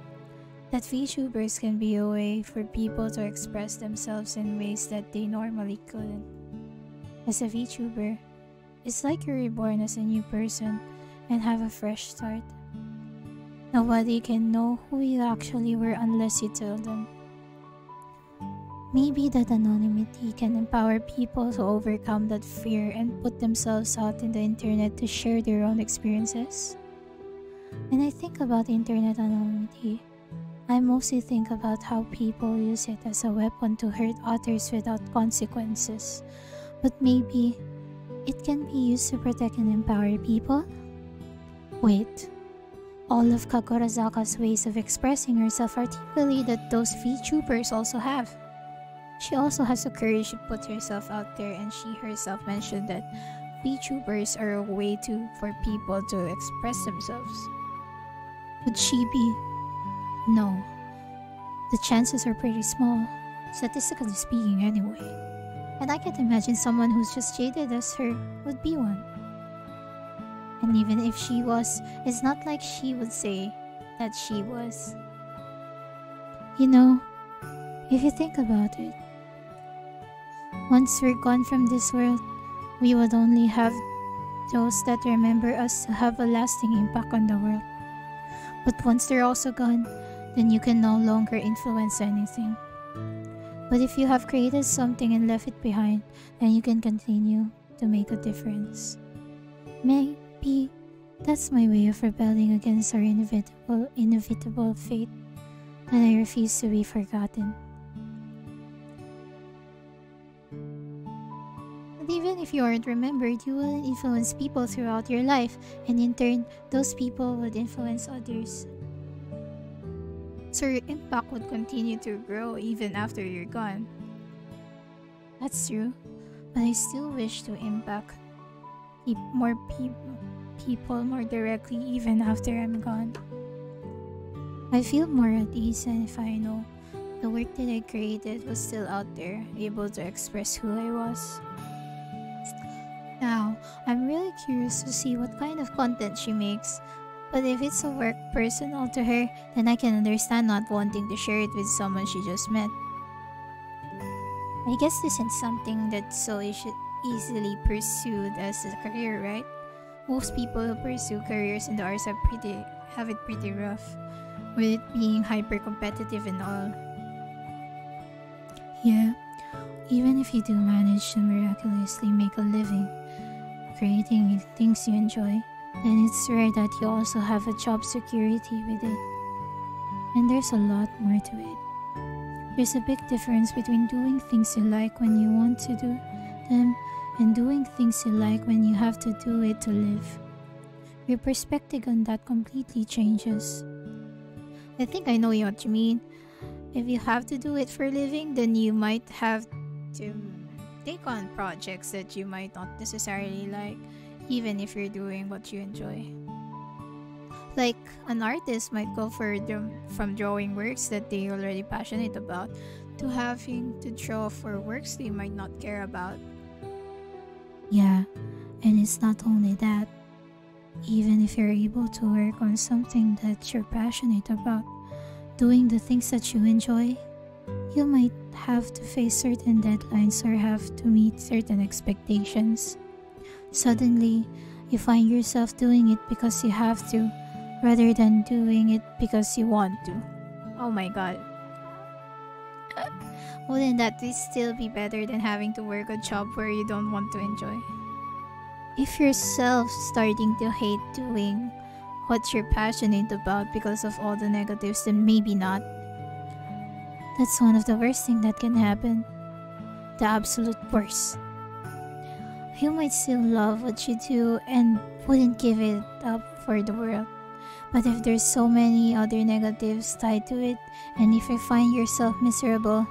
S3: That VTubers can be a way for people to express themselves in ways that they normally couldn't. As a VTuber, it's like you're reborn as a new person and have a fresh start. Nobody can know who you actually were unless you tell them. Maybe that anonymity can empower people to overcome that fear and put themselves out in the internet to share their own experiences. When I think about internet anonymity, I mostly think about how people use it as a weapon to hurt others without consequences. But maybe it can be used to protect and empower people? Wait, all of Kagorazaka's ways of expressing herself are typically that those VTubers also have. She also has the courage to put herself out there, and she herself mentioned that VTubers are a way for people to express themselves. Would she be? No. The chances are pretty small, statistically speaking anyway. And I can't imagine someone who's just jaded as her would be one. And even if she was, it's not like she would say that she was. You know, if you think about it, once we're gone from this world, we would only have those that remember us to have a lasting impact on the world. But once they're also gone, then you can no longer influence anything. But if you have created something and left it behind, then you can continue to make a difference. Maybe that's my way of rebelling against our inevitable fate, and I refuse to be forgotten. And even if you aren't remembered, you will influence people throughout your life, and in turn, those people would influence others. So your impact would continue to grow even after you're gone. That's true, but I still wish to impact more people more directly even after I'm gone. I feel more at ease if I know the work that I created was still out there, able to express who I was. Now, I'm really curious to see what kind of content she makes. But if it's a work personal to her, then I can understand not wanting to share it with someone she just met. I guess this isn't something that's so easily pursued as a career, right? Most people who pursue careers in the arts have it pretty rough, with it being hyper competitive and all. Yeah, even if you do manage to miraculously make a living creating things you enjoy, then it's rare that you also have a job security with it. And there's a lot more to it. There's a big difference between doing things you like when you want to do them and doing things you like when you have to do it to live. Your perspective on that completely changes. I think I know what you mean. If you have to do it for a living, then you might have to take on projects that you might not necessarily like, even if you're doing what you enjoy. Like, an artist might go from drawing works that they're already passionate about to having to draw for works they might not care about. Yeah, and it's not only that. Even if you're able to work on something that you're passionate about, doing the things that you enjoy, you might have to face certain deadlines or have to meet certain expectations. Suddenly, you find yourself doing it because you have to, rather than doing it because you want to. Oh my god. Wouldn't that still be better than having to work a job where you don't want to enjoy? If yourself starting to hate doing what you're passionate about because of all the negatives, then maybe not. That's one of the worst things that can happen. The absolute worst. You might still love what you do and wouldn't give it up for the world. But if there's so many other negatives tied to it, and if you find yourself miserable,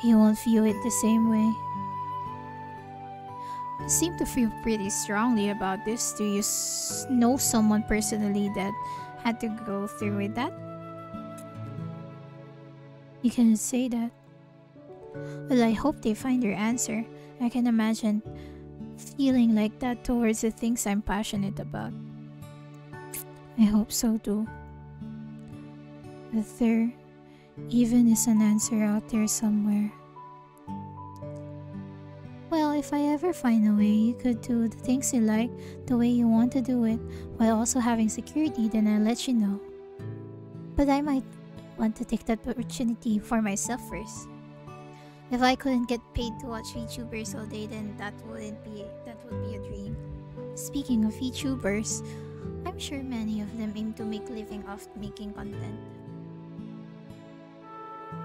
S3: you won't view it the same way. You seem to feel pretty strongly about this. Do you know someone personally that had to go through with that? You cannot say that. Well, I hope they find their answer. I can imagine feeling like that towards the things I'm passionate about. I hope so too. That there even is an answer out there somewhere. Well, if I ever find a way you could do the things you like the way you want to do it while also having security, then I'll let you know. But I might want to take that opportunity for myself first. If I couldn't get paid to watch VTubers all day, then that would be a dream. Speaking of VTubers, I'm sure many of them aim to make a living off making content.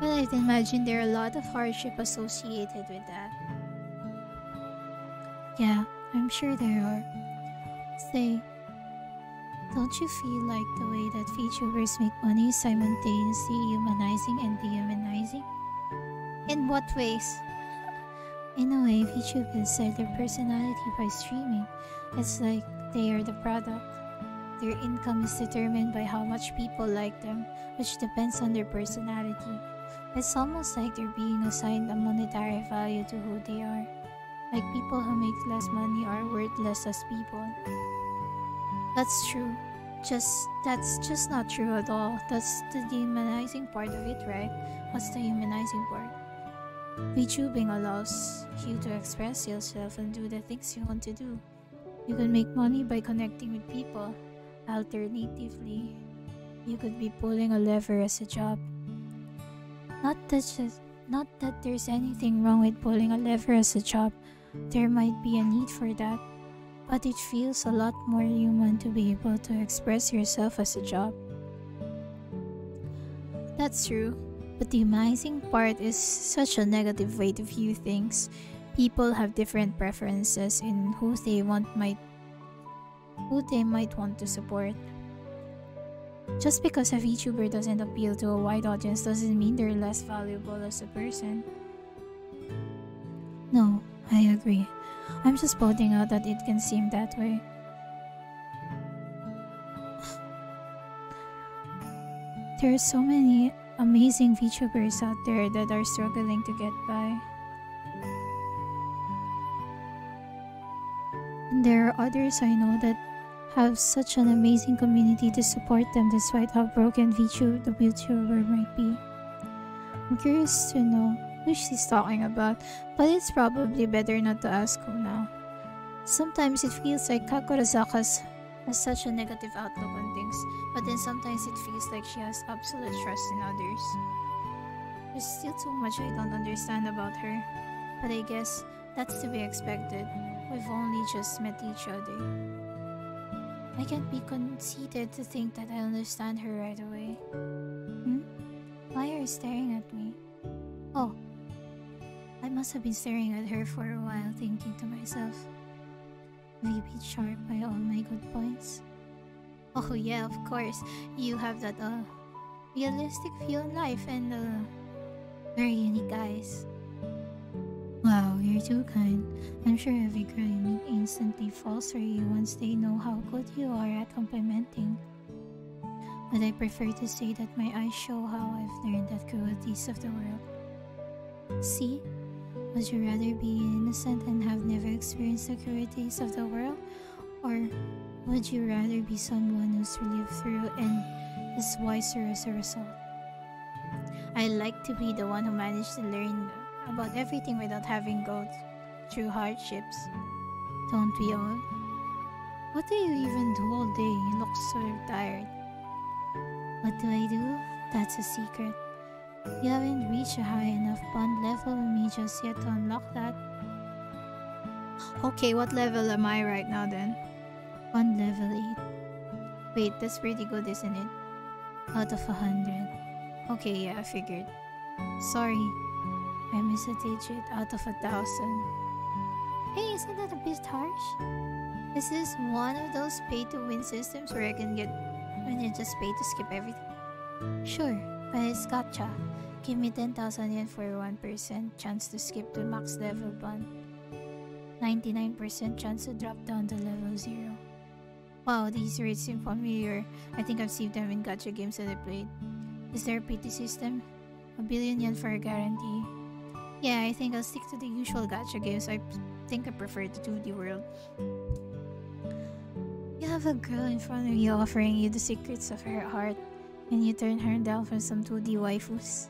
S3: Well, I'd imagine there are a lot of hardship associated with that. Yeah, I'm sure there are. Say, Don't you feel like the way that VTubers make money is simultaneously humanizing and dehumanizing? In what ways? In a way, VTubers sell their personality by streaming. It's like they are the product. Their income is determined by how much people like them, which depends on their personality. It's almost like they're being assigned a monetary value to who they are. Like people who make less money are worth less as people. That's true. That's just not true at all. That's the dehumanizing part of it, right? What's the humanizing part? VTubing allows you to express yourself and do the things you want to do. You can make money by connecting with people. Alternatively, you could be pulling a lever as a job. Not that there's anything wrong with pulling a lever as a job. There might be a need for that. But it feels a lot more human to be able to express yourself as a job. That's true, but the humanizing part is such a negative way to view things. People have different preferences in who they might want to support. Just because a VTuber doesn't appeal to a wide audience doesn't mean they're less valuable as a person. No, I agree. I'm just pointing out that it can seem that way. There are so many amazing VTubers out there that are struggling to get by. And there are others I know that have such an amazing community to support them despite how broken the VTuber might be. I'm curious to know who she's talking about, but it's probably better not to ask who now. Sometimes it feels like Kakurasaka has such a negative outlook on things, but then sometimes it feels like she has absolute trust in others. There's still too much I don't understand about her, but I guess that's to be expected. We've only just met each other. I can't be conceited to think that I understand her right away. Why are you staring at me? Oh, I must have been staring at her for a while, thinking to myself, maybe sharp by all my good points. Oh yeah, of course, you have that realistic view on life and very unique eyes. Wow, you're too kind. I'm sure every girl you meet instantly falls for you once they know how good you are at complimenting. But I prefer to say that my eyes show how I've learned the cruelties of the world. See? Would you rather be innocent and have never experienced the cruelties of the world? Or would you rather be someone who's lived through and is wiser as a result? I like to be the one who managed to learn about everything without having gone through hardships. Don't we all? What do you even do all day? You look so tired. What do I do? That's a secret. You haven't reached a high enough bond level with me just yet to unlock that.
S2: Okay, what level am I right now then?
S3: Bond level 8. Wait, that's pretty good, isn't it? Out of 100. Okay, yeah, I figured. Sorry, I missed a digit out of 1,000. Hey, isn't that a bit harsh? Is this one of those pay-to-win systems where I can get when you just pay to skip everything? Sure, but it's gotcha. Give me 10,000 yen for 1% chance to skip to max level bond. 99% chance to drop down to level 0. Wow, these rates seem familiar. I think I've seen them in gacha games that I played. Is there a PT system? 1 billion yen for a guarantee. Yeah, I think I'll stick to the usual gacha games. I think I prefer the 2D world. You have a girl in front of you offering you the secrets of her heart, and you turn her down for some 2D waifus.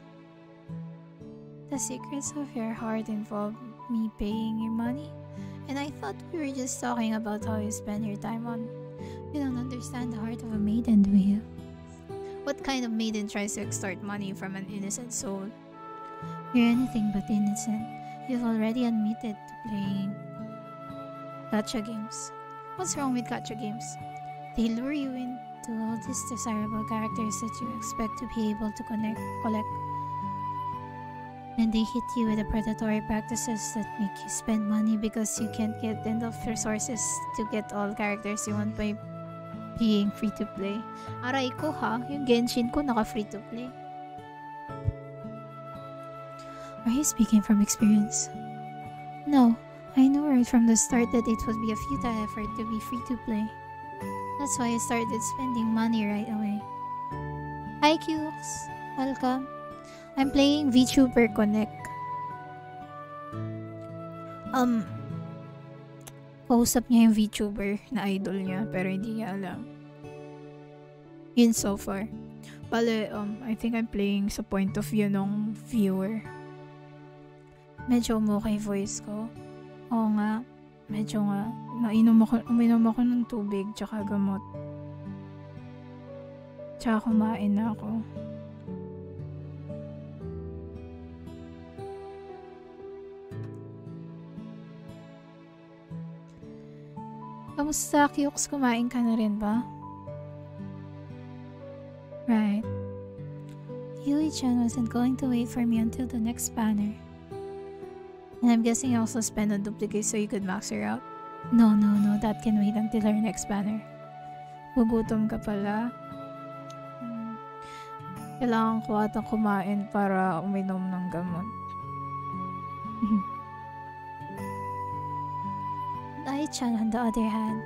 S3: The secrets of your heart involve me paying you money? And I thought we were just talking about how you spend your time on. You don't understand the heart of a maiden, do you?
S2: What kind of maiden tries to extort money from an innocent soul?
S3: You're anything but innocent. You've already admitted to playing gacha games.
S2: What's wrong with gacha games?
S3: They lure you into all these desirable characters that you expect to be able to collect. Then they hit you with the predatory practices that make you spend money because you can't get enough resources to get all characters you want by being free to play. Aray ko ha, yung Genshin ko naka free to play. Are you speaking from experience? No, I knew right from the start that it would be a futile effort to be free to play. That's why I started spending money right away. Hi Cux, welcome. I'm playing VTuber Connect. Kausap niya yung VTuber na idol niya pero hindi niya alam. Yun so far. Bale, I think I'm playing sa point of view ng viewer. Medyo umukay voice ko. Oo nga, medyo nga. Uminom ako ng tubig tsaka gamot. Tsaka kumain na ako. Kamusta, Cux? Kumain ka na rin ba? Right. Yui-chan wasn't going to wait for me until the next banner. And I'm guessing you also spent on duplicate so you could max her out? No, that can wait until our next banner. Gugutom ka pala? Kailangan ko atang kumain para uminom ng gamot. Ai-chan on the other hand.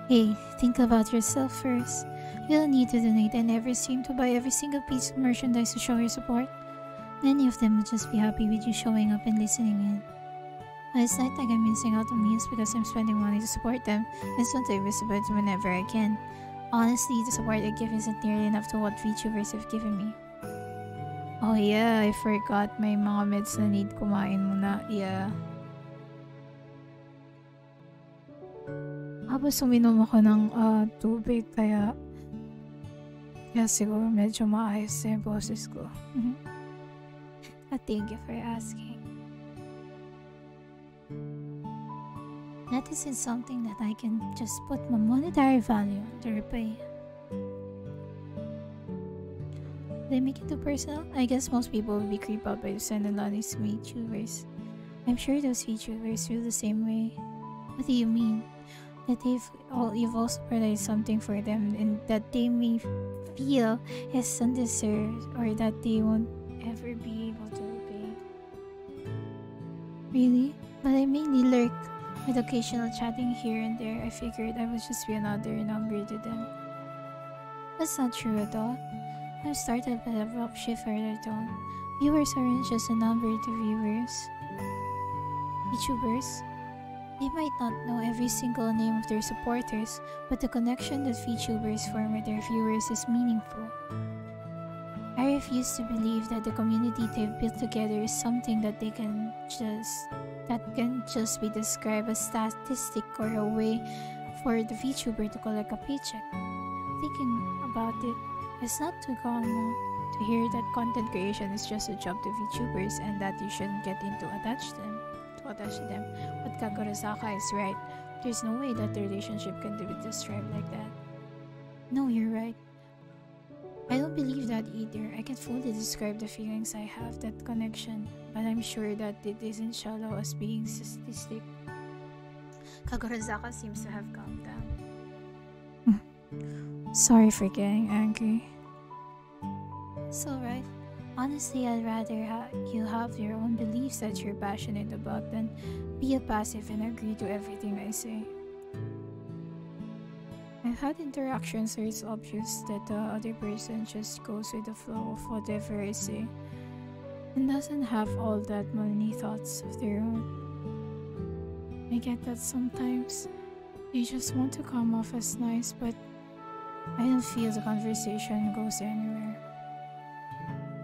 S3: Hey, think about yourself first. You don't need to donate and never seem to buy every single piece of merchandise to show your support. Many of them would just be happy with you showing up and listening in. But it's not like I'm missing out on meals because I'm spending money to support them. I just want to visit them whenever I can. Honestly, the support I give isn't nearly enough to what VTubers have given me. Oh yeah, I forgot. May mga meds na need kumain muna. Yeah. Habang uminom ako ng tubig kaya siguro medyo maayos yung boses ko. Thank you for asking. That isn't something that I can just put my monetary value on to repay. They make it too personal? I guess most people would be creeped out by the Senelani's VTubers. I'm sure those VTubers feel the same way. What do you mean? That you've also provided something for them and that they may feel is undeserved or that they won't ever be able to repay. Really? But I mainly lurk. With occasional chatting here and there, I figured I would just be another number to them. That's not true at all. I've started with a rock shift further down. Viewers aren't just a number to viewers. VTubers? They might not know every single name of their supporters, but the connection that VTubers form with their viewers is meaningful. I refuse to believe that the community they've built together is something that can just be described as statistic or a way for the VTuber to collect a paycheck. Thinking about it, it's not too common to hear that content creation is just a job to VTubers and that you shouldn't get attached to them. But Kagurazaka is right. There's no way that the relationship can be described like that. No, you're right. I don't believe that either. I can't fully describe the feelings I have, that connection, but I'm sure that it isn't shallow as being statistic. Kagurazaka seems to have calmed down. Sorry for getting angry. It's alright. Honestly, I'd rather you have your own beliefs that you're passionate about than be a passive and agree to everything I say. I've had interactions where it's obvious that the other person just goes with the flow of whatever I say and doesn't have all that many thoughts of their own. I get that sometimes you just want to come off as nice, but I don't feel the conversation goes anywhere.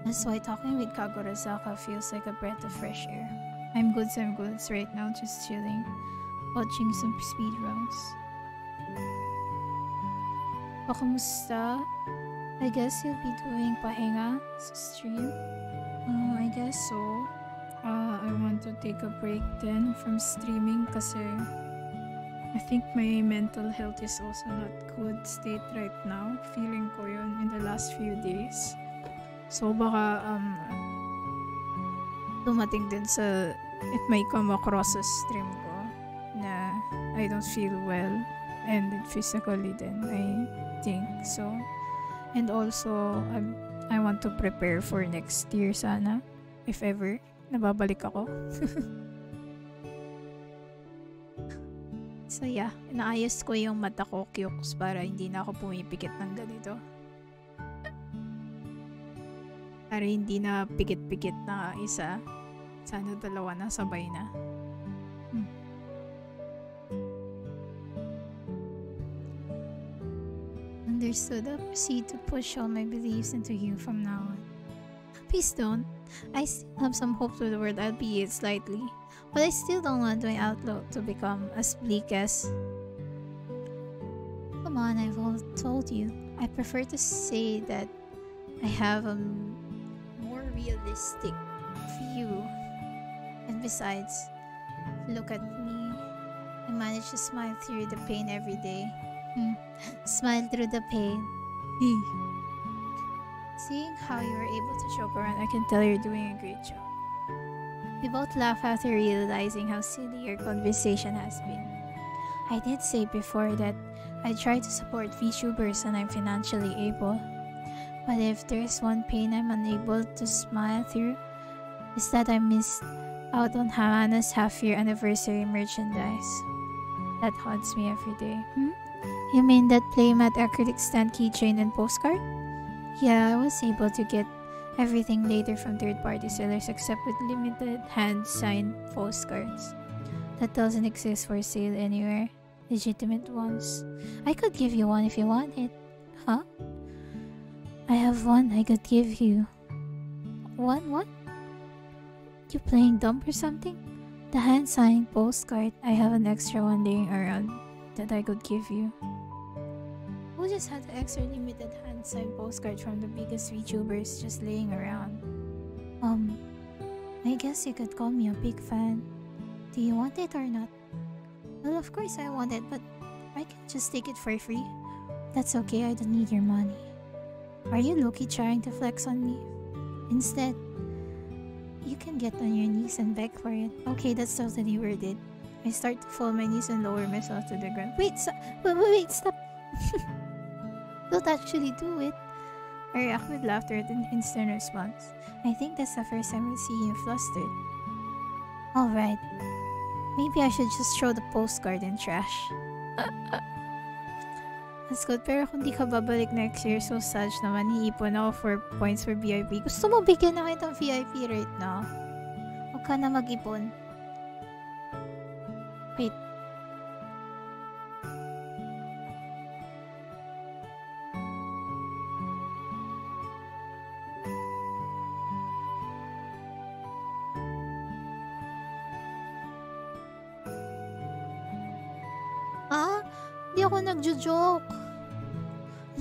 S3: That's why talking with Kagurazaka feels like a breath of fresh air. I'm good right now, just chilling, watching some speedruns. Kamusta? I guess you'll be doing pahinga sa stream? I guess so. I want to take a break then from streaming kasi I think my mental health is also not good state right now. Feeling ko yun in the last few days. So baka dumating din sa
S1: it may come across sa stream ko na I don't feel well and physically then I think so. And also I want to prepare for next year sana if ever nababalik ako. So yeah, inaayos ko yung mata ko, Kyux, para hindi na ako pumipikit ng ganito. Para hindi na pikit-pikit na isa. Sana dalawa na sabay na.
S3: Understood. I'll proceed to push all my beliefs into you from now on. Please don't. I still have some hope for the world, albeit slightly. But I still don't want my outlook to become as bleak as... Come on, I've all told you. I prefer to say that I have a more realistic view. And besides, look at me. I manage to smile through the pain every day. Smile through the pain. Seeing how you were able to joke around, I can tell you're doing a great job. We both laugh after realizing how silly your conversation has been. I did say before that I try to support VTubers when I'm financially able. But if there's one pain I'm unable to smile through, is that I missed out on Hannah's half-year anniversary merchandise. That haunts me every day. You mean that playmat acrylic stand keychain and postcard? Yeah, I was able to get everything later from third-party sellers except with limited hand-signed postcards. That doesn't exist for sale anywhere. Legitimate ones. I could give you one if you want it. Huh? I have one I could give you. One what? You playing dumb or something? The hand-signed postcard, I have an extra one laying around that I could give you. Who just had the extra limited hand-signed postcard from the biggest VTubers just laying around? I guess you could call me a big fan. Do you want it or not? Well, of course I want it, but I can just take it for free. That's okay, I don't need your money. Are you low-key trying to flex on me? Instead, you can get on your knees and beg for it. Okay, that's totally worth it. I start to fall on my knees and lower myself to the ground. Wait, stop! Don't actually do it. I react with laughter at an instant response. I think that's the first time I see you flustered. Alright. Maybe I should just throw the postcard in trash. That's good, pero kung di ka babalik next year, so sad naman, hiipon ako for points for VIP. Gusto mo bigyan na kitang VIP right now? Huwag ka na mag-ipon. Wait. Di ako nagjo-joke.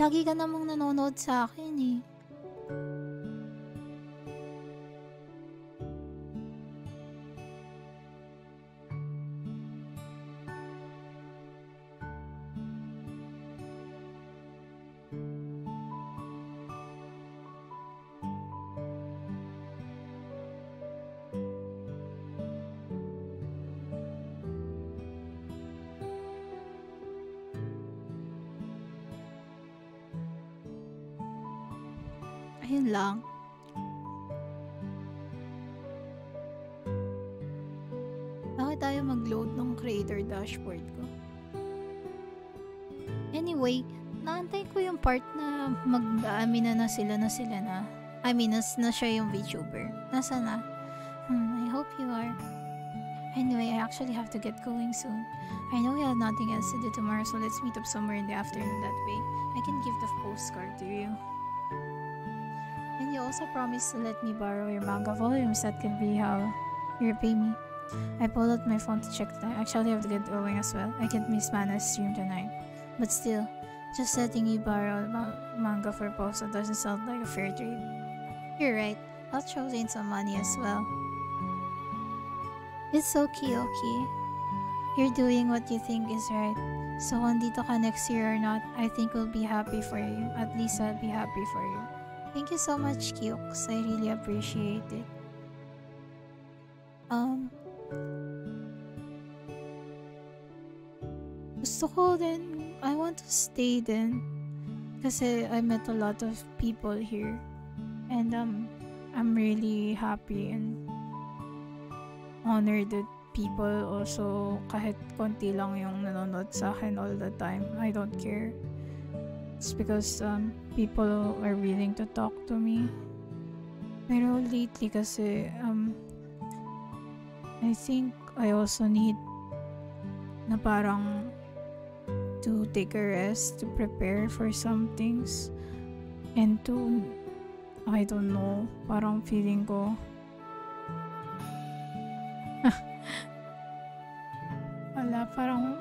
S3: Lagi ka namang nanonood sa akin eh. Ayun lang. Bakit tayo mag-load ng creator dashboard ko? Anyway, naantay ko yung part na mag-aamin na sila na. I mean, na siya yung VTuber. Nasa na? I hope you are. Anyway, I actually have to get going soon. I know we have nothing else to do tomorrow, so let's meet up somewhere in the afternoon that way. I can give the postcard to you. And you also promised to let me borrow your manga volumes. That can be how you repay me. I pulled out my phone to check the time. Actually, I have to get going as well. I can't miss Mana's stream tonight. But still, just letting you borrow manga for Poso doesn't sound like a fair trade. You're right. I'll throw in some money as well. It's okay. You're doing what you think is right. So, andito ka next year or not, I think we'll be happy for you. At least I'll be happy for you. Thank you so much, Kyux. I really appreciate it. gusto ko din, I want to stay din. Kasi I met a lot of people here. And I'm really happy and honored that people also, kahit konti lang yung nanonood sa akin all the time, I don't care. It's because people are willing to talk to me. Pero lately kasi I think I also need na parang to take a rest, to prepare for some things, and to, I don't know, parang feeling ko wala, parang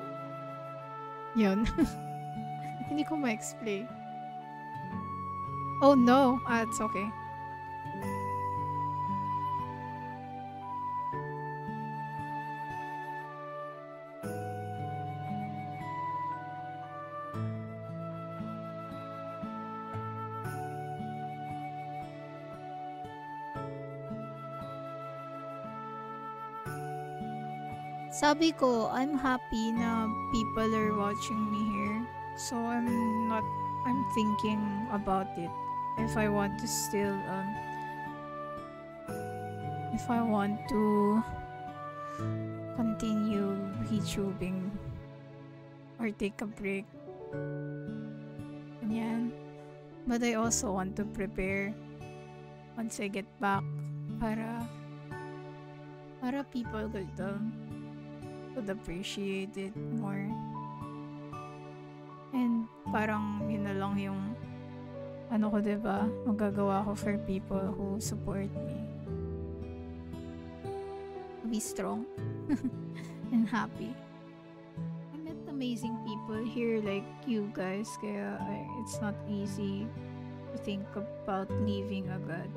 S3: yun. Hindi ko ma-explain. Oh no, it's okay. Sabi ko, I'm happy na people are watching me here. So I'm thinking about it. If I want to still, if I want to continue YouTubing or take a break. Ganyan. But I also want to prepare once I get back para people could appreciate it more. And parang yun na lang yung ano ko, diba, magagawa ko for people who support me. Be strong and happy. I met amazing people here like you guys, kaya it's not easy to think about leaving agad.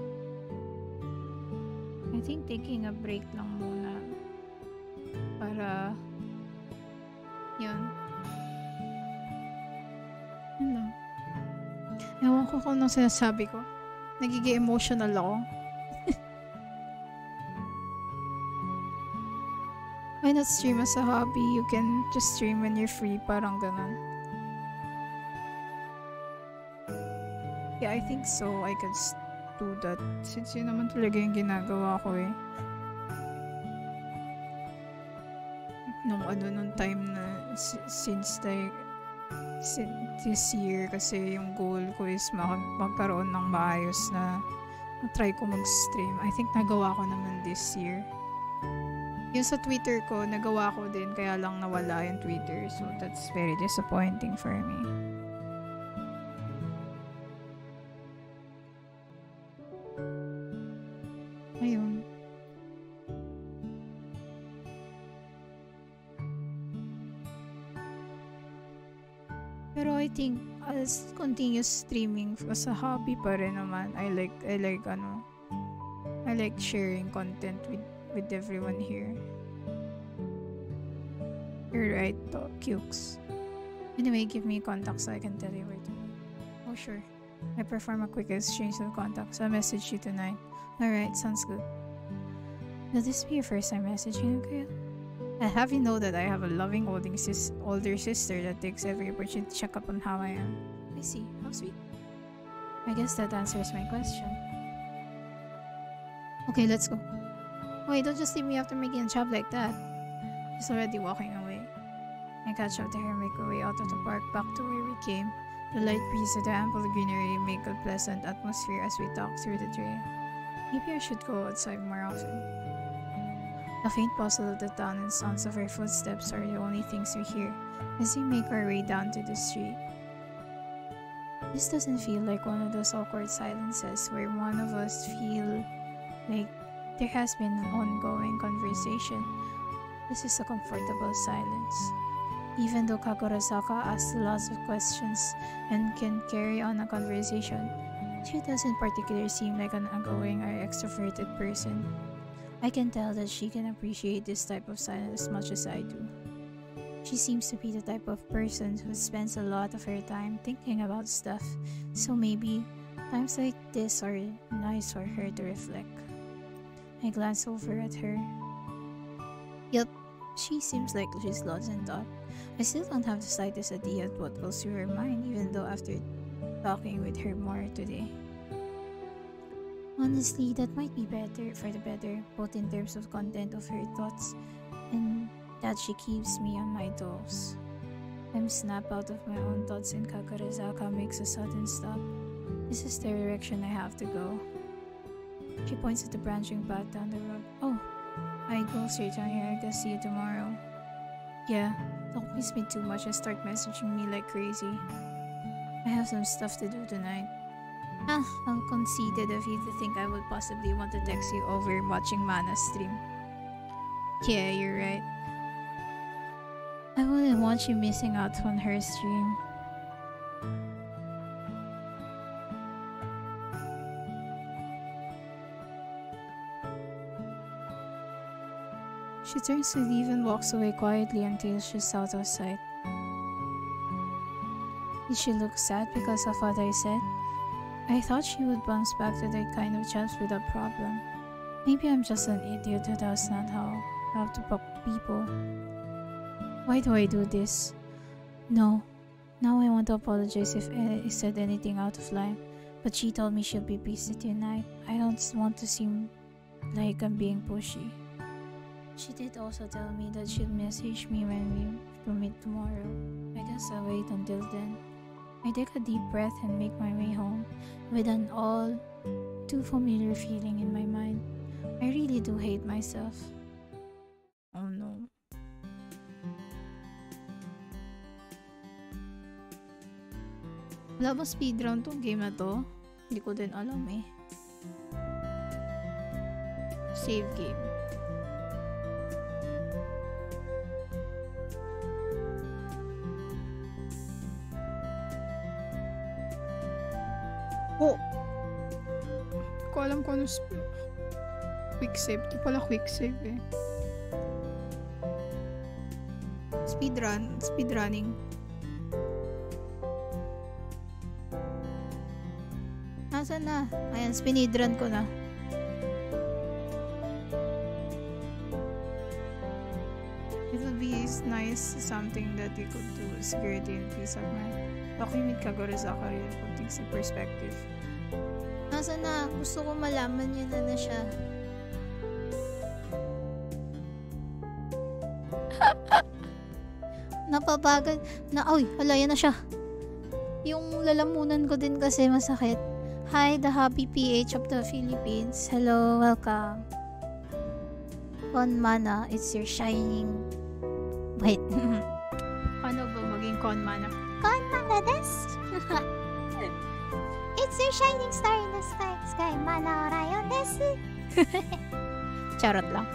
S3: I think taking a break lang muna para yun. Ano? Ewan ko kung anong sinasabi ko. Nagiging emotional ako. Why not stream as a hobby? You can just stream when you're free. Parang ganun. Yeah, I think so. I could do that. Since yun naman talaga yung ginagawa ko eh. Nung time na since this year, kasi yung goal ko is magkaroon ng maayos na try ko mag-stream. I think nagawa ko naman this year. Yung sa Twitter ko, nagawa ko din, kaya lang nawala yung Twitter. So that's very disappointing for me. Ayun. Pero I think I'll continue streaming as a hobby pa rin naman. I like sharing content with everyone here. You're right, Cukes. Anyway, give me contact so I can tell you where to be. Oh sure. I perform a quick exchange of contacts. I'll message you tonight. Alright, sounds good. Will this be your first time messaging, okay? I have you know that I have a loving older sister that takes every opportunity to check up on how I am. I see. How sweet. I guess that answers my question. Okay, let's go. Wait, don't just leave me after making a job like that. She's already walking away. I catch up to her and make our way out of the park back to where we came. The light breeze of the ample greenery make a pleasant atmosphere as we talk through the trail. Maybe I should go outside more often. The faint bustle of the town and sounds of her footsteps are the only things we hear as we make our way down to the street. This doesn't feel like one of those awkward silences where one of us feel like there has been an ongoing conversation. This is a comfortable silence. Even though Kagurazaka asks lots of questions and can carry on a conversation, she doesn't particularly seem like an outgoing or extroverted person. I can tell that she can appreciate this type of silence as much as I do. She seems to be the type of person who spends a lot of her time thinking about stuff, so maybe times like this are nice for her to reflect. I glance over at her. Yup, She seems like she's lost in thought. I still don't have the slightest idea of what goes through her mind, even though after talking with her more today. Honestly, that might be better for the better, both in terms of content of her thoughts and that she keeps me on my toes. I'm snapped out of my own thoughts and Kakarazaka makes a sudden stop. This is the direction I have to go. She points at the branching path down the road. Oh, I go straight down here. I guess see you tomorrow. Yeah, don't miss me too much and start messaging me like crazy. I have some stuff to do tonight. How conceited of you to think I would possibly want to text you over watching Mana's stream. Yeah, you're right. I wouldn't want you missing out on her stream. She turns to leave and walks away quietly until she's out of sight. Did she look sad because of what I said? I thought she would bounce back to that kind of chats without problem. Maybe I'm just an idiot who does not how to talk to people. Why do I do this? No. Now I want to apologize if I said anything out of line, but she told me she'll be busy tonight. I don't want to seem like I'm being pushy. She did also tell me that she'll message me when we meet tomorrow. I guess I'll wait until then. I take a deep breath and make my way home with an all too familiar feeling in my mind. I really do hate myself. Oh no.
S2: Wala ba speedrun tong game na to? Hindi ko din alam eh. Save game. Oh! Hindi ko alam kung ano quick save. Ito pala quick save eh. Speedrunning. Nasaan na? Ayan, speedrun ko na. It would be nice something that you could do. Security and peace of mind. Document Kakarazaka rin putting sa perspective.
S3: Nasaan na? Gusto ko malaman niya na siya. Napabagal na. Ay, hala, yan na siya. Yung lalamunan ko din kasi masakit. Hi, the Happy PH of the Philippines. Hello, welcome. Konmana, it's your shining. Wait.
S2: Ano ba maging Konmana?
S3: Konmana desu. It's your shining star in the sky. Mana Orion desu. Charot lang.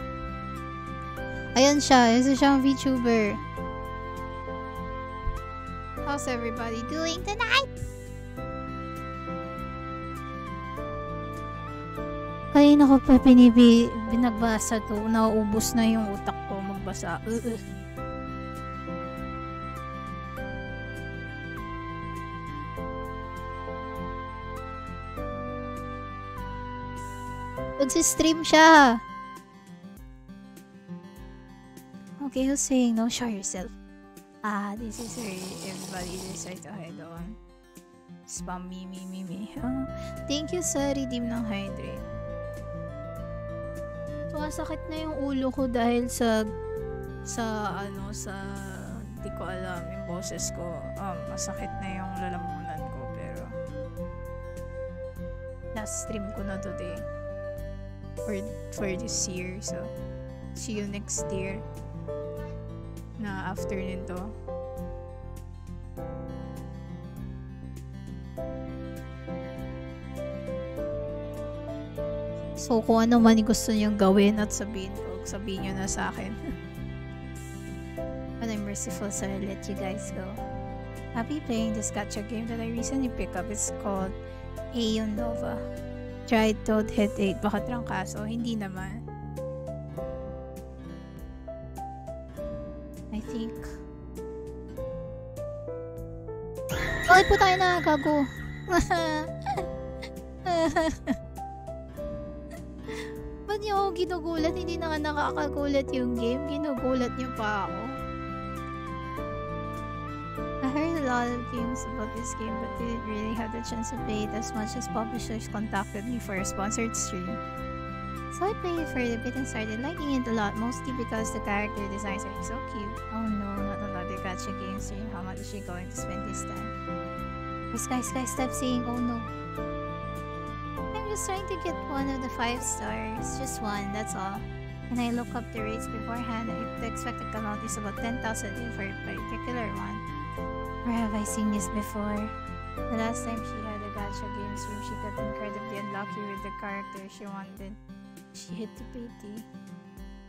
S3: Ayan siya. Isa siyang VTuber.
S2: How's everybody doing tonight?
S3: Kanina ko pa binagbasa to. Nauubos na yung utak ko magbasa. Magsi-stream siya. Okay, who's saying no? Show yourself. This is where everybody decide to hide on. Spam me. Thank you sa redeem ng hydrate. Sumasakit na yung ulo ko dahil sa di ko alam yung boses ko. Masakit na yung lalamunan ko pero last stream ko na today for this year, so see you next year na after nito. So, kung ano man gusto niyong gawin at sabihin nyo na sa akin. When I'm merciful, so I'll let you guys go. I'll be playing this gacha game that I recently picked up. It's called Aeon Nova. Tried Toad Head 8. Baka trangkaso? Hindi naman. I think. Bakit po tayo nakagago? niyo ako ginugulat? Hindi na nga nakakagulat yung game. Ginugulat niyo pa ako. I heard a lot of games about this game but didn't really have the chance to play it as much as publishers contacted me for a sponsored stream. So I played it for a bit and started liking it a lot, mostly because the character designs are so cute. Oh no, not another gacha game stream. How much is she going to spend this time? Guys, stop saying oh no. I'm just trying to get one of the 5 stars. Just one, that's all. And I look up the rates beforehand. The expected amount is about 10,000 yen for a particular one. Where have I seen this before? The last time she had a gacha game stream, she got incredibly unlucky with the character she wanted. She hit the PT,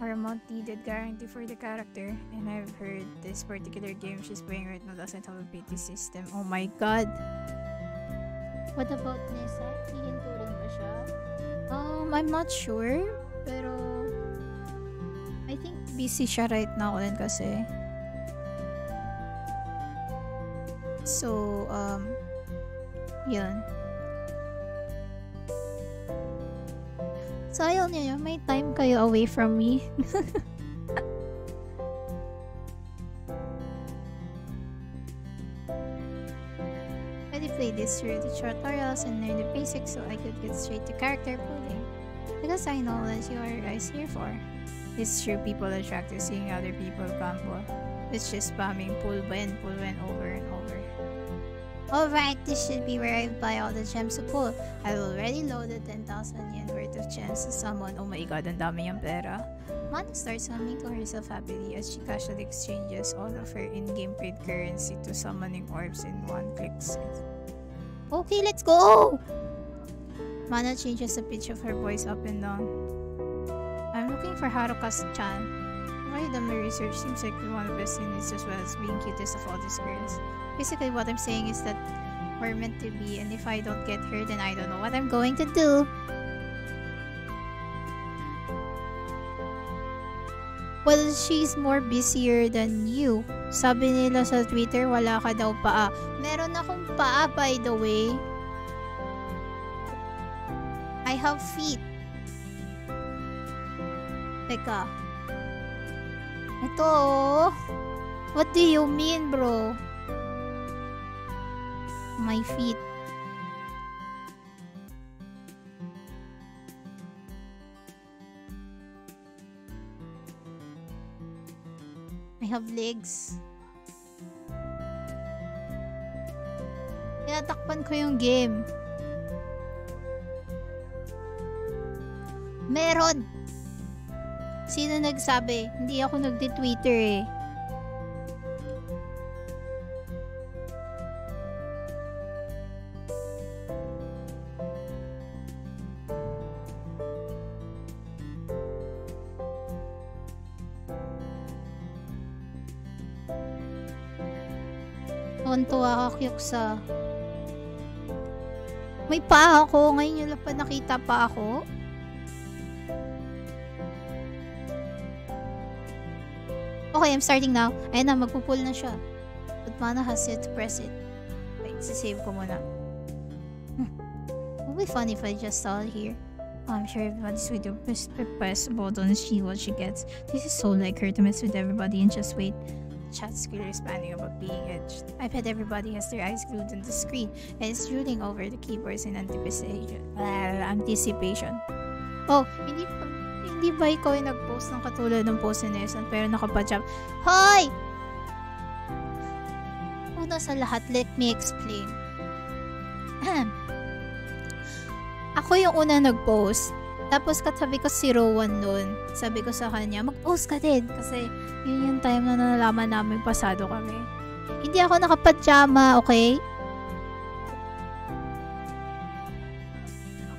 S3: or amount needed guarantee for the character, and I've heard this particular game she's playing right now doesn't have a PT system. Oh my god! What about Nessa? Hihinto rin ba siya? I'm not sure, pero I think busy siya right now din kasi. So, yun. So, ayun yun. May time kayo away from me. I played this through the tutorials and learned the basics so I could get straight to character pulling. Because I know that's what you guys here for. It's true people attract to seeing other people combo. It's just spamming pull when over and over. Alright, this should be where I buy all the gems to pull. I've already loaded 10,000 yen worth of gems to someone. Oh my god, ang dami yung pera. Mana starts humming to herself happily as she casually exchanges all of her in-game paid currency to summoning orbs in one click. Okay, let's go! Mana changes the pitch of her voice up and down. I'm looking for Haruka-chan. Why done my research, seems like one of the best scenes as well as being cutest of all these girls. Basically, what I'm saying is that we're meant to be, and if I don't get her, then I don't know what I'm going to do. Well, she's more busier than you. Sabi nila sa Twitter, wala ka daw paa. Meron akong paa, by the way. I have feet. Teka. Ito. What do you mean, bro? My feet. I have legs. Tinatakpan ko yung game. Meron! Sino nagsabi? Hindi ako nagdi-Twitter eh. Tuwa ka, Kyuksa. May paa ako. Ngayon yung pa nakita pa ako. Okay, I'm starting now. Ayun na, magpupull na siya. But Mana has yet to press it. Wait, sisave ko muna. It would be fun if I just saw it here. I'm sure everybody's with the press button and see what she gets. This is so like her to mess with everybody and just wait. Chat screen is panning about being edged. I bet everybody has their eyes glued on the screen and is drooling over the keyboards in anticipation. Oh, hindi ba ikaw yung nag-post ng katulad ng post ni Nelson pero nakapajab? Hoy! Una sa lahat, let me explain. Ako yung una nag-post. Tapos katabi ko si Rowan doon. Sabi ko sa kanya, mag-post ka din. Kasi yun yung time na nalaman namin pasado kami. Hindi ako nakapajama, okay?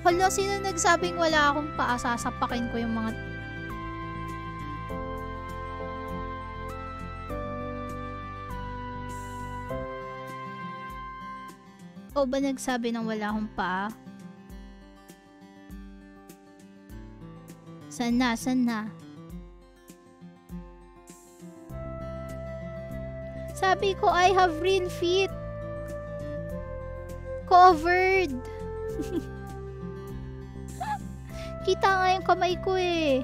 S3: Hala, sino nagsabing wala akong paa? Sasapakin ko yung mga... O ba nagsabi ng wala akong paa? Sana. Sabi ko, I have real feet. Covered. Kita nga yung kamay ko eh.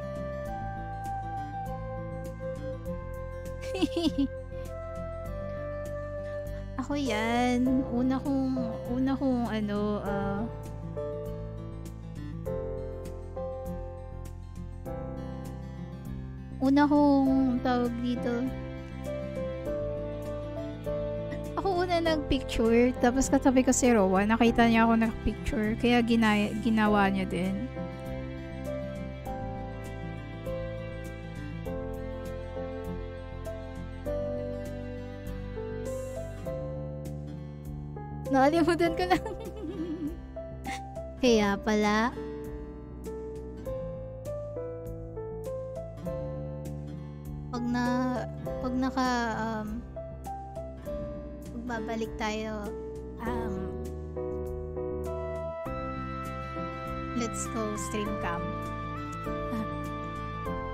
S3: Ako yan. Una kong tawag dito. Ako una nag-picture, tapos katabi ko si Rowan, nakita niya ako nag-picture, kaya ginawa niya din. Nakalimutan ko lang. Kaya pala. Babalik tayo, let's go stream cam.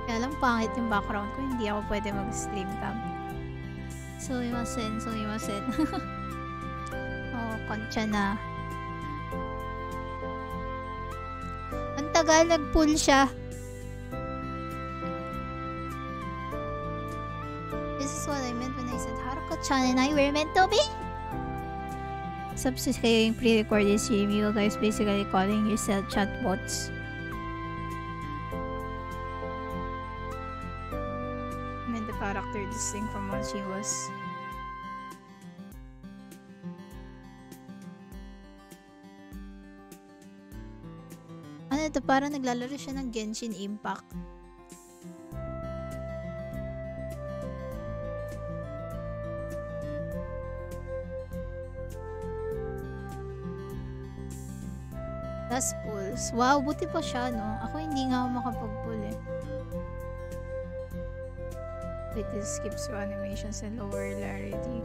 S3: Kaya lang pangit yung background ko, hindi ako pwede mag-stream cam. Sumimasen. Oh, koncha na. Ang tagal, nag-pull siya. This is what I meant when I said Haruka-chan and I were meant to be. Substitute kayo yung pre-recorded stream. You guys basically calling yourself chatbots. I mean, the character distinct from what she was. Ano ito? Parang naglalaro siya ng Genshin Impact. Last pulls. Wow, buti pa siya, no? Ako hindi nga ako makapag-pull eh. Wait, this skips through animations and lower rarity.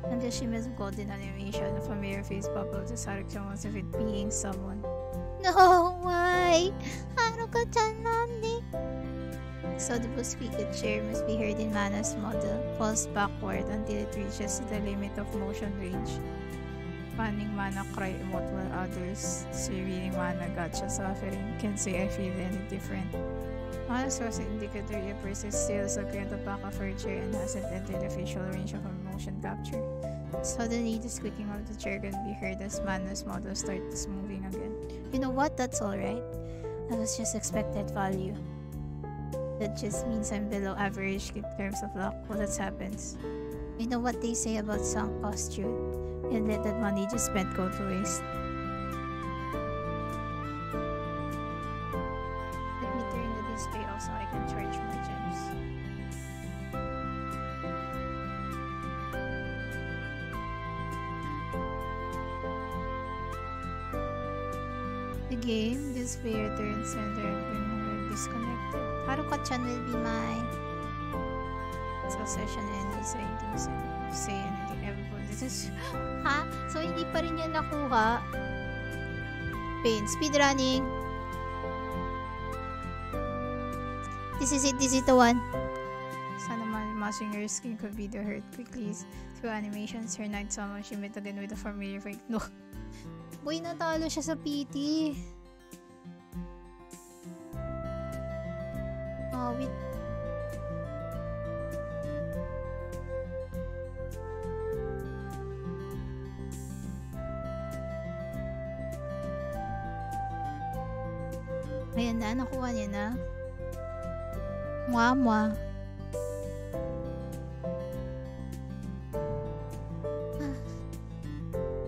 S3: Until she missed golden animation, a familiar face bubble to Saruk-chan wants of it being someone. No, why? Haruka-chan nani? So the squeaky chair must be heard in Mana's model. Falls backward until it reaches the limit of motion range. Fanning Mana cry emote while others see reading Mana gotcha suffering. Can't say I feel any different. Mana's was an indicator it persists still at the back of her chair and hasn't entered the facial range of her motion capture. Suddenly the squeaking of the chair can be heard as Mana's model starts moving again. You know what? That's alright. That was just expected value. That just means I'm below average in terms of luck. Well, that happens. You know what they say about sunk cost, Jude? And let that money just spent go to waste. Let me turn the display off so I can charge more gems. The game display returns center when we're disconnected. Haruka-chan will be my session ending so I think say anything everybody. This is ha? So hindi pa rin yan nakuha. Pain. Speedrunning. This is it. This is the one. Sana matching her skin could be the hurt quickly. Through animations, her night summon, she met again with a familiar fake. No. Boy, natalo siya sa PT. Oh, wait. Ayan na, nakuha niya na. Mwah.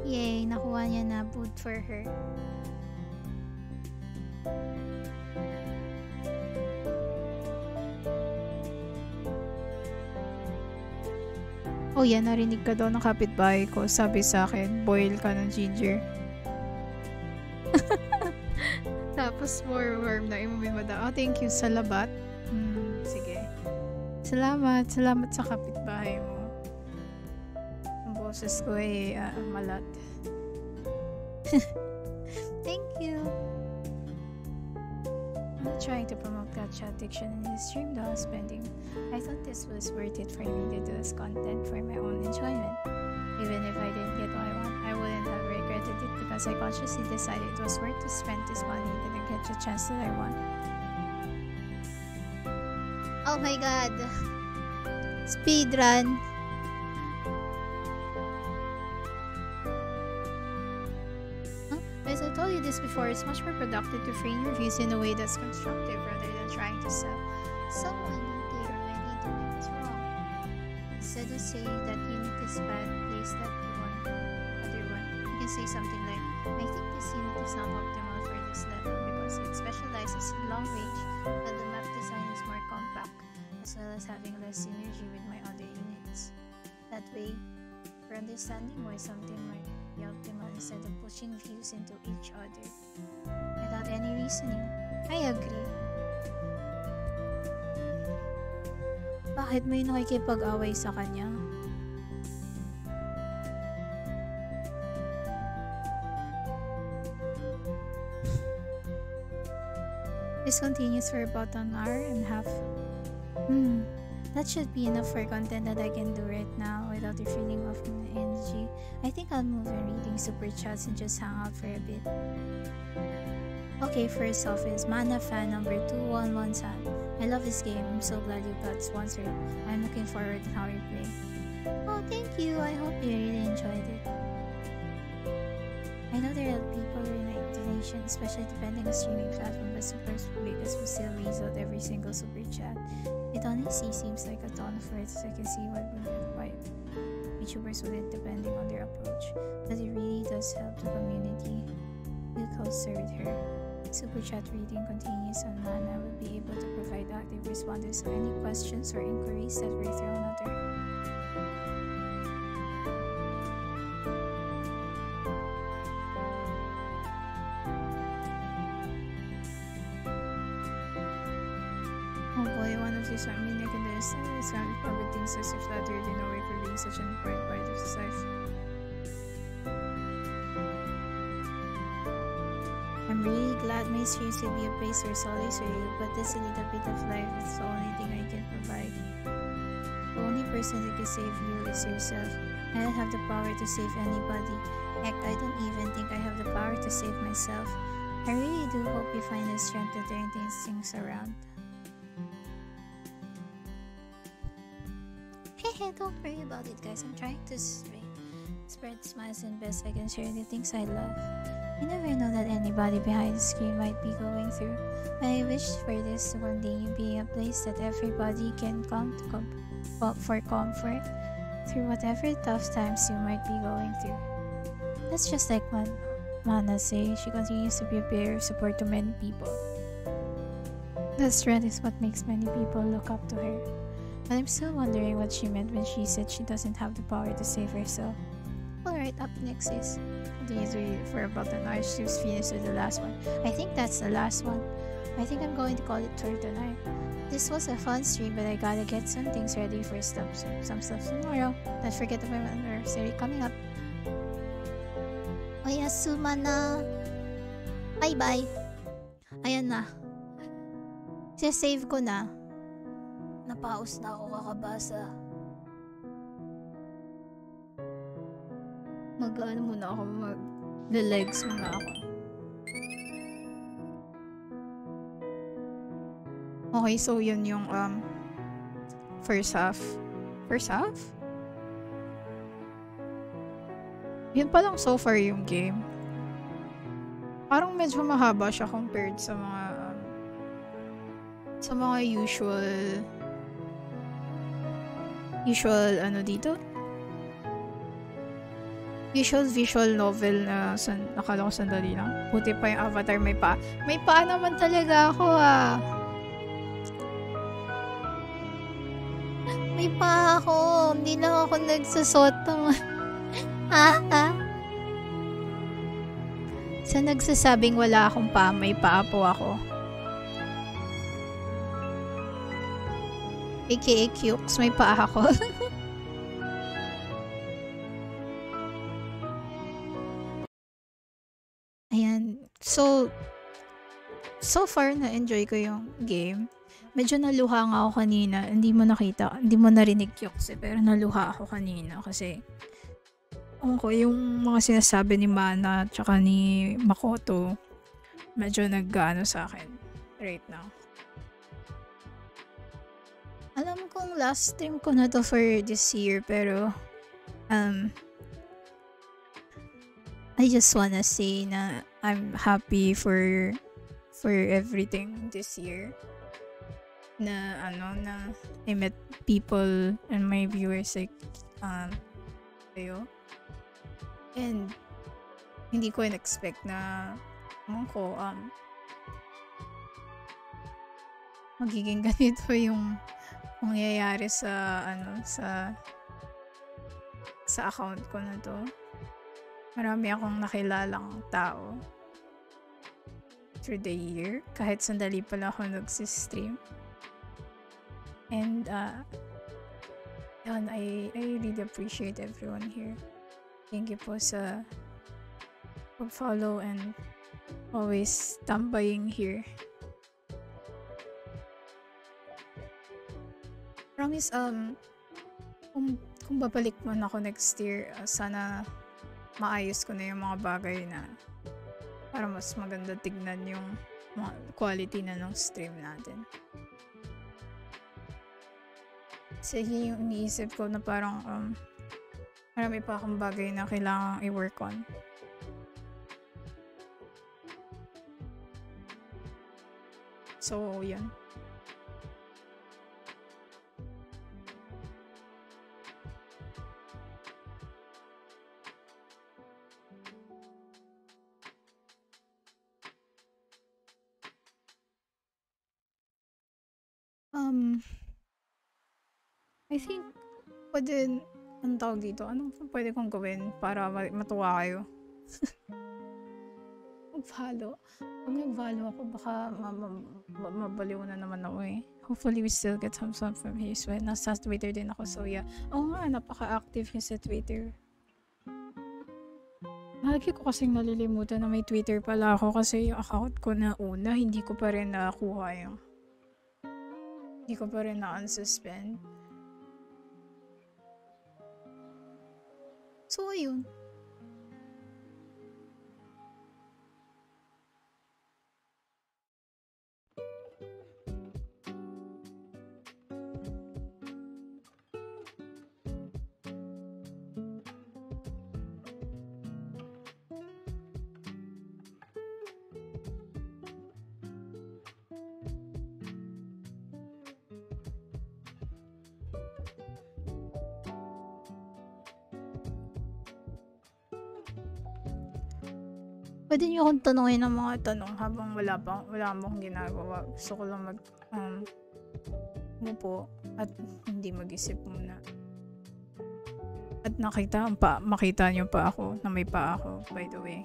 S3: Yay, nakuha niya na. Good for her. Oh yan, narinig ka daw ng kapitbahay ko. Sabi sa akin, boil ka ng ginger. Tapos more warm na imumin mo daw. Oh, thank you sa labat. Sige. Salamat sa kapitbahay mo. Ang boses ko ay malat. Thank you. I'm not trying to promote gacha addiction in this stream though spending. I thought this was worth it for me to do this content for my own enjoyment. Even if I didn't get what I want, I wouldn't have regretted it because because I consciously decided it was worth to spend this money and then get the chance that I want.
S2: Oh my god. Speedrun. As I told you this before, it's much more productive to frame your views in a way that's constructive rather than trying to sell someone that they already doing is wrong. Instead of saying that unit is bad, place that other one. You can say something like, I think this unit is not optimal for this level because it specializes in long range, but the map design is more compact, as well as having less synergy with my other units. That way, for understanding why something might be optimal instead of pushing views into each other without any reasoning. I agree.
S3: Bakit may nakikipag-away sa kanya?
S2: This continues for about an hour and a half.
S3: That should be enough for content that I can do right now without the feeling of my energy. I think I'll move on reading super chats and just hang out for a bit. Okay, first off is Mana fan number 211 I love this game. I'm so glad you got sponsored. I'm looking forward to how you play.
S2: Oh, thank you. I hope
S3: You really enjoyed it. I know there are people in Indonesia, especially depending on streaming platform, but super because we still reads out every single super chat. It honestly seems like a ton of words, so I can see what why YouTubers wouldn't depending on their approach, but it really does help the community feel closer with her. Super chat reading continues on Mana will be able to provide active responses to any questions or inquiries that were thrown at her.
S1: Oh boy, one of these mean I can understand this kind of public things as if that there didn't know it for being such an important part of his life.
S3: I'm really glad my streams will be a place for solace for you, but this little bit of life is the only thing I can provide. The only person that can save you is yourself. I don't have the power to save anybody. Heck, I don't even think I have the power to save myself. I really do hope you find the strength to turn things around. Hey, don't worry about it, guys. I'm trying to spread smiles and best I can share the things I love. You never know that anybody behind the screen might be going through, but I wish for this to continue being a place that everybody can come to for comfort through whatever tough times you might be going through. That's just like Mana says, she continues to be a bearer of support to many people. That strength is what makes many people look up to her. But I'm still wondering what she meant when she said she doesn't have the power to save herself. Alright, up next is
S1: Continues to read for about an hour. She's finished with the last one.
S3: I think that's the last one. I think I'm going to call it for tonight. This was a fun stream, but I gotta get some things ready for some stuff tomorrow. Don't forget about my anniversary coming up.
S2: Oyasuma na. Bye-bye.
S3: Ayan na. Save ko na. Napaus na ako kakabasa.
S1: Mag-ano muna ako, mag-legs muna ako. Okay, so yun yung first half. First half? Yun pa lang so far yung game. Parang medyo mahaba siya compared sa mga usual ano dito? Usual visual novel na nakala ko sandali lang. Buti pa yung Avatar may paa. May paa naman talaga ako ah.
S2: May pa ako. Hindi lang ako nagsusot ng...
S1: Sa nagsasabing wala akong paa, may paa po ako. AKA Cukes, may paa ako. Ayan. So far, na-enjoy ko yung game. Medyo naluha nga ako kanina. Hindi mo nakita, hindi mo narinig Cukes pero naluha ako kanina kasi yung mga sinasabi ni Mana tsaka ni Makoto, medyo nag-ano sa akin right now.
S3: Alam kong last stream ko na to for this year, pero I just wanna say na I'm happy for everything this year. Na I met people and my viewers like kayo. And hindi ko in-expect na magiging ganito yung mangyayari sa account ko na to. Marami akong nakilalang tao through the year, kahit sandali pa lang ako nagsistream. And I really appreciate everyone here. Thank you po sa pag-follow and always tambaying here. Promise, kung babalik man ako next year, sana maayos ko na yung mga bagay na para mas maganda tignan yung mga quality na ng stream natin. Kasi yung iniisip ko na parang marami pa akong bagay na kailangang i-work on. So, yun. I think pwede, anong tawag dito? Anong pwede kong gawin para matuwa kayo? Mag-follow. Pag nag-follow ako, baka mabaliw na naman ako eh. Hopefully, we still get some from his well. Nasa Twitter din ako, so yeah. Oo nga, napaka-active niya sa Twitter. Lagi ko kasing nalilimutan na may Twitter pala ako kasi yung account ko na una, hindi ko pa rin nakuha yung... Hindi ko pa rin na-unsuspend. So, ayun. Pwede niyo akong tanongin ng mga tanong habang wala akong ginagawa. Gusto ko lang umupo at hindi mag-isip muna. At makita niyo pa ako na may pa ako, by the way.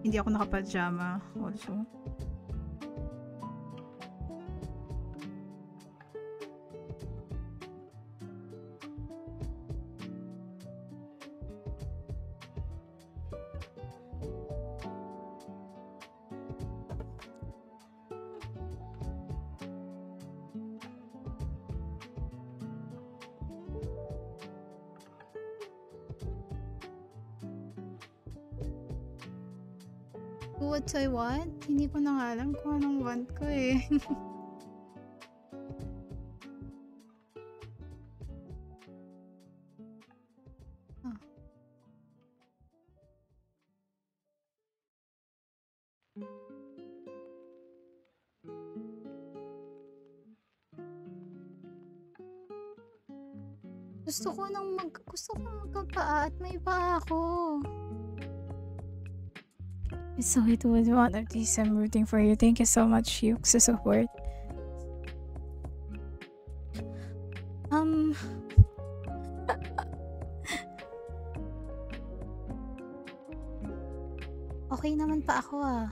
S3: Hindi ako nakapajama also. What I want? Hindi ko na nga alam kung anong want ko eh. Gusto ko magkapaa at may paa ako. So it was one of these I'm rooting for you. Thank you so much, Yuk, sa support. Okay naman pa ako ah.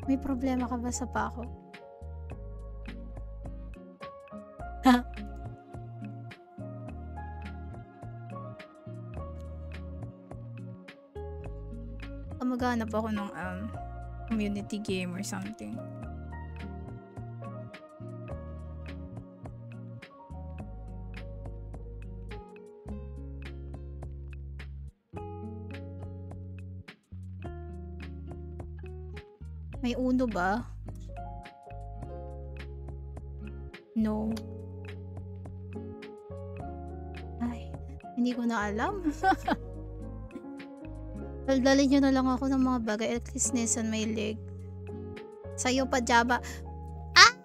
S3: May problema ka ba sa pa ako? Maghanap ako ng community game or something. May uno ba? No. Ay, hindi ko na alam. Daldalin nyo na lang ako ng mga bagay. At least Nissan may leg. Sa'yo pajama. Ah!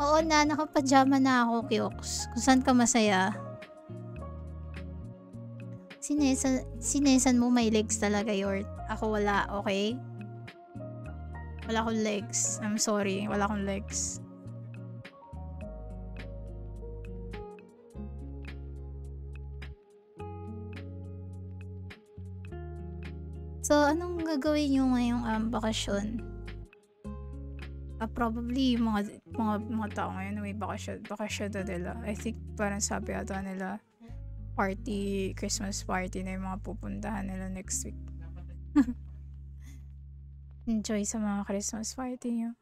S3: Oo na, nakapajama na ako, Kyoks. Kung saan ka masaya. Sinesan mo may legs talaga, Yort. Ako wala, okay? Wala akong legs. I'm sorry, wala akong legs. So, anong gagawin nyo ngayong bakasyon? Probably mga tao ngayon may bakasyon na nila. I think parang sabi ata nila Christmas party na yung mga pupuntahan nila next week. Enjoy sa mga Christmas party nyo.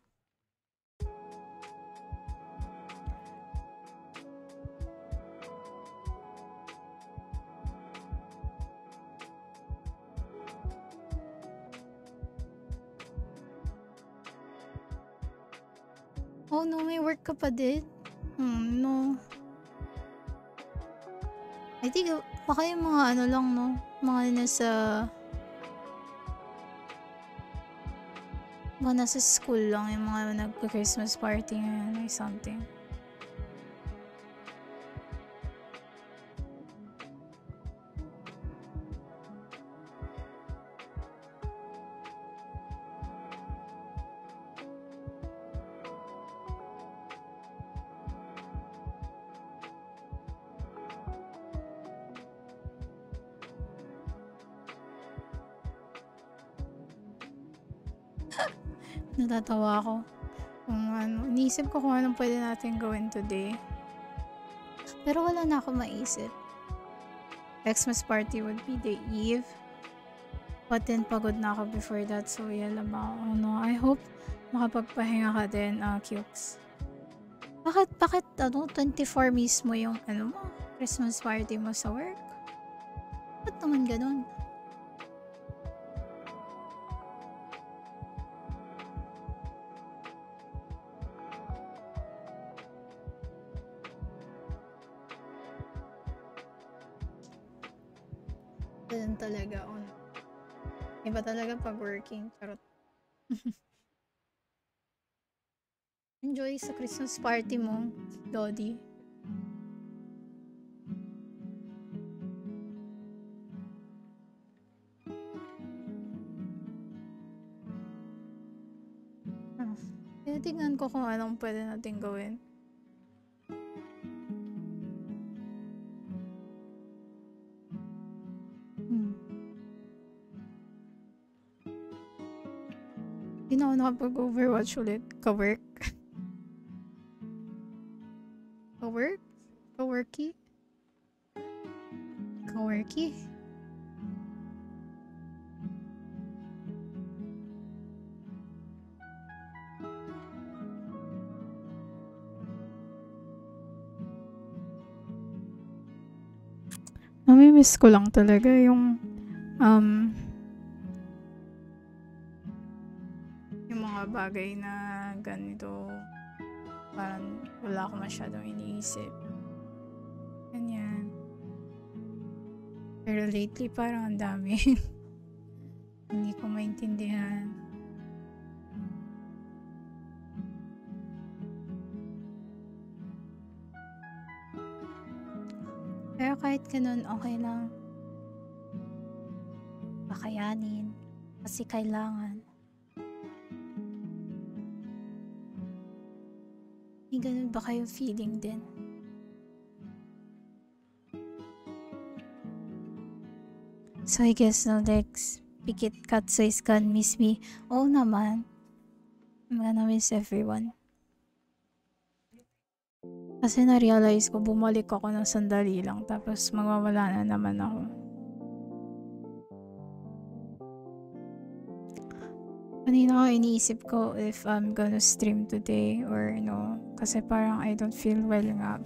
S3: Oh no, may work ka pa din? No. I think, baka yung mga ano lang, no? Mga nasa school lang, yung mga nagka-Christmas party ngayon or something. Natatawa ako. Iniisip ko kung anong pwede natin gawin today. Pero wala na ako maisip. Xmas party would be the eve. But then pagod na ako before that. So yan lang ako. I hope makapagpahinga ka din, Cukes. Bakit 24 mismo yung Christmas party mo sa work? Ba't naman ganun? Ganun talaga. Iba talaga pag working. Charot. Enjoy sa Christmas party mo, Dodi. Tingnan ko kung anong pwede natin gawin. Hindi na ako nakapag-overwatch ulit. Ka-work? Ka-work? Ka-worky? Ka-worky? Namimiss ko lang talaga yung mga bagay na ganito, parang wala ko masyadong iniisip. Ganyan. Pero lately parang ang dami. Hindi ko maintindihan. Pero kahit ganun, okay lang. Kakayanin. Kasi kailangan. May ganun ba kayo feeling din? So I guess no, Lex. Pikit Katso is gonna miss me. Oo naman. I'm gonna miss everyone. Kasi na-realize ko, bumalik ako ng sandali lang. Tapos mawawala na naman ako. Kanina ko iniisip ko if I'm gonna stream today or no. Kasi parang I don't feel well nga.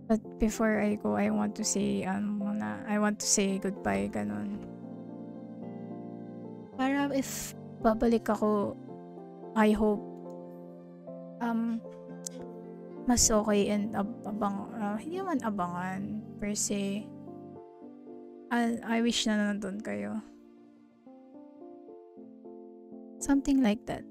S3: But before I go, I want to say goodbye, ganun. Para if babalik ako, I hope mas okay and hindi naman abangan per se. I wish na nandun kayo. Something like that.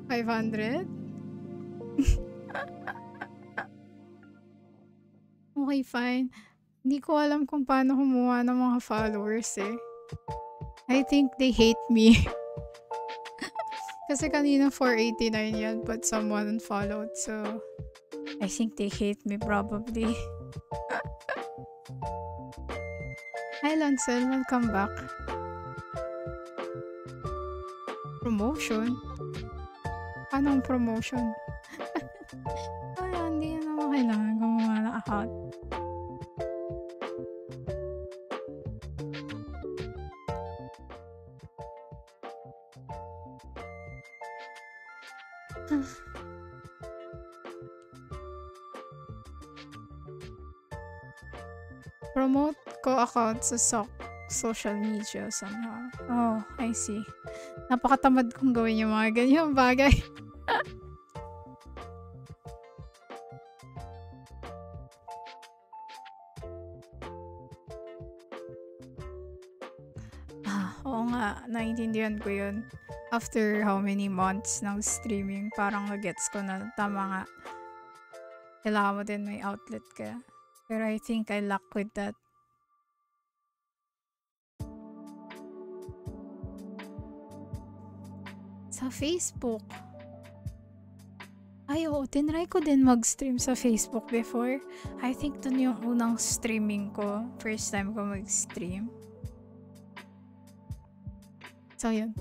S2: $500? Okay, fine. Hindi ko alam kung paano kumuha ng mga followers eh. I think they hate me. Kasi kanina 489 yan, but someone unfollowed, so
S3: I think they hate me probably.
S2: hi Lancel, welcome back. Promotion? Anong promotion?
S3: Wala, hindi na naman kailangan gumawa ng account.
S2: Promote ko account sa social media somehow.
S3: Oh, I see.
S2: Napakatamad kong gawin yung mga ganyang bagay. Oo nga, naiintindihan ko yun. After how many months ng streaming, parang nagets ko na tama nga. Kailangan mo din may outlet ka. Pero I think I lack with that. Sa Facebook.
S3: Ay, oo, tinry ko din mag-stream sa Facebook before. I think dun yung unang streaming ko. First time ko mag-stream.
S2: So, yun.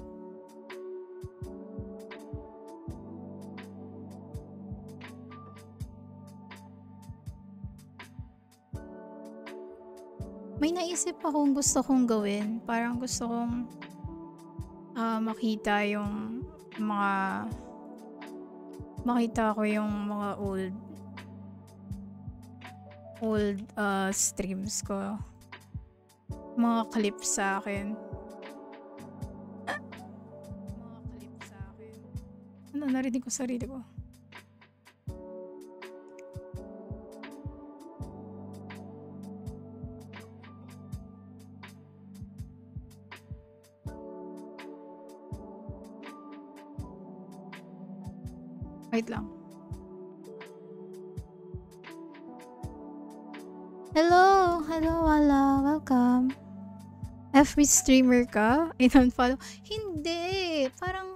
S3: May naisip akong gusto kong gawin. Parang gusto kong makita yung makita ko yung mga old streams ko. Mga clips sa akin.
S2: Ano, narinig ko sarili ko. Wait lang.
S3: Hello! Hello, Wala. Welcome.
S2: FB streamer ka? In-unfollow?
S3: Hindi! Parang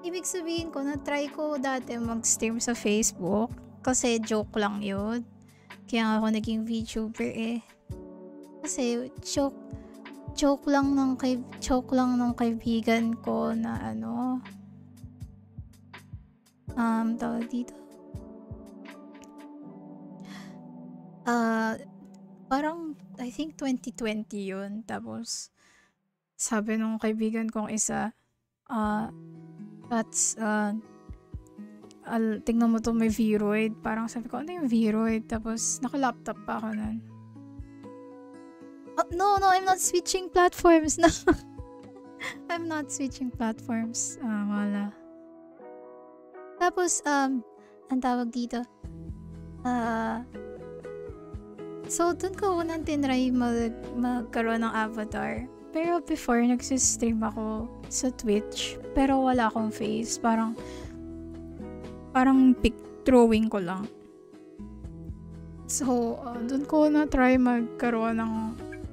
S3: ibig sabihin ko, na-try ko dati mag-stream sa Facebook. Kasi joke lang yun. Kaya nga ako naging VTuber eh. Kasi joke lang ng kaibigan ko na ano, tawag dito. Parang I think 2020 yun. Tapos sabi nung kaibigan kong isa, tingnan mo to, may Vroid. Parang sabi ko, ano yung Vroid? Tapos naka-laptop pa ako nun. No, I'm not switching platforms. No. I'm not switching platforms. Wala. Tapos, ang tawag dito, so, dun ko unang tinry magkaroon ng avatar. Pero before, nagsistream ako sa Twitch. Pero wala akong face. Parang pic drawing ko lang.
S2: So, dun ko na-try magkaroon ng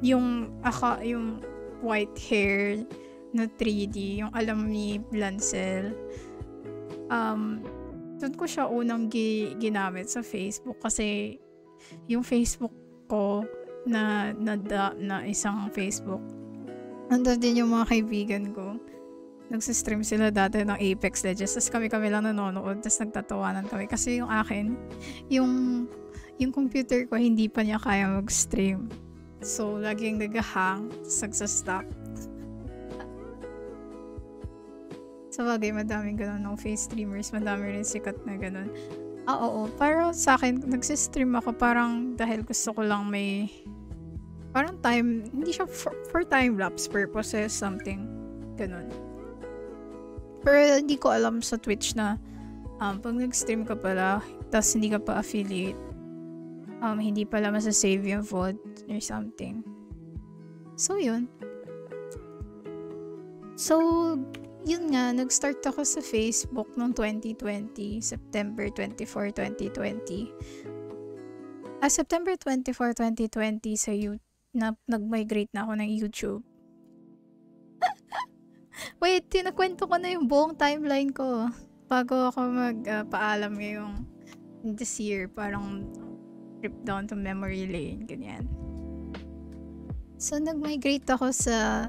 S2: yung white hair
S1: na 3D, yung alam ni Lancel. Doon ko siya unang ginamit sa Facebook kasi yung Facebook ko na isang Facebook, nandun din yung mga kaibigan ko. Nagsistream sila dati ng Apex Legends. Tapos kami lang nanonood. Tapos nagtatawanan kami. Kasi yung akin, yung computer ko, hindi pa niya kaya mag-stream. So, laging nag-hang. Tapos nagsastop. Sa bagay, madaming ganun ng face streamers. Madami rin sikat na ganun. Oo. Pero sa akin, nagsistream ako parang dahil gusto ko lang may parang time, hindi siya for time-lapse purposes, something ganun. Pero hindi ko alam sa Twitch na pag nag-stream ka pala, tapos hindi ka pa affiliate, hindi pala masasave yung VOD or something. So, yun. So, yun nga, nag-start ako sa Facebook noong 2020, September 24, 2020. September 24, 2020, sa nag-migrate na ako ng YouTube. Wait, tinakwento ko na yung buong timeline ko bago ako magpaalam ngayong this year, parang trip down to memory lane, ganyan. So, nag-migrate ako sa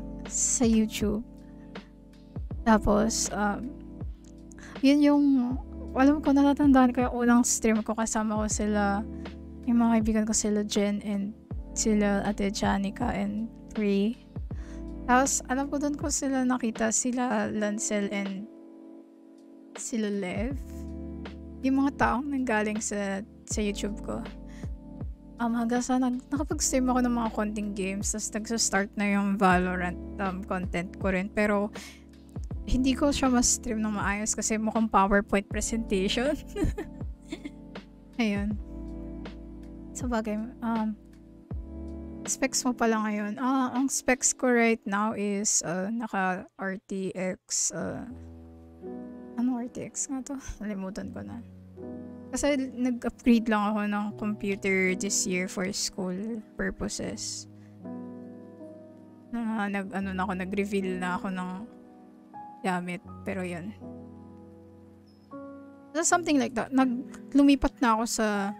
S1: YouTube. Tapos, yun yung, alam ko, natatandaan ko yung unang stream ko, kasama ko sila, yung mga kaibigan ko, sila Jen and sila Ate Janica and Ray. Tapos, alam ko doon ko sila nakita, sila Lancel and sila Lev. Yung mga taong nanggaling sa YouTube ko. Hanggang sa nakapag-stream ako ng mga konting games, tapos nagsa-start na yung Valorant content ko rin. Pero, hindi ko siya ma-stream ng maayos kasi mukhang PowerPoint presentation. Ayun. Sa bagay, specs mo pala ngayon. Ang specs ko right now is naka RTX ano RTX nga to? Nalimutan ko na. Kasi nag-upgrade lang ako ng computer this year for school purposes. Nag-reveal na ako ng gamit, pero yun. So, something like that. Lumipat na ako sa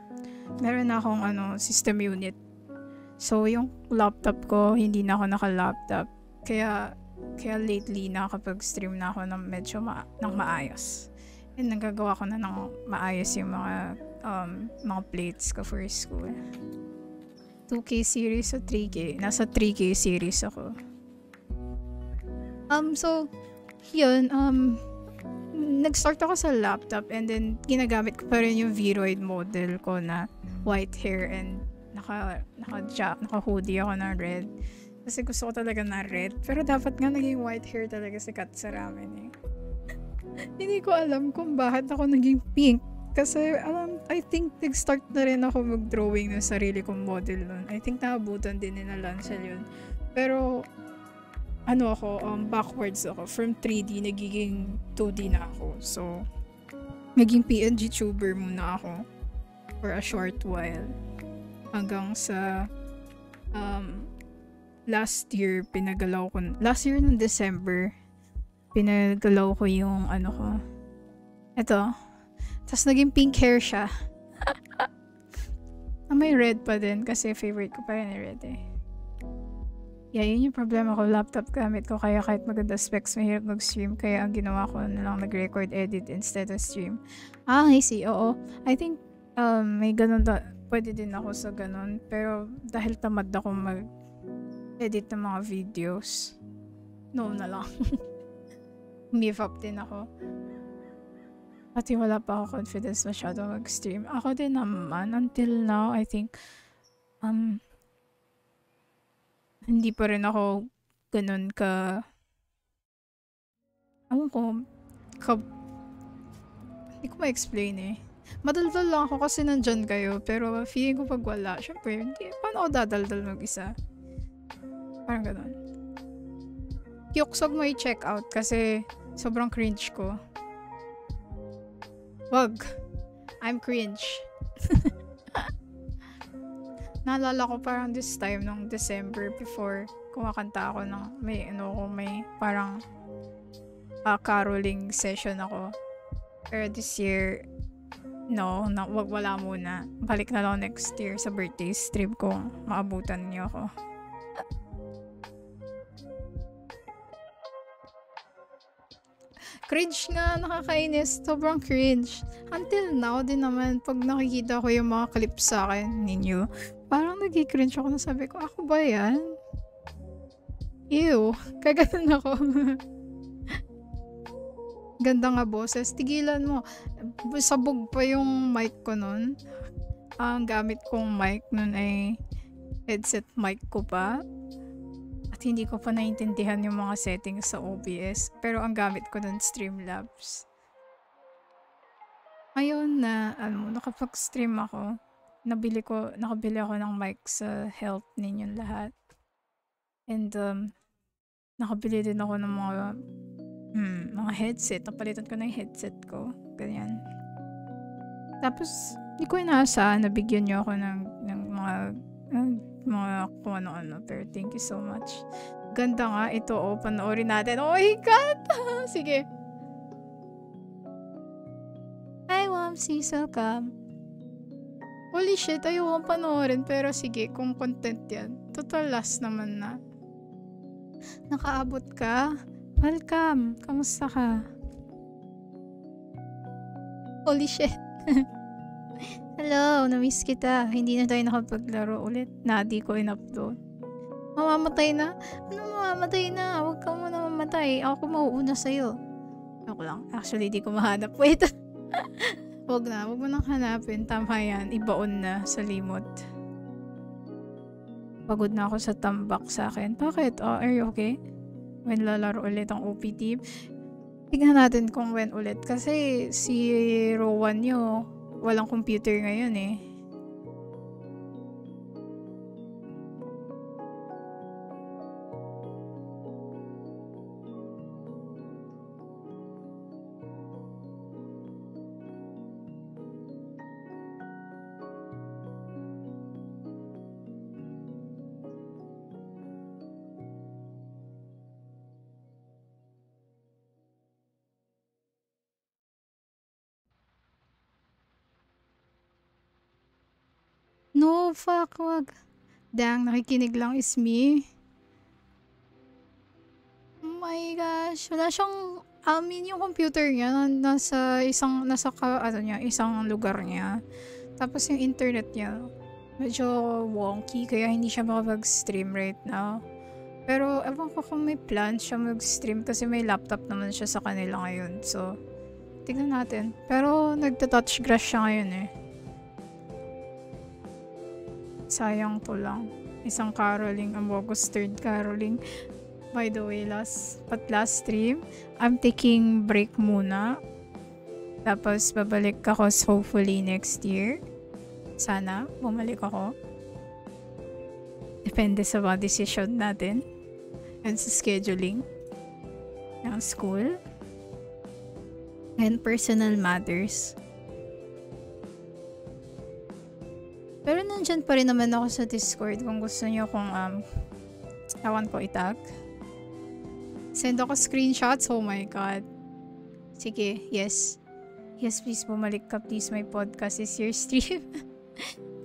S1: meron na akong system unit. So, yung laptop ko, hindi na ako naka-laptop. Kaya lately, nakakapag-stream na ako ng medyo ng maayos. And nagagawa ko na ng maayos yung mga plates ko for school. 2K series o 3K? Nasa 3K series ako. So, yun, nag-start ako sa laptop and then ginagamit ko pa rin yung Vroid model ko na white hair and naka-hoodie ako na red. Kasi gusto ko talaga na red. Pero dapat nga naging white hair talaga si Kat sa ramen eh. Hindi ko alam kung bakit ako naging pink. Kasi I think nag-start na rin ako mag-drawing ng sarili kong model nun. I think naabutan din nila Lancel yun. Pero backwards ako. From 3D, nagiging 2D na ako. So, naging PNG tuber muna ako for a short while. Hanggang sa last year ng December, pinagalaw ko yung ko. Ito. Tapos naging pink hair siya. May red pa din kasi favorite ko pa rin yung red eh. Yeah, yun yung problema ko. Laptop gamit ko kaya kahit maganda specs, mahirap mag-stream. Kaya ang ginawa ko na lang nag-record edit instead of stream. I see. Oo. I think may ganun pwede din ako sa ganun. Pero dahil tamad ako mag-edit ng mga videos, no na lang. Give up din ako. Pati wala pa ako confidence masyado mag-stream. Ako din naman. Until now, I think hindi pa rin ako ganun hindi ko ma-explain eh. Madaldal lang ako kasi nandyan kayo, pero feeling ko pag wala, syempre, paano ako dadaldal mag-isa? Parang ganun. Yuksog mo i-check out kasi sobrang cringe ko. Wag. I'm cringe. Naalala ko parang this time nung December before kumakanta ako ng may parang caroling session ako. Pero this year, wala muna. Balik na lang next year sa birthday stream ko. Maabutan niyo ako. Cringe nga, nakakainis. Sobrang cringe. Until now, din naman, pag nakikita ko yung mga clips sa akin ninyo, parang nag-cringe ako na sabi ko, ako ba yan? Ew, kaganon ako. Ganda nga boses. Tigilan mo. Sabog pa yung mic ko nun. Ang gamit kong mic nun ay headset mic ko pa. At hindi ko pa naintindihan yung mga settings sa OBS. Pero ang gamit ko nun Streamlabs. Ngayon na nakapag-stream ako, nakabili ako ng mic sa help ninyong lahat. And nakabili din ako ng mga headset. Napalitan ko na yung headset ko. Ganyan. Tapos, hindi ko inaasahan, nabigyan niyo ako ng mga kung ano-ano. Pero thank you so much. Ganda nga. Ito, panoorin natin. Oh my God! Sige. Hi, Wamsis. Welcome. Holy shit, ayaw kong panoorin. Pero sige, kung content yan. Total last naman na. Nakaabot ka? Welcome. Kamusta ka? Holy shit. Hello, na-miss kita. Hindi na tayo nakapaglaro ulit. Di ko in-upload. Mamamatay na? Ano mamamatay na? Huwag ka muna mamatay. Ako mauuna sa'yo. Ako lang. Actually, di ko mahanap. Wait. Huwag mo nang hanapin. Tama yan. Ibaon na sa limot. Pagod na ako sa tambak sa akin. Bakit? Are you okay? When lalaro ulit ang OP team? Tignan natin kung when ulit. Kasi si Rowan nyo, walang computer ngayon eh. No, fuck, wag. Dang, nakikinig lang is me. Oh my gosh. Wala siyang, yung computer niya, nasa isang lugar niya. Tapos yung internet niya, medyo wonky, kaya hindi siya makapag-stream right now. Pero, ewan ko kung may plan siya mag-stream kasi may laptop naman siya sa kanila ngayon. So, tignan natin. Pero, nagta-touch grass siya ngayon eh. Sayang to lang. Isang caroling, ang August 3rd caroling. By the way, last stream, I'm taking break muna. Tapos, babalik ako hopefully next year. Sana, bumalik ako. Depende sa mga decision natin. And sa scheduling ng school. And personal matters. Pero nandyan pa rin naman ako sa Discord kung gusto niyo kung ewan ko itag. Send ako screenshots. Oh my God. Sige, yes. Yes, please bumalik ka. Please, my podcast is your stream.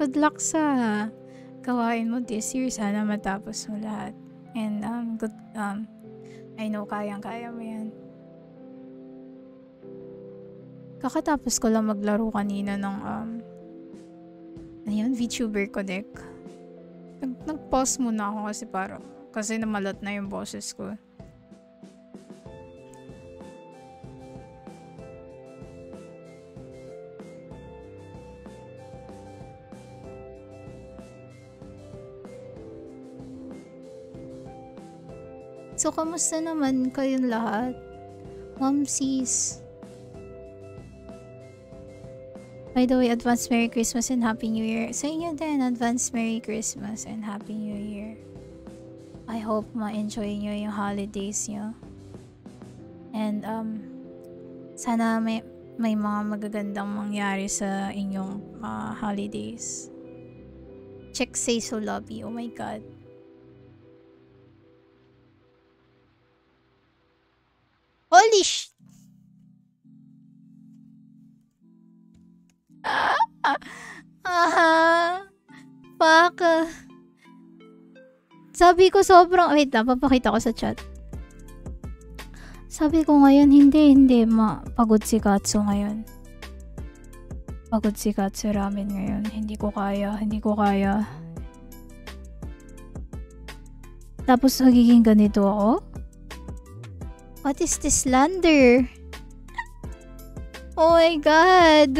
S1: Good luck sa gawain mo this year. Sana matapos mo lahat. And good, I know kayang-kaya mo yan. Kakatapos ko lang maglaro kanina ng VTuber Connect. Nag-pause muna ako kasi namalat na yung boses ko.
S3: So, kamusta naman kayong lahat? Momsies. By the way, advance Merry Christmas and Happy New Year. Sa inyo din, advance Merry Christmas and Happy New Year. I hope ma-enjoy nyo yung holidays nyo. And sana may mga magagandang mangyari sa inyong holidays. Check Seiso lobby. Oh my god. Holy sh... Fuck. Sabi ko sobrang... Wait lang, papakita ko sa chat. Sabi ko ngayon, hindi. Pagod si Katsu ngayon. Pagod si Katsu ramen ngayon. Hindi ko kaya. Tapos magiging ganito ako? What is this slander? Oh my god.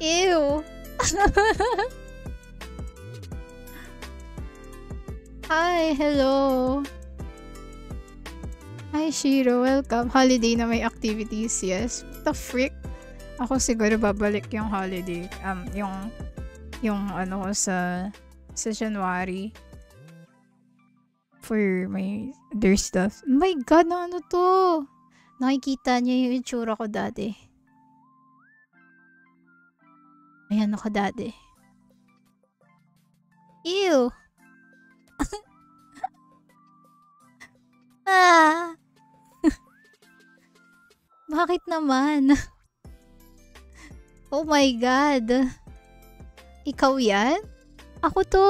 S3: Ew. Hi, hello. Hi, Shiro. Welcome. Holiday na may activities, yes. What the frick? Ako siguro babalik yung holiday. Yung ano ko sa January. For my other stuff. Oh my god, na ano to? Nakikita niyo yung itsura ko dati. Ayan ako dati. Ew! Ah! Bakit naman? Oh my god. Ikaw yan? Ako to.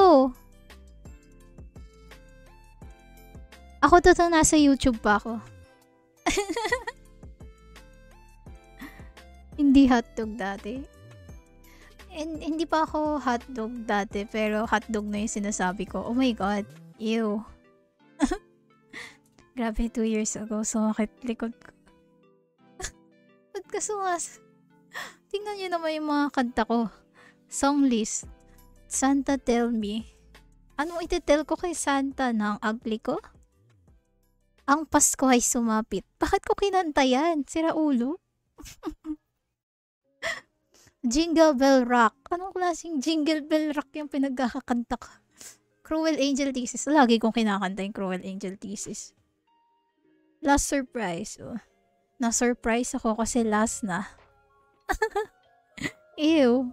S3: Ako to nasa YouTube pa ako. Hindi hotdog dati. Hindi pa ako hotdog dati, pero hotdog na yung sinasabi ko. Oh my god. Ew. Grabe, 2 years ago, sumakit likod ko. Ba't ka Tingnan nyo naman yung mga kanta ko. Song list. Santa Tell Me. Anong iti-tell ko kay Santa na ang ugly ko? Ang Pasko ay sumapit. Bakit ko kinanta yan? Sira ulo? Jingle Bell Rock. Anong klaseng Jingle Bell Rock yung pinagkakakanta ko? Cruel Angel Thesis. Lagi kong kinakanta yung Cruel Angel Thesis. Last surprise. Oh. Na-surprise ako kasi last na. Ew.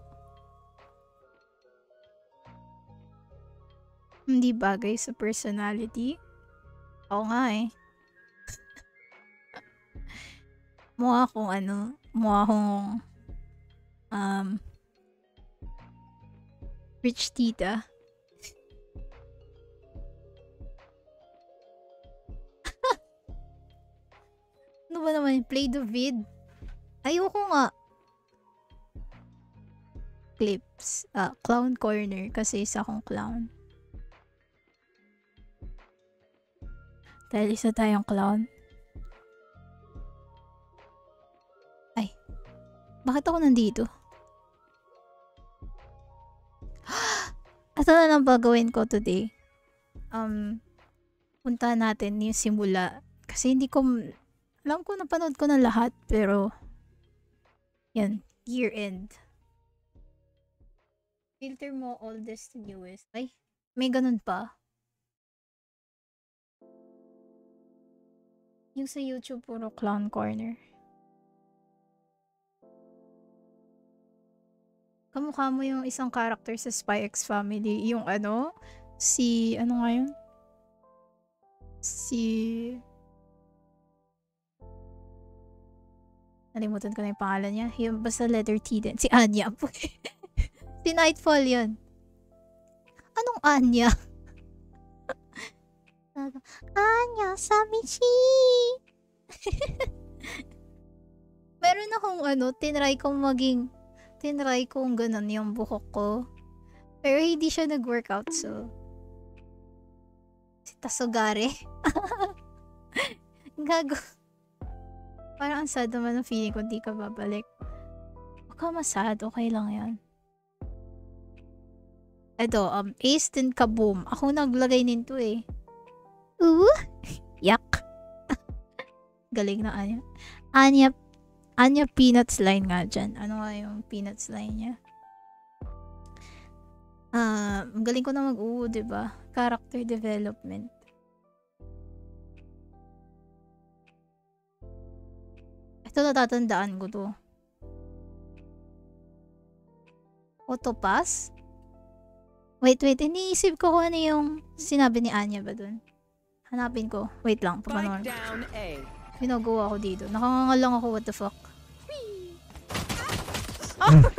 S3: Hindi bagay sa personality. Oo nga eh. Mukha akong rich tita. Ano ba naman? Play the vid? Ayoko nga. Clips. Clown corner. Kasi isa akong clown. Dahil isa tayong clown. Ay. Bakit ako nandito? Ito na lang gagawin ko today. Punta natin yung simula. Kasi hindi ko... Alam ko, napanood ko na lahat. Pero... Yan. Year end. Filter mo oldest to newest. Ay. May ganun pa. Yung sa YouTube, puro clown corner. Kamukha mo yung isang character sa Spy X Family. Yung ano? Ano nga yun? Nalimutan ko na yung pangalan niya. Yung basta letter T din. Si Anya. Si Nightfall yun. Anong Anya? Anya, Samichi! Meron akong tinry kong ganun yung buhok ko. Pero hindi siya nag-workout, so. Si Tasogare. Gago. Parang ang sad naman ang feeling ko di ka babalik. Huwag ka masad, okay lang yan. Ito, Ace din Kaboom. Ako naglagay nito eh. Yak. Galing na Anya. Anya Peanuts line nga dyan. Ano nga yung Peanuts line niya? Galing ko na diba? Character development. Ito natatandaan ko to. Autopass? Wait, iniisip ko kung ano yung sinabi ni Anya ba dun. Hanapin ko. Wait lang, paano? Ginagawa ko dito. Nakangangal lang ako, what the fuck. Ano,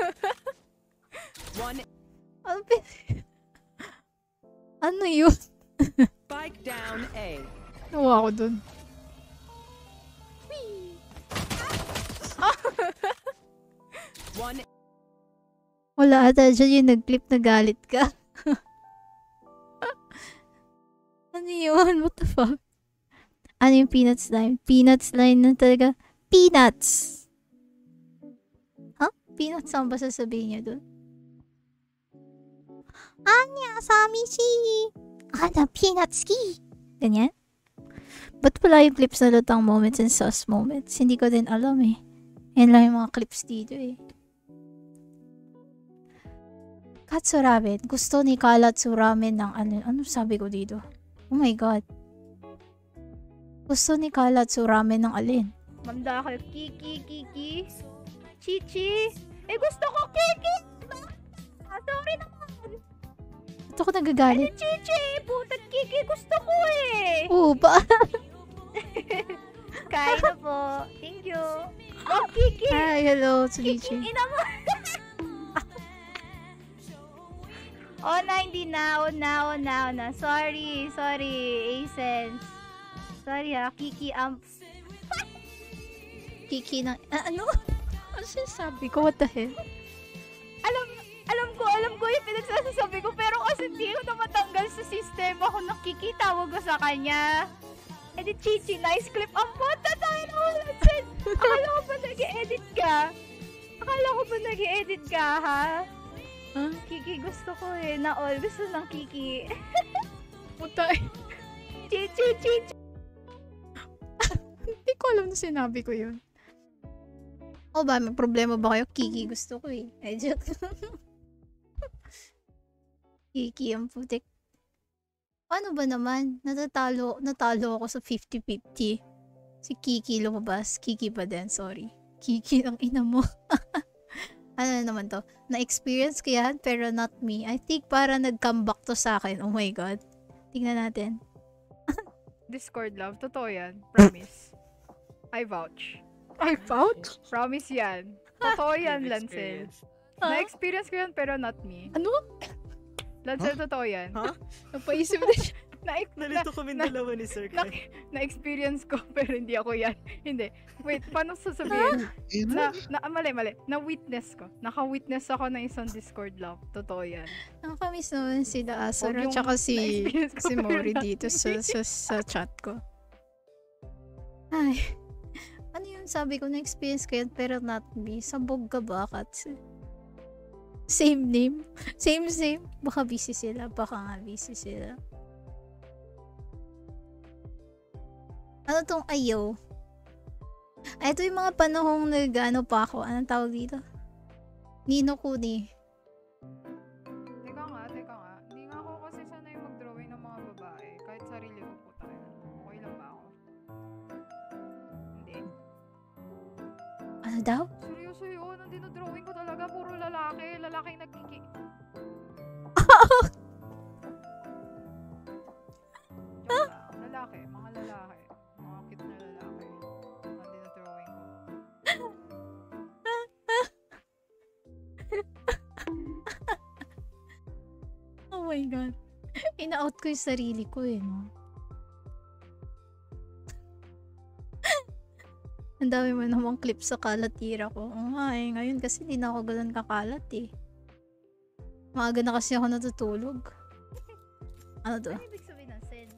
S3: ano yun?
S4: Spike down A.
S1: Nawa ko dun.
S4: One.
S3: Wala ata dyan yung nag-clip na galit ka. Ano yun? What the fuck? Ano yung peanuts line? Peanuts line na talaga. Peanuts! Huh? Peanuts ang ba sasabihin niya dun? Anya, samishi! Ana, peanuts ki! Ganyan? Ba't pala yung clips na lutang moments and sauce moments? Hindi ko din alam eh. Yan lang yung mga clips dito eh. Katsuramen. Gusto ni Kalatsuramen ng ano sabi ko dito? Oh my god. Gusto ni Kalatsuramen ng alin?
S5: Manda kayo, Kiki. Chichi. Eh, gusto ko Kiki. Sorry naman.
S3: Ito ko nagagalit.
S5: Chichi, putang Kiki. Gusto ko eh.
S3: Oo ba?
S5: Kain na po. Thank you. Oh, Kiki.
S3: Hi, hello, Tsulichi.
S5: Ina mo. Oh na, hindi na. Oh na. Sorry, Asense. Sorry ha, Kiki,
S3: Kiki ng... ano? Ano sinasabi ko? What the hell?
S5: Alam ko yung pinagsasabi ko, pero kasi hindi ko na matanggal sa sistema ko nakikitawag ko sa kanya. Eh di Chichi, nice clip. Ang puta tayo na ulit. Akala ko ba nag-i-edit ka, ha?
S3: Huh?
S5: Kiki, gusto ko eh. Na all. Gusto ng Kiki.
S1: Puta eh.
S5: Chichi.
S1: Hindi ko alam na sinabi ko yun.
S3: Oh ba, may problema ba kayo? Kiki, gusto ko eh. Ay, joke. Kiki, ang putik. Ano ba naman? Natalo ako sa 50-50. Si Kiki lumabas. Kiki pa din, sorry. Kiki ang ina mo. Ano naman to? Na-experience ko yan, pero not me. I think para nag-comeback to sa akin. Oh my god. Tingnan natin.
S2: Discord love. Totoo yan. Promise. I vouch.
S1: I vouch?
S2: Promise yan. Totoo yan, Lancel. Na-experience ko yan, pero not me.
S1: Ano?
S2: Lancel, totoo yan.
S6: Ha?
S1: Napaisip na siya.
S6: Nalito kami dalawa ni Sir Kai.
S2: Na-experience ko, pero hindi ako yan. Hindi. Wait, paano sasabihin? Mali. Na-witness ko. Naka-witness ako ng isang Discord love. Totoo yan.
S3: Nakakamiss naman sila Asura
S2: Huwag yung
S3: tsaka si
S2: na-experience ko, pero
S3: Mori
S2: not
S3: dito
S2: me.
S3: sa chat ko. Ay. Ano yung sabi ko na-experience ko yan pero not me? Sabog ka ba, Katsu? Same name? Same. Baka busy sila. Baka nga busy sila. Ano tong ayaw? Ay, ito yung mga panahong nag-ano pa ako. Anong tawag dito? Nino Kuni.
S2: Teka nga. Hindi nga ako kasi sanay mag-drawing ng mga babae. Kahit sarili ko po tayo. Okay lang ba ako? Hindi.
S3: Ano daw?
S2: Seryoso yun. Ang dinodrawing ko talaga. Puro lalaki. Lalaking nagkiki... Joke lang. Lalaki. Mga lalaki. Mga cute na lalaki. Ang dinodrawing ko.
S3: Oh my god. Ina-out ko yung sarili ko eh, no? Ang dami mo namang clip sa kalatira ko. Oo nga eh, ngayon kasi hindi na ako ganun kakalat eh. Maaga na kasi ako natutulog. Ano to?
S5: Ano ibig sabihin ng sen?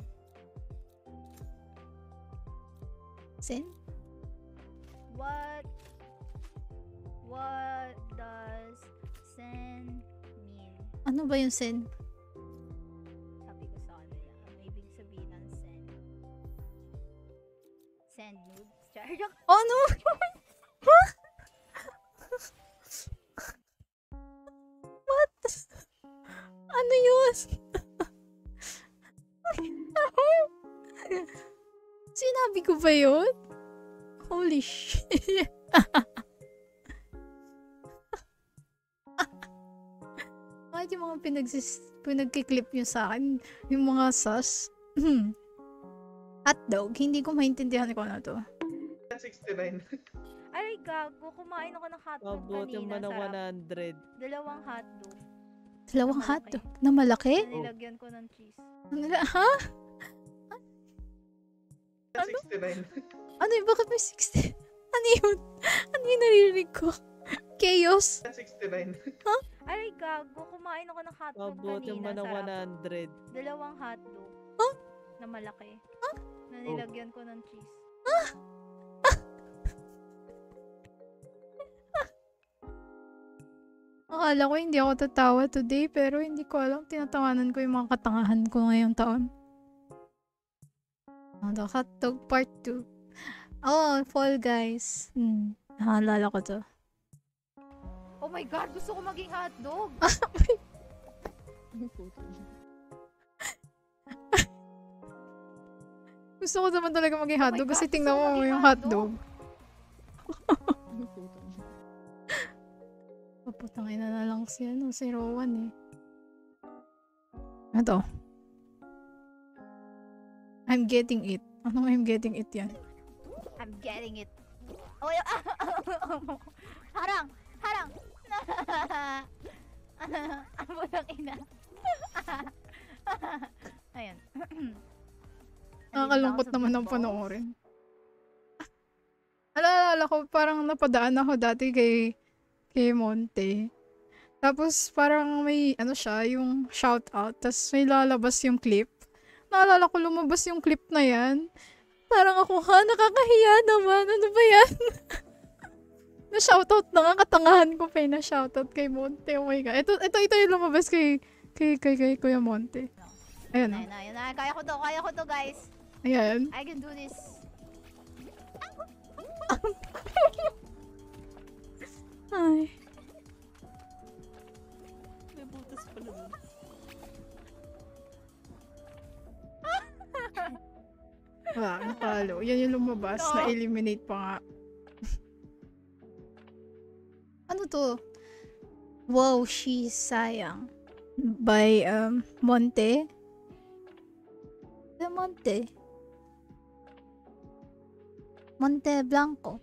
S3: Sen?
S5: What does sen mean?
S3: Ano ba yung sen?
S5: Sabi ko sa kanila. Ano ibig sabihin ng sen? Send nudes? Char.
S3: Ano? What? Ano yun? Sinabi ko ba yun? Holy shit. Bakit yung mga pinagkiklip nyo sa akin? Yung mga sus? Hotdog? Hindi ko maintindihan ko na to.
S6: 69.
S5: Ay, gago. Kumain ako ng hotdog
S7: Mabuti
S5: kanina.
S7: mo ng
S5: Sarap.
S7: 100.
S5: 2 hotdog.
S3: Dalawang
S5: Malaki.
S3: hotdog? Na malaki?
S5: Na nilagyan ko ng cheese.
S3: Ha?
S6: 69.
S3: Ano yun? Bakit may 60? Ano yun? Ano yung naririnig ko? Chaos?
S6: 69.
S5: Ay, gago. Kumain ako ng hotdog
S7: Mabuti mo
S5: kanina.
S7: ng
S5: Sarap.
S7: 100.
S5: 2 hotdog.
S3: Huh?
S5: Na malaki. Na nilagyan ko ng cheese.
S3: Akala ko hindi ako tatawa today, pero hindi ko alam. Tinatawanan ko yung mga katangahan ko ngayong taon. The hotdog part 2. Oh, Fall Guys. Naalala ko to.
S5: Oh my God! Gusto ko maging hotdog!
S3: Gusto ko naman talaga maging hotdog
S5: God,
S3: kasi
S5: gusto
S3: tingnan
S5: ko
S3: mo
S5: maging
S3: yung
S5: hotdog.
S3: hotdog. Paputang ina na lang si Rowan eh. Ito. I'm getting it. Anong I'm getting it yan?
S5: I'm getting it. Oh, harang! Harang! Ang bulang ina. Ayan.
S3: Nakakalungkot naman ang panoorin. Alala ko, parang napadaan ako dati kay Monte. Tapos parang may siya, yung shoutout. Tapos may lalabas yung clip. Naalala ko lumabas yung clip na yan. Parang ako, nakakahiya naman. Ano ba yan? Na-shoutout na nga, katangahan ko pa yung na-shoutout kay Monte. Oh my God. Ito yung lumabas kay Kuya Monte. Ayan.
S5: Ayun na. Kaya ko to, guys.
S3: Ayan.
S5: I can do this.
S3: Ay.
S7: May butas pala dun.
S3: Nakalo. Yan yung lumabas.
S5: No.
S3: Na-eliminate pa nga. Ano to? Wow, she's sayang. By, Monte. Monte. Monte Blanco.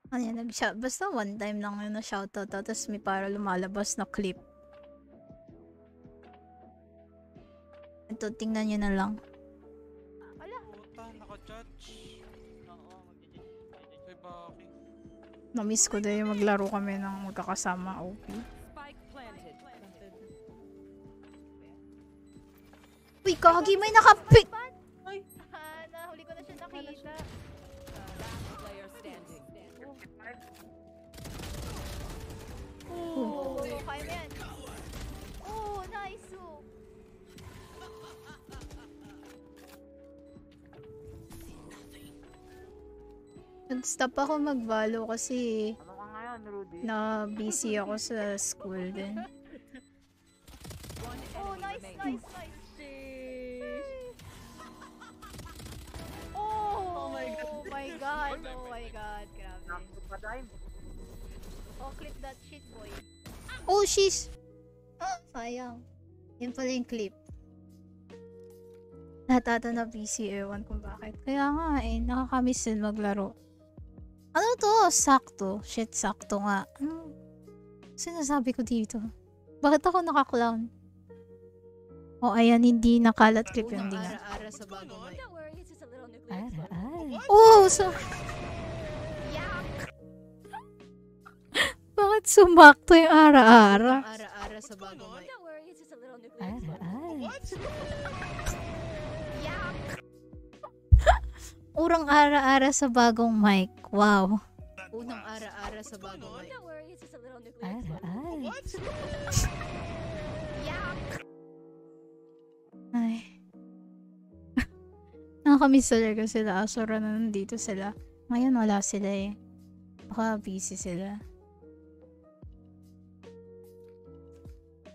S3: Ano yan? Basta one time lang yun na shoutout. Tapos may para lumalabas na clip. Ito, tingnan nyo na lang.
S8: Puta, naka-judge. Oo, mag-judge. Ay, bakit?
S3: Na-miss ko din yung maglaro kami ng magkakasama OP.
S4: Spike planted.
S3: Uy, kagi, may nakapit!
S5: Nahuli ko na siya nakita.
S4: Last player standing.
S5: Oh, kaya mo yan. Oh, nice.
S3: Nag-stop ako mag-valo kasi
S6: Ano ka ngayon, Rudy?
S3: na busy ako sa school din.
S4: One
S5: Oh,
S4: enemy
S5: nice.
S4: remaining.
S5: Oh my God. Grabe.
S6: Nakapadain.
S5: Oh, clip that shit, boy.
S3: Oh, she's... sayang. Yun pala yung clip. Lahat ata na busy, ewan kung bakit. Kaya nga nakakamiss din maglaro. Ano to? Sakto. Shit, sakto nga. Ano sinasabi ko dito? Bakit ako naka-clown? Oh, ayan, hindi nakalat clip yung hindi nga.
S2: Ara-ara sa bagong mic.
S3: Oh, so... Bakit sumakto yung ara-ara?
S2: Ara-ara sa bagong mic.
S3: Urang ara-ara sa bagong mic. Wow.
S2: Unang ara-ara sa bagong mic.
S3: Ay. Nakakamiss talaga sila. Asura na nandito sila. Ngayon wala sila eh. Baka busy sila.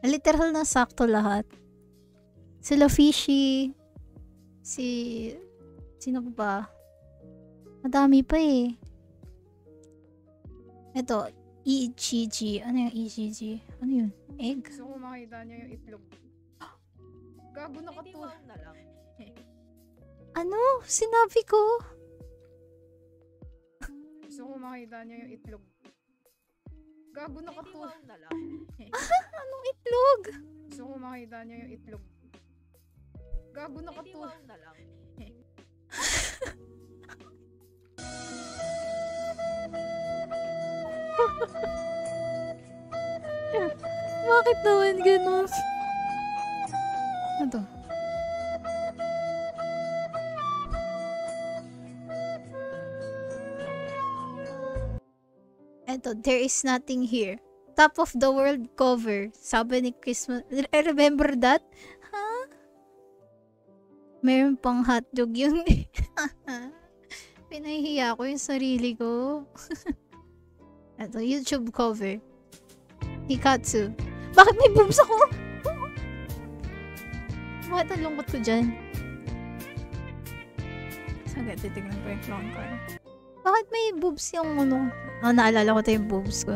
S3: Literal na sakto lahat. Sila Fishy. Sino pa ba? Madami pa eh. Ito. EGG. Ano yung EGG? Ano yun? Egg?
S1: Gusto ko makita niya yung itlog. Gago nakatulog.
S4: na lang.
S3: Ano? Sinabi ko?
S1: Gusto ko makita niya yung itlog. Gago nakatulog.
S4: na lang.
S3: Anong itlog?
S1: Gusto ko makita niya yung itlog. Gago nakatulog.
S4: na lang.
S3: Bakit naman ganun? Ano to? Eto, there is nothing here. Top of the world cover. Sabi ni Christmas. Remember that? Ha? Meron pang hotdog yun. Pinahihiya ko yung sarili ko. Eto, YouTube cover. Hikatsu. Bakit may boobs ako? Bakit ang lungkot ko dyan?
S1: Sagad, titignan ko yung clown car.
S3: Bakit may boobs yung ano? Oh, naalala ko tayo yung boobs ko.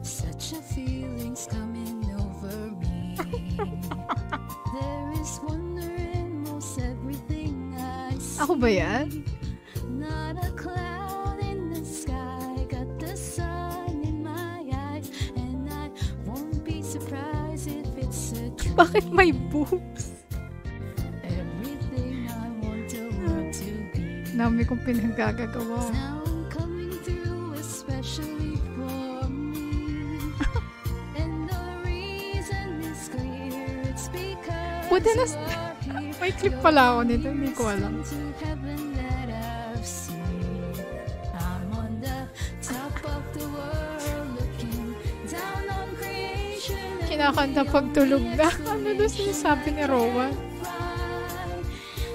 S9: Such a feeling's coming over me. There is wonder in most everything I see.
S1: Ako ba yan?
S9: Not a cloud in the sky, got the sun in my eyes, and I won't be surprised if it's a dream.
S1: Bakit may boobs?
S9: Everything I want the world to be.
S1: Dami kong pinaggagawa.
S9: Now I'm coming through, especially for me. And the reason is clear, it's because
S1: Buti na,
S9: you are here.
S1: may clip pala ako nito, hindi ko alam.
S9: To heaven that I've seen. I'm on the top of the world, looking down on creation.
S1: Kinakanta pagtulog na. Ano na sinasabi ni Rowan?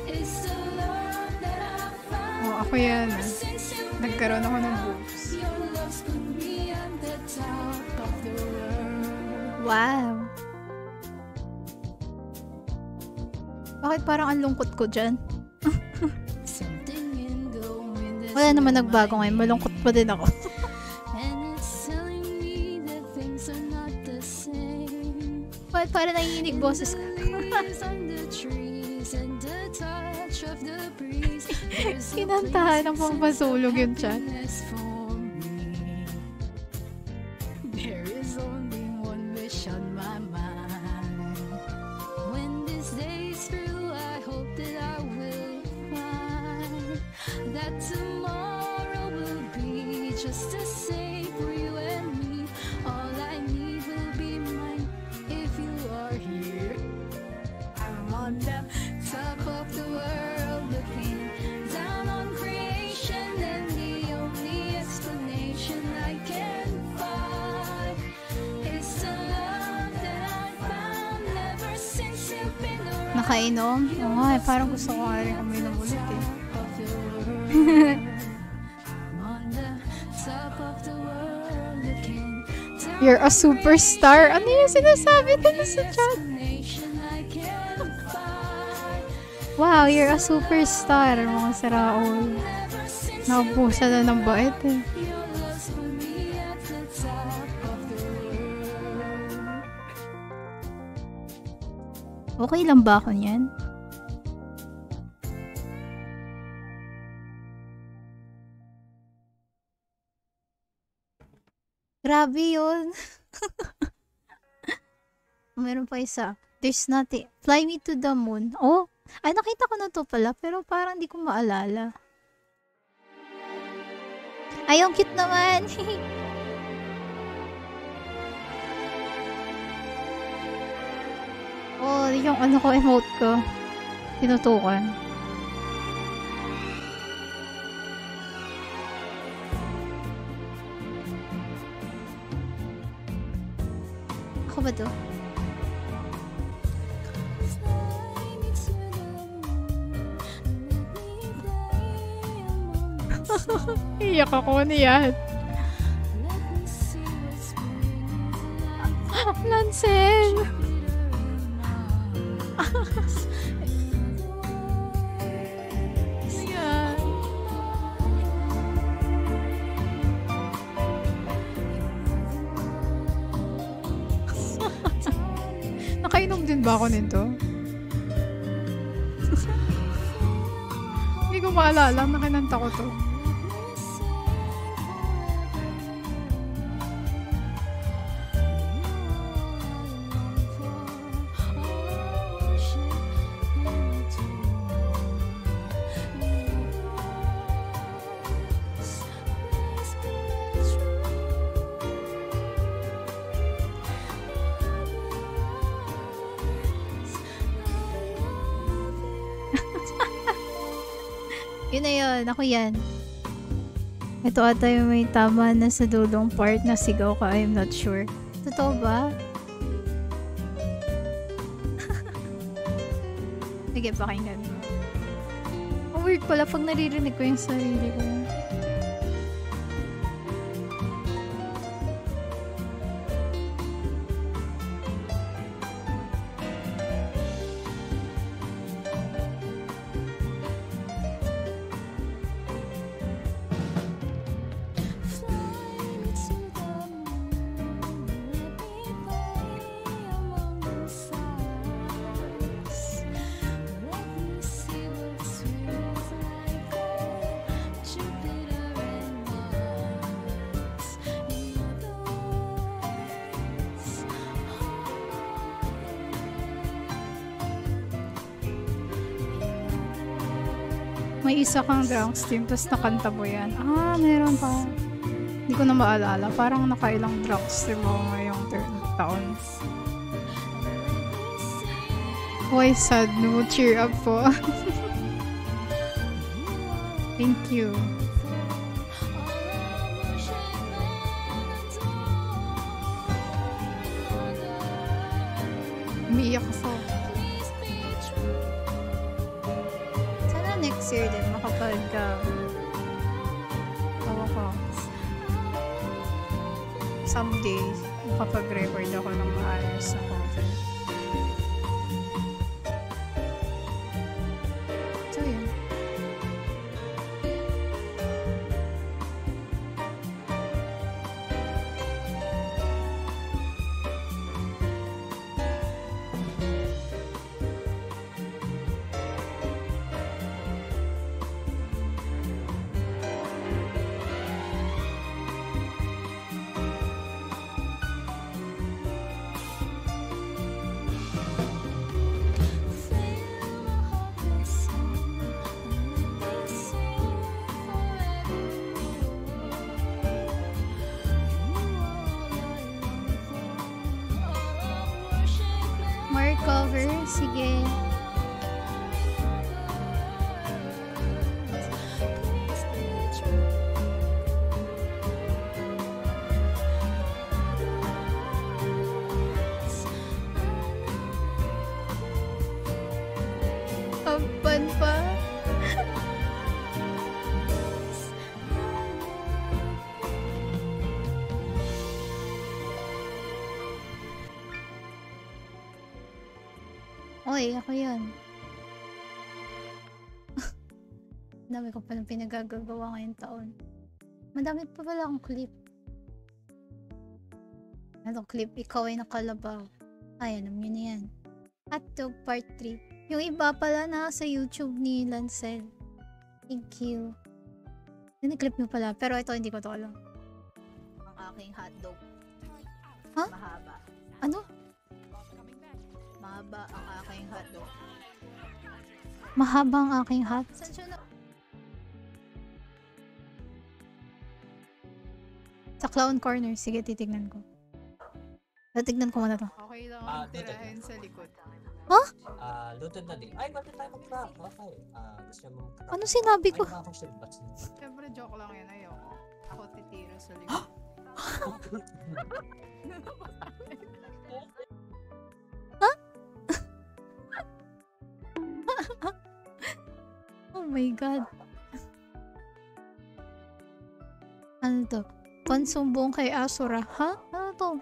S9: It's the love that I found.
S1: Oh, ako yan.
S9: Since you've
S1: Nagkaroon ako ng boobs.
S9: Your love's put me at the top of the world.
S3: Wow. Bakit parang ang lungkot ko dyan?
S9: Something in the wind that's
S3: Wala naman nagbago ngayon. Malungkot pa din ako.
S9: and it's telling me that things are not the same.
S3: Bakit parang nanginginig boses ko?
S9: Leaves on the trees and the touch of the breeze. There's a
S1: Kinantahan ng
S9: place
S1: pampasulog yung chat.
S9: happiness for me. There is only one wish on my mind. When this day is through, I hope that I will find that tomorrow will be just the same for you and me. All I need will be mine if you are here. I'm on the top of the world, looking down on creation, and the only explanation I can find is the love that I found ever since you've been around.
S3: Nakainom? Oo nga, parang gusto ko nga rin uminom ulit eh.
S9: Of the world. I'm on the top of the world, looking down
S1: You're a superstar. Ano yung sinasabi nila sa chat?
S9: explanation I can find.
S3: Wow, you're a superstar. Mga saraol.
S9: Ever since
S1: Nakabusa na ng bait eh.
S9: your love's put me at the top of the world.
S3: Okay lang ba ako niyan? Grabe yun. Meron pa isa. There's nothing. Fly me to the moon. Oh, ay nakita ko na to pala pero parang di ko maalala. Ay, ang cute naman. Oh, yung ano ko, emote ko. Tinutukan. Ako ba to?
S9: Fly me to the moon, let me play among the stars.
S1: Iyak ako niyan.
S9: Let me see what spring is like.
S1: Lancel!
S9: Glitter in my eyes.
S1: Ayan.
S2: ba ako nito? Hindi ko maalala na kinanta ko to.
S3: Yun na yun. Ako yan. Ito ata yung may tama na sa dulong part na sigaw ka. I'm not sure. Totoo ba? Sige, pakinggan mo. Ang weird pala pag naririnig ko yung sarili ko. May isa kang drunk stream, tapos nakanta mo yan. Ah, meron pa. Hindi ko na maalala. Parang nakailang drunk stream ako ngayong taon. Why sad? No, cheer up po. Thank you. Umiiyak ako. Next year din, makapag someday, makapag-record ako ng maayos na cover. So, yun. More cover? Sige. Kapan pa? Oy, ako yun. Dami ko palang pinagagagawa ngayong taon. Madami pa pala akong clip. Anong clip? Ikaw ay nakalabaw. Ay, alam nyo na yan. Hotdog Part 3. Yung iba pala na sa YouTube ni Lancel. Thank you. Yung clip nyo pala. Pero ito hindi ko to alam.
S5: Ang aking hotdog.
S3: Ha?
S5: Mahaba.
S3: Ano?
S5: Mahaba ang aking hotdog.
S3: Mahaba ang aking hat.
S5: Saan siya na?
S3: Sa clown corner. Sige, titignan ko. Titignan ko muna to.
S2: Okay lang ang tirahin sa likod.
S3: Ha?
S10: Luton na din. Ay, bakit tayo mag-craft? Okay. Gusto mo mag-craft?
S3: Ano sinabi ko?
S10: Ay, ako ba?
S2: Siyempre, joke lang yan. Ayoko. Ako titira sa likod.
S3: Ha? Oh my God. Ano to? Pansumbong kay Asura. Ha? Ano to?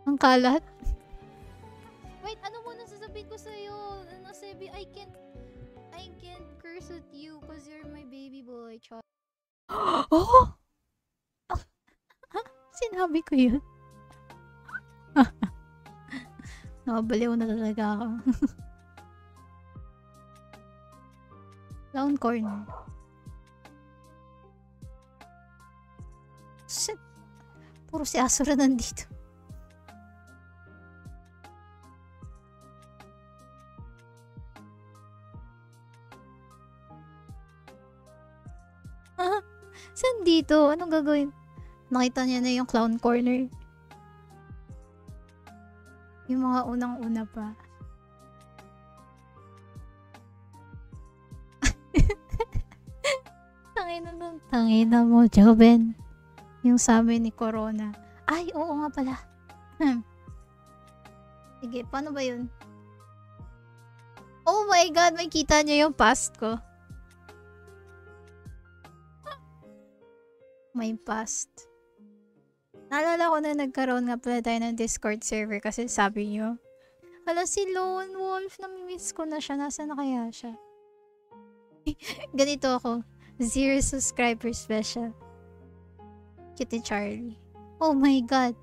S3: Ang kalat?
S5: Wait, ano muna sasabihin ko sa'yo? Sebi, I can't curse at you because you're my baby boy, child.
S3: Oh! Sinabi ko yun. Nakabaliw na talaga ako. Clown corner. Shit. Puro si Asura nandito. Saan dito? Anong gagawin? Nakita niya na yung clown corner. Yung mga unang-una pa. Tangina mo, Joven. Yung sabi ni Corona. Ay, oo nga pala. Sige, paano ba yun? Oh my God, may kita niya yung past ko. May past. Naalala ko na nagkaroon nga pala tayo ng Discord server kasi sabi niyo, hala si Lone Wolf, namimiss ko na siya. Nasaan na kaya siya? Ganito ako. 0 subscriber special. Kitty Charlie. Oh my God.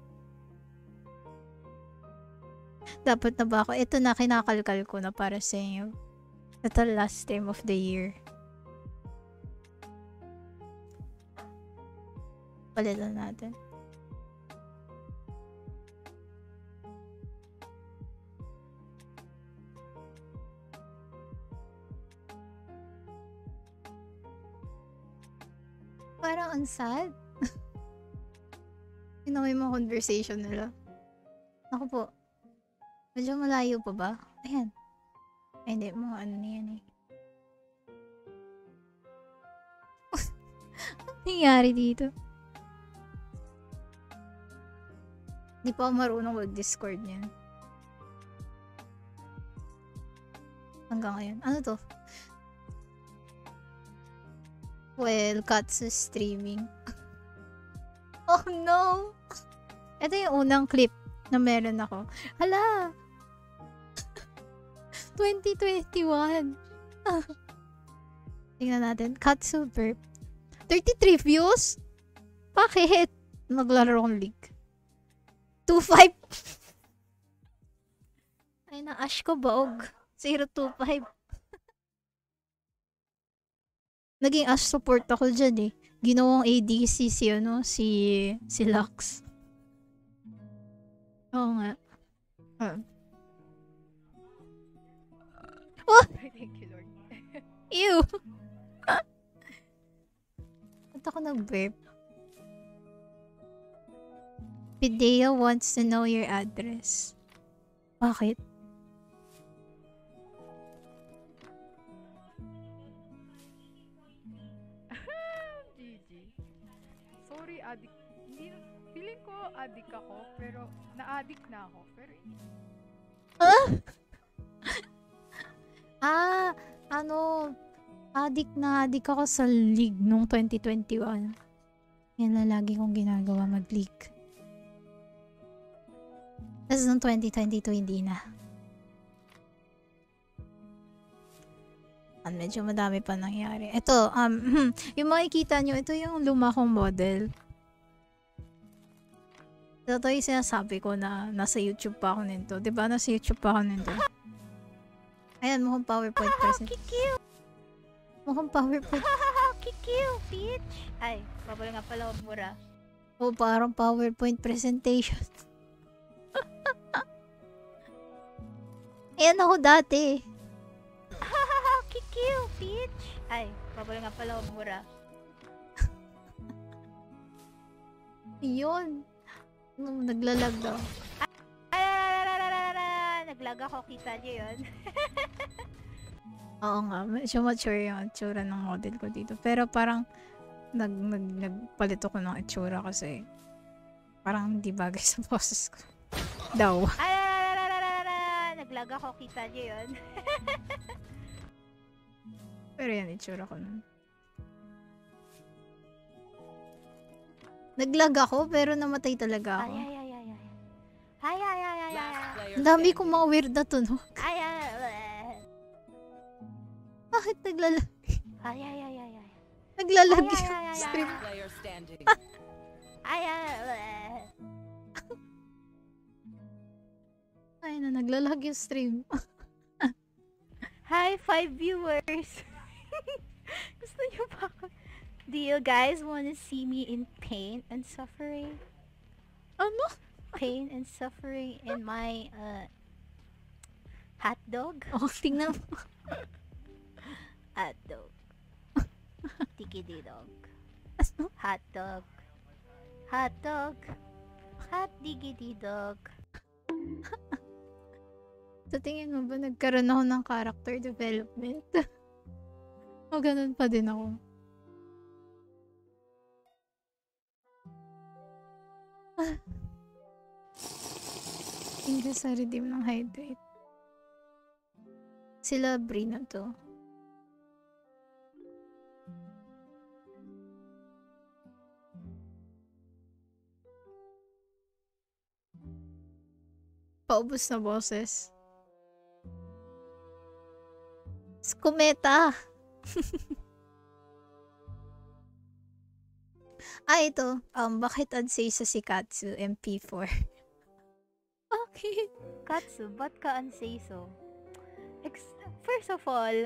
S3: Dapat na ba ako? Ito na, kinakalkal ko na para sa inyo. Ito last time of the year. Palitan natin. Parang ang sad. Yun yung mga conversation nila. Ako po. Medyo malayo pa ba? Ayan. Ay, hindi. Mga ano niyan eh. Anong nangyari dito? Hindi pa ako marunong mag-Discord niyan. Hanggang ngayon. Ano to? Well, Katsu streaming. Oh no! Ito yung unang clip na meron ako. Hala! 2021. Tingnan natin. Katsu burp. 33 views? Bakit? Naglaro akong League. 2.5. Ay, na Ash ko baog. 0.25. Naging Ash support ako dyan eh. Ginawang ADC si ano, si Lux. Oo nga. Oh!
S2: Thank you, Lord.
S3: Ew! Ba't ako nag-burp? Pidea wants to know your address. Bakit?
S2: GG. Sorry, addict. Hindi, feeling ko addict ako, pero na-addict na ako. Pero
S3: addict na addict ako sa League nung 2021. Yan na lagi kong ginagawa, mag-League. Tapos nung 2022, hindi na. Medyo madami pa nangyari. Ito, yung makikita nyo, ito yung luma kong model. Ito yung sinasabi ko na nasa YouTube pa ako nito. Diba? Nasa YouTube pa ako nito. Ayan, mukhang PowerPoint presentation. Mukhang PowerPoint.
S5: Kikiw, bitch! Ay, babal nga pala ang mura.
S3: Oh, parang PowerPoint presentation. Ayan ako dati.
S5: Kikiw, bitch! Ay, babal nga pala ang mura.
S3: Yun. Naglalag daw.
S5: Naglag ako, kita niyo yun.
S3: Oo nga, medyo mature yung itsura ng model ko dito. Pero parang nagpalit ako ng itsura kasi parang hindi bagay sa boses ko. Daw.
S5: Naglag ako, kita niyo yun.
S3: Pero yan, itsura ko nun. Naglag ako, pero namatay talaga ako.
S5: Ay.
S3: Ang dami kong mga weird na tunog.
S5: Ay.
S3: Bakit naglalag?
S5: Ay.
S3: Naglalag yung stream.
S4: Player standing.
S5: Ay.
S3: Ay na, naglalag yung stream.
S5: Hi, 5 viewers! Gusto niyo ba ako? Do you guys wanna see me in pain and suffering?
S3: Ano?
S5: Pain and suffering in my, hot dog?
S3: Oh, tingnan mo.
S5: Hot dog. Tikidi dog.
S3: Ano?
S5: Hot dog. Hot dog. Hot diggity dog.
S3: Sa tingin mo ba nagkaroon ako ng character development? O ganun pa din ako. Hindi sa redeem ng hydrate. Sila Brina to. Paubos na boses. Skumeta! Ito. Bakit unsay sa si Katsu MP4? Okay.
S5: Katsu, ba't ka unsay so? First of all,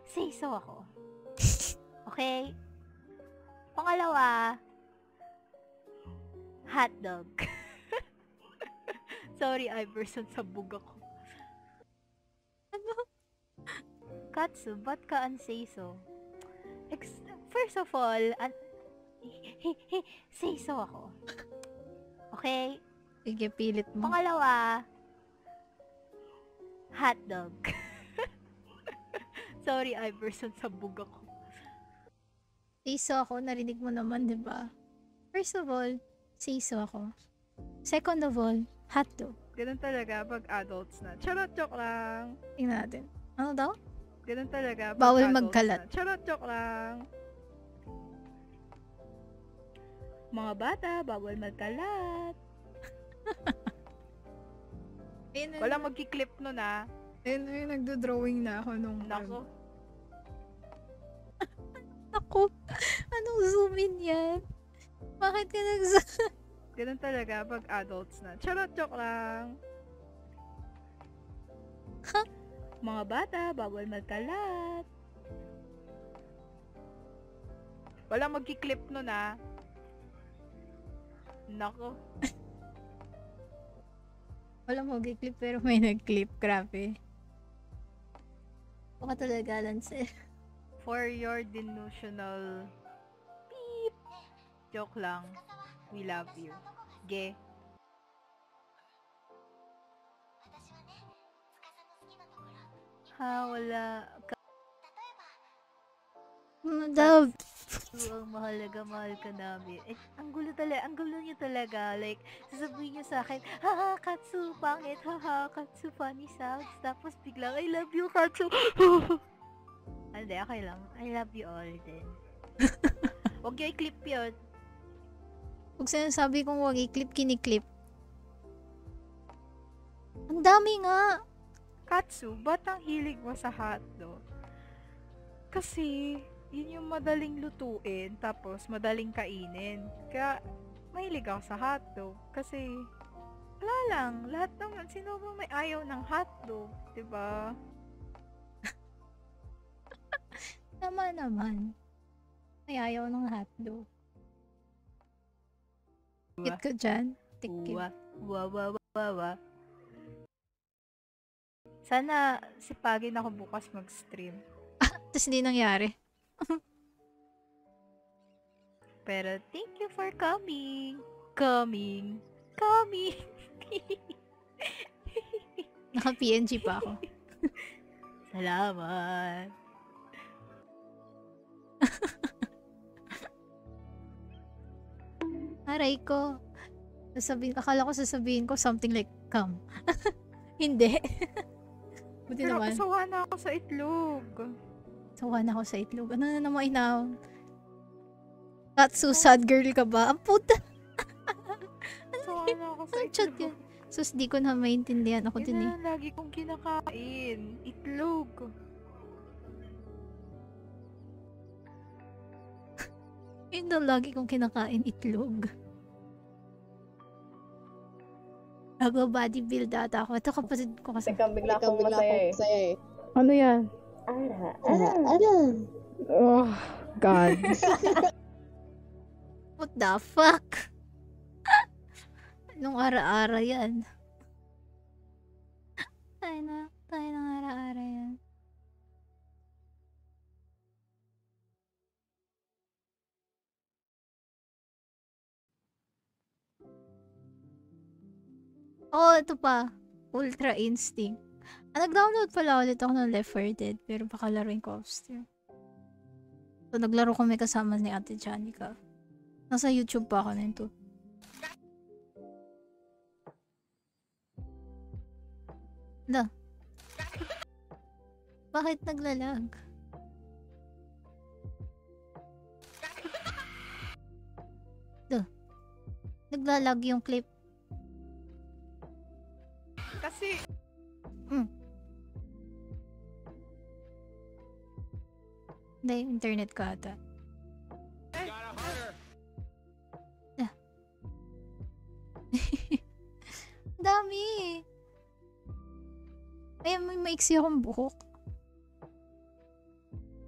S5: say so ako. Okay? Pangalawa, hotdog. Sorry, Iverson, sabog ako.
S3: Ano?
S5: Katsu, ba't ka unsay so? First of all, say so ako. Okay?
S3: Sige, pilit mo.
S5: Pangalawa, hotdog. Sorry, Iverson, sabog ako.
S3: Siso ako, narinig mo naman, di ba? First of all, siso ako. Second of all, hotdog.
S2: Ganun talaga pag adults na. Charot, joke lang.
S3: Tingnan natin. Ano daw?
S2: Ganun talaga pag
S3: Bawal
S2: adults
S3: magkalat.
S2: na. Charot, joke lang. Mga bata, bawal magkalat. Wala magki-clip nun ah.
S1: Ayun na yung nagdo-drawing na ako nung...
S2: Nako.
S3: Ako, anong zoom in yan? Bakit ka nag-zoom?
S2: Ganun talaga pag adults na. Charot, joke lang. Mga bata, bawal magkalat. Wala magki-clip nun ah. Nako.
S3: Wala mo clip pero may nag-clip. Grabe. Baka talaga Lance.
S2: For your delusional beep. Joke lang. We love you. Ge. Ha, wala.
S3: Love.
S5: Ang mahalaga, mahal ka namin. Eh, ang gulo niyo talaga. Like, sasabihin niyo sa akin, haha, Katsu, pangit, haha, Katsu, funny sounds. Tapos biglang, I love you, Katsu. Hindi, okay lang. I love you all din. Huwag niyo i-clip yun.
S3: Huwag sinasabi kong huwag i-clip, kiniklip. Ang dami nga.
S2: Katsu, ba't ang hilig mo sa hotdog? Kasi, yun yung madaling lutuin, tapos madaling kainin. Kaya, mahilig ako sa hotdog. Kasi, wala lang. Lahat naman, sino ba may ayaw ng hotdog? Diba?
S3: Tama naman. May ayaw ng hotdog. Tikit ko dyan. Tikit.
S2: Wa. Sana sipagin ako bukas mag-stream.
S3: Tapos hindi nangyari.
S5: Pero, thank you for coming.
S3: Naka-PNG pa ako.
S5: Salamat.
S3: Aray ko. Akala ko sasabihin ko something like, come. Hindi. Buti
S2: Pero
S3: naman.
S2: sawa na ako sa itlog.
S3: Sawa na ako sa itlog. Ano na naman inaw? Katsu, sad girl ka ba? Ang puta!
S2: Sawa na ako sa
S3: Ang chat
S2: itlog.
S3: yan. Sus, di ko na maintindihan. Ako din eh.
S2: Yun na lagi kong kinakain. Itlog.
S3: Yun na lagi kong kinakain itlog. Nag-bodybuild ata ako. Ito kapatid ko kasi.
S11: Teka, bigla akong masaya eh.
S1: Ano yan?
S11: Ara.
S1: Oh, God.
S3: What the fuck? Anong ara-ara yan? Tayo ng ara-ara yan. Oh, ito pa. Ultra Instinct. Nag-download pala ulit ako ng Left 4 Dead, pero baka laruin ko off stream. So, naglaro kami kasama ni Ate Janica. Nasa YouTube pa ako nito. Bakit naglalag? Naglalag yung clip.
S2: Kasi,
S3: Hindi, internet ka ata. Dami. Ay, may maiksi akong buhok.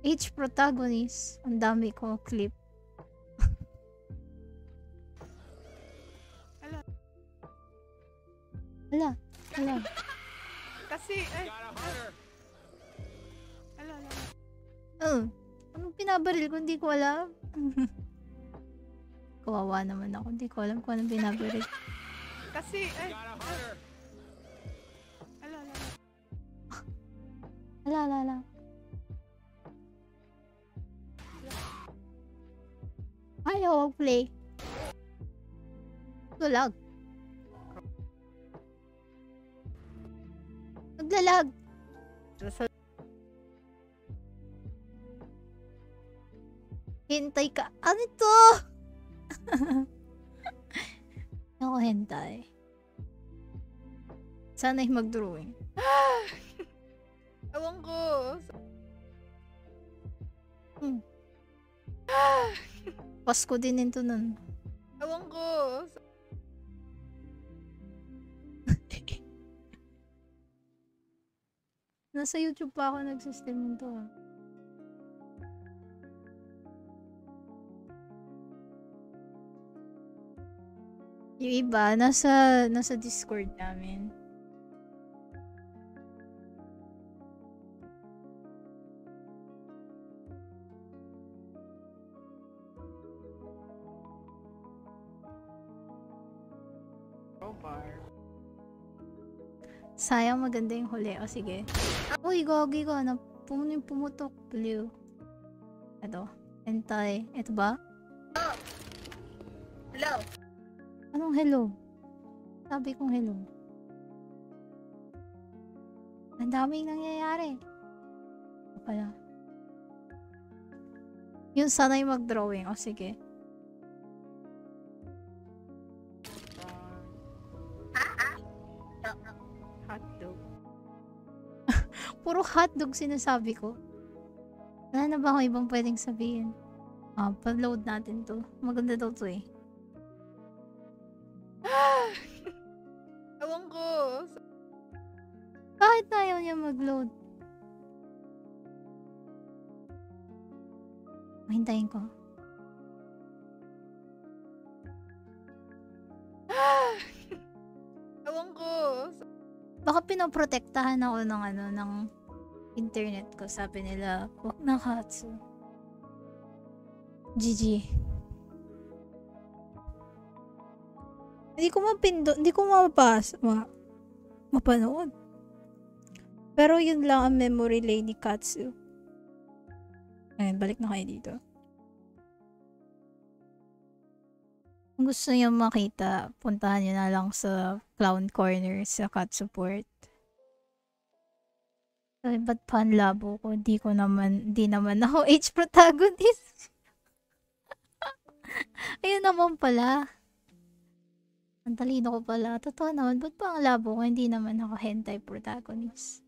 S3: Each protagonist. Ang dami ko clip. Hala.
S2: kasi,
S3: Anong pinabaril ko? Hindi ko alam. Kawawa naman ako. Hindi ko alam kung anong pinabaril.
S2: kasi,
S3: Ala. Ayaw, play. Tulag. Naglalag. Hintay ka. Ano to? Ako hintay. Sana'y mag-drawing.
S2: ewan ko.
S3: Pasko din ito nun.
S2: Ewan ko.
S3: Nasa YouTube pa ako nagsistem nito. Yung iba, nasa Discord namin. Sayang, maganda yung huli. O, sige. Uy, gogi ko. Pumutok. Blue. Ito. Entay. Ito ba?
S2: Hello.
S3: Anong hello? Sabi kong hello. Ang daming nangyayari. Ito pala. Yun, sana'y mag-drawing. O, sige.
S2: Hotdog.
S3: Puro hotdog sinasabi ko. Wala na ba akong ibang pwedeng sabihin? Pa-load natin to. Maganda daw to eh.
S2: Ewan ko.
S3: Bakit ayaw niya mag-load? Hintayin ko.
S2: Ewan ko.
S3: Baka pinoprotektahan ako ng internet ko. Sabi nila, wag na Katsu. GG. Hindi ko mapanood. Pero yun lang ang memory lane ni Katsu. Ayun, balik na kayo dito. Kung gusto niyo makita, puntahan niyo na lang sa Clown Corner sa Katsu Port. Ay, ba't pa ang labo ko? Di naman ako H protagonist. Ayun naman pala. Ang talino ko pala. Totoo naman, ba't pa ang labo ko? Hindi naman ako hentai protagonist.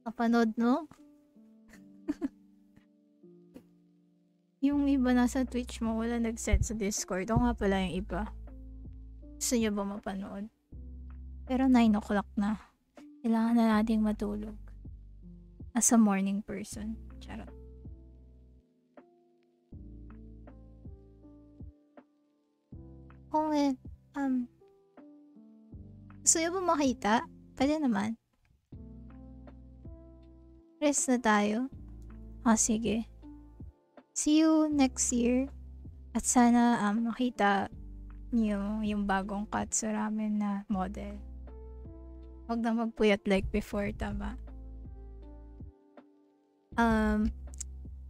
S3: Kapanood, no? Yung iba nasa Twitch mo, wala nag-set sa Discord. O nga pala yung iba. Gusto nyo ba mapanood? Pero 9 o'clock na. Kailangan na nating matulog. As a morning person. Charot. Kung gusto nyo ba makita? Pwede naman. Rest na tayo. Sige. See you next year. At sana makita niyo yung bagong Katsu Ramen na model. Huwag na magpuyat like before, tama?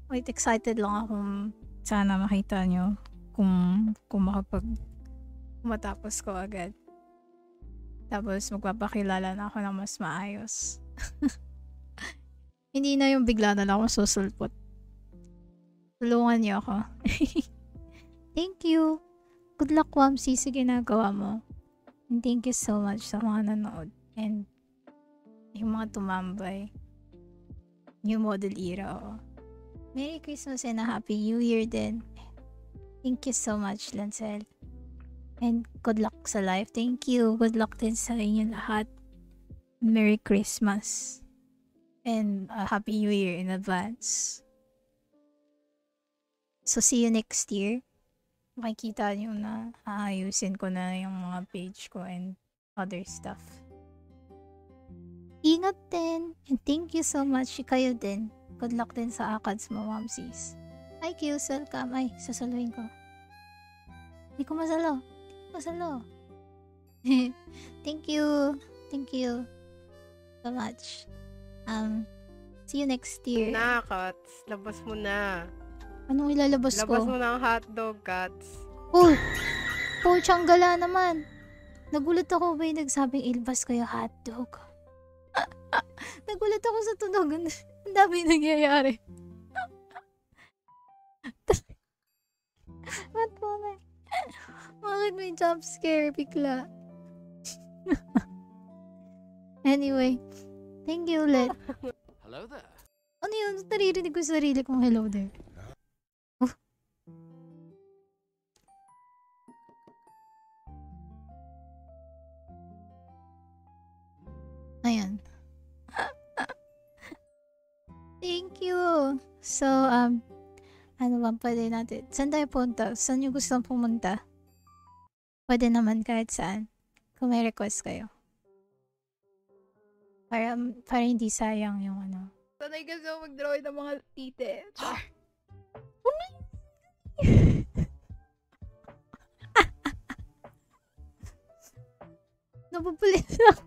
S3: Wait, excited lang akong sana makita niyo kung matapos ko agad. Tapos magpapakilala na ako ng mas maayos. Hindi na yung bigla na lang ako susulpot. Tulungan niyo ako. Thank you. Good luck, Wamsi, sa ginagawa mo. And thank you so much sa mga nanood. And yung mga tumambay. New model era, oo. Merry Christmas and a Happy New Year din. Thank you so much, Lancel. And good luck sa life. Thank you. Good luck din sa inyo lahat. Merry Christmas. And a Happy New Year in advance. So, see you next year. Makikita nyo na aayusin ko na yung mga page ko and other stuff. Ingat din. And thank you so much. Kayo din. Good luck din sa ACADS mo, Mamsis. Hi, Kills. Welcome. Ay, sasaluhin ko. Hindi ko masalo. Thank you. Thank you so much. See you next year.
S12: Na, Kats. Labas mo na.
S3: Anong ilalabas ko?
S12: Labas mo na ang hotdog, Kats.
S3: Oh! Pochang gala naman. Nagulat ako ba yung nagsabing ilbas ko yung hotdog? Nagulat ako sa tunog. Ang dami nangyayari. Bakit may jump scare bigla? Anyway, thank you ulit.
S13: Hello there.
S3: Ano yun? Naririnig ko sa sarili kong hello there. Oh. Ayan. Thank you. So, ano ba pwede natin? Saan tayo punta? Saan nyo gustong pumunta? Pwede naman kahit saan. Kung may request kayo. Para hindi sayang yung ano.
S2: Sanay kasi ako mag-draw ng mga tite. Char.
S3: Napupulit lang.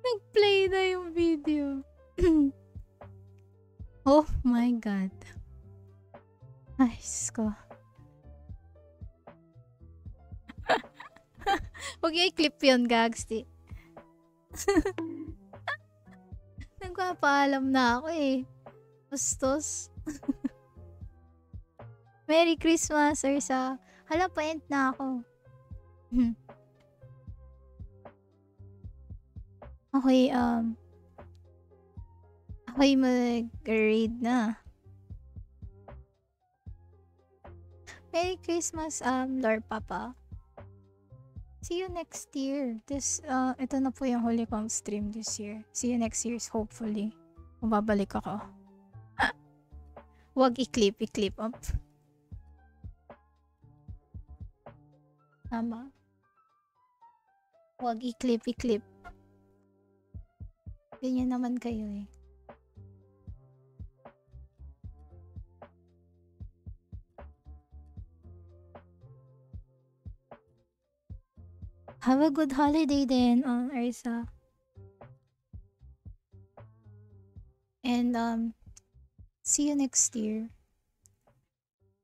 S3: Nag-play na yung video. Oh my God. Ay, ko. Huwag yung i-clip yun, Gagsti. Nagpapaalam na ako eh. Bastos. Merry Christmas, Ursa. Hala, pa-end na ako. Okay, ako'y mag-raid na. Merry Christmas, Lord Papa. See you next year. Ito na po yung huli kong stream this year. See you next year, hopefully. Kung babalik ako. Huwag i-clip up. Tama. Huwag i-clip. Ganyan naman kayo eh. Have a good holiday then, Ursa. And see you next year.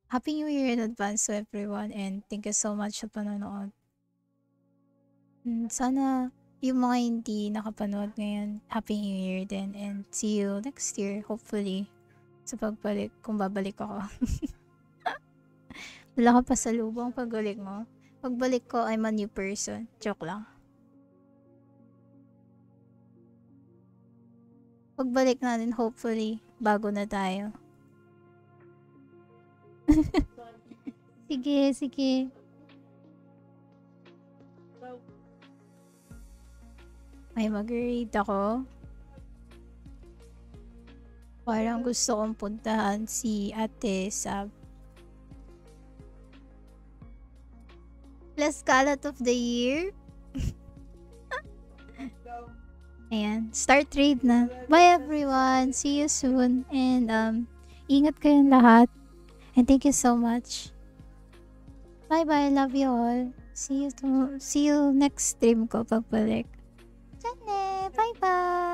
S3: Happy New Year in advance to everyone and thank you so much sa panonood. Sana yung mga hindi nakapanood ngayon, Happy New Year din and see you next year, hopefully, sa pagbalik, kung babalik ako. Wala ka pa sa lubong pagbalik mo. Pagbalik ko, I'm a new person. Joke lang. pagbalik natin, hopefully, bago na tayo. Sige, sige. May mag-read ako. Parang gusto kong puntahan si Ate Sab. Last kalat of the year. Ayan. Start trade na. Bye everyone. See you soon. And ingat kayong lahat. And thank you so much. Bye bye. Love you all. See you next stream ko pagbalik. Bye bye.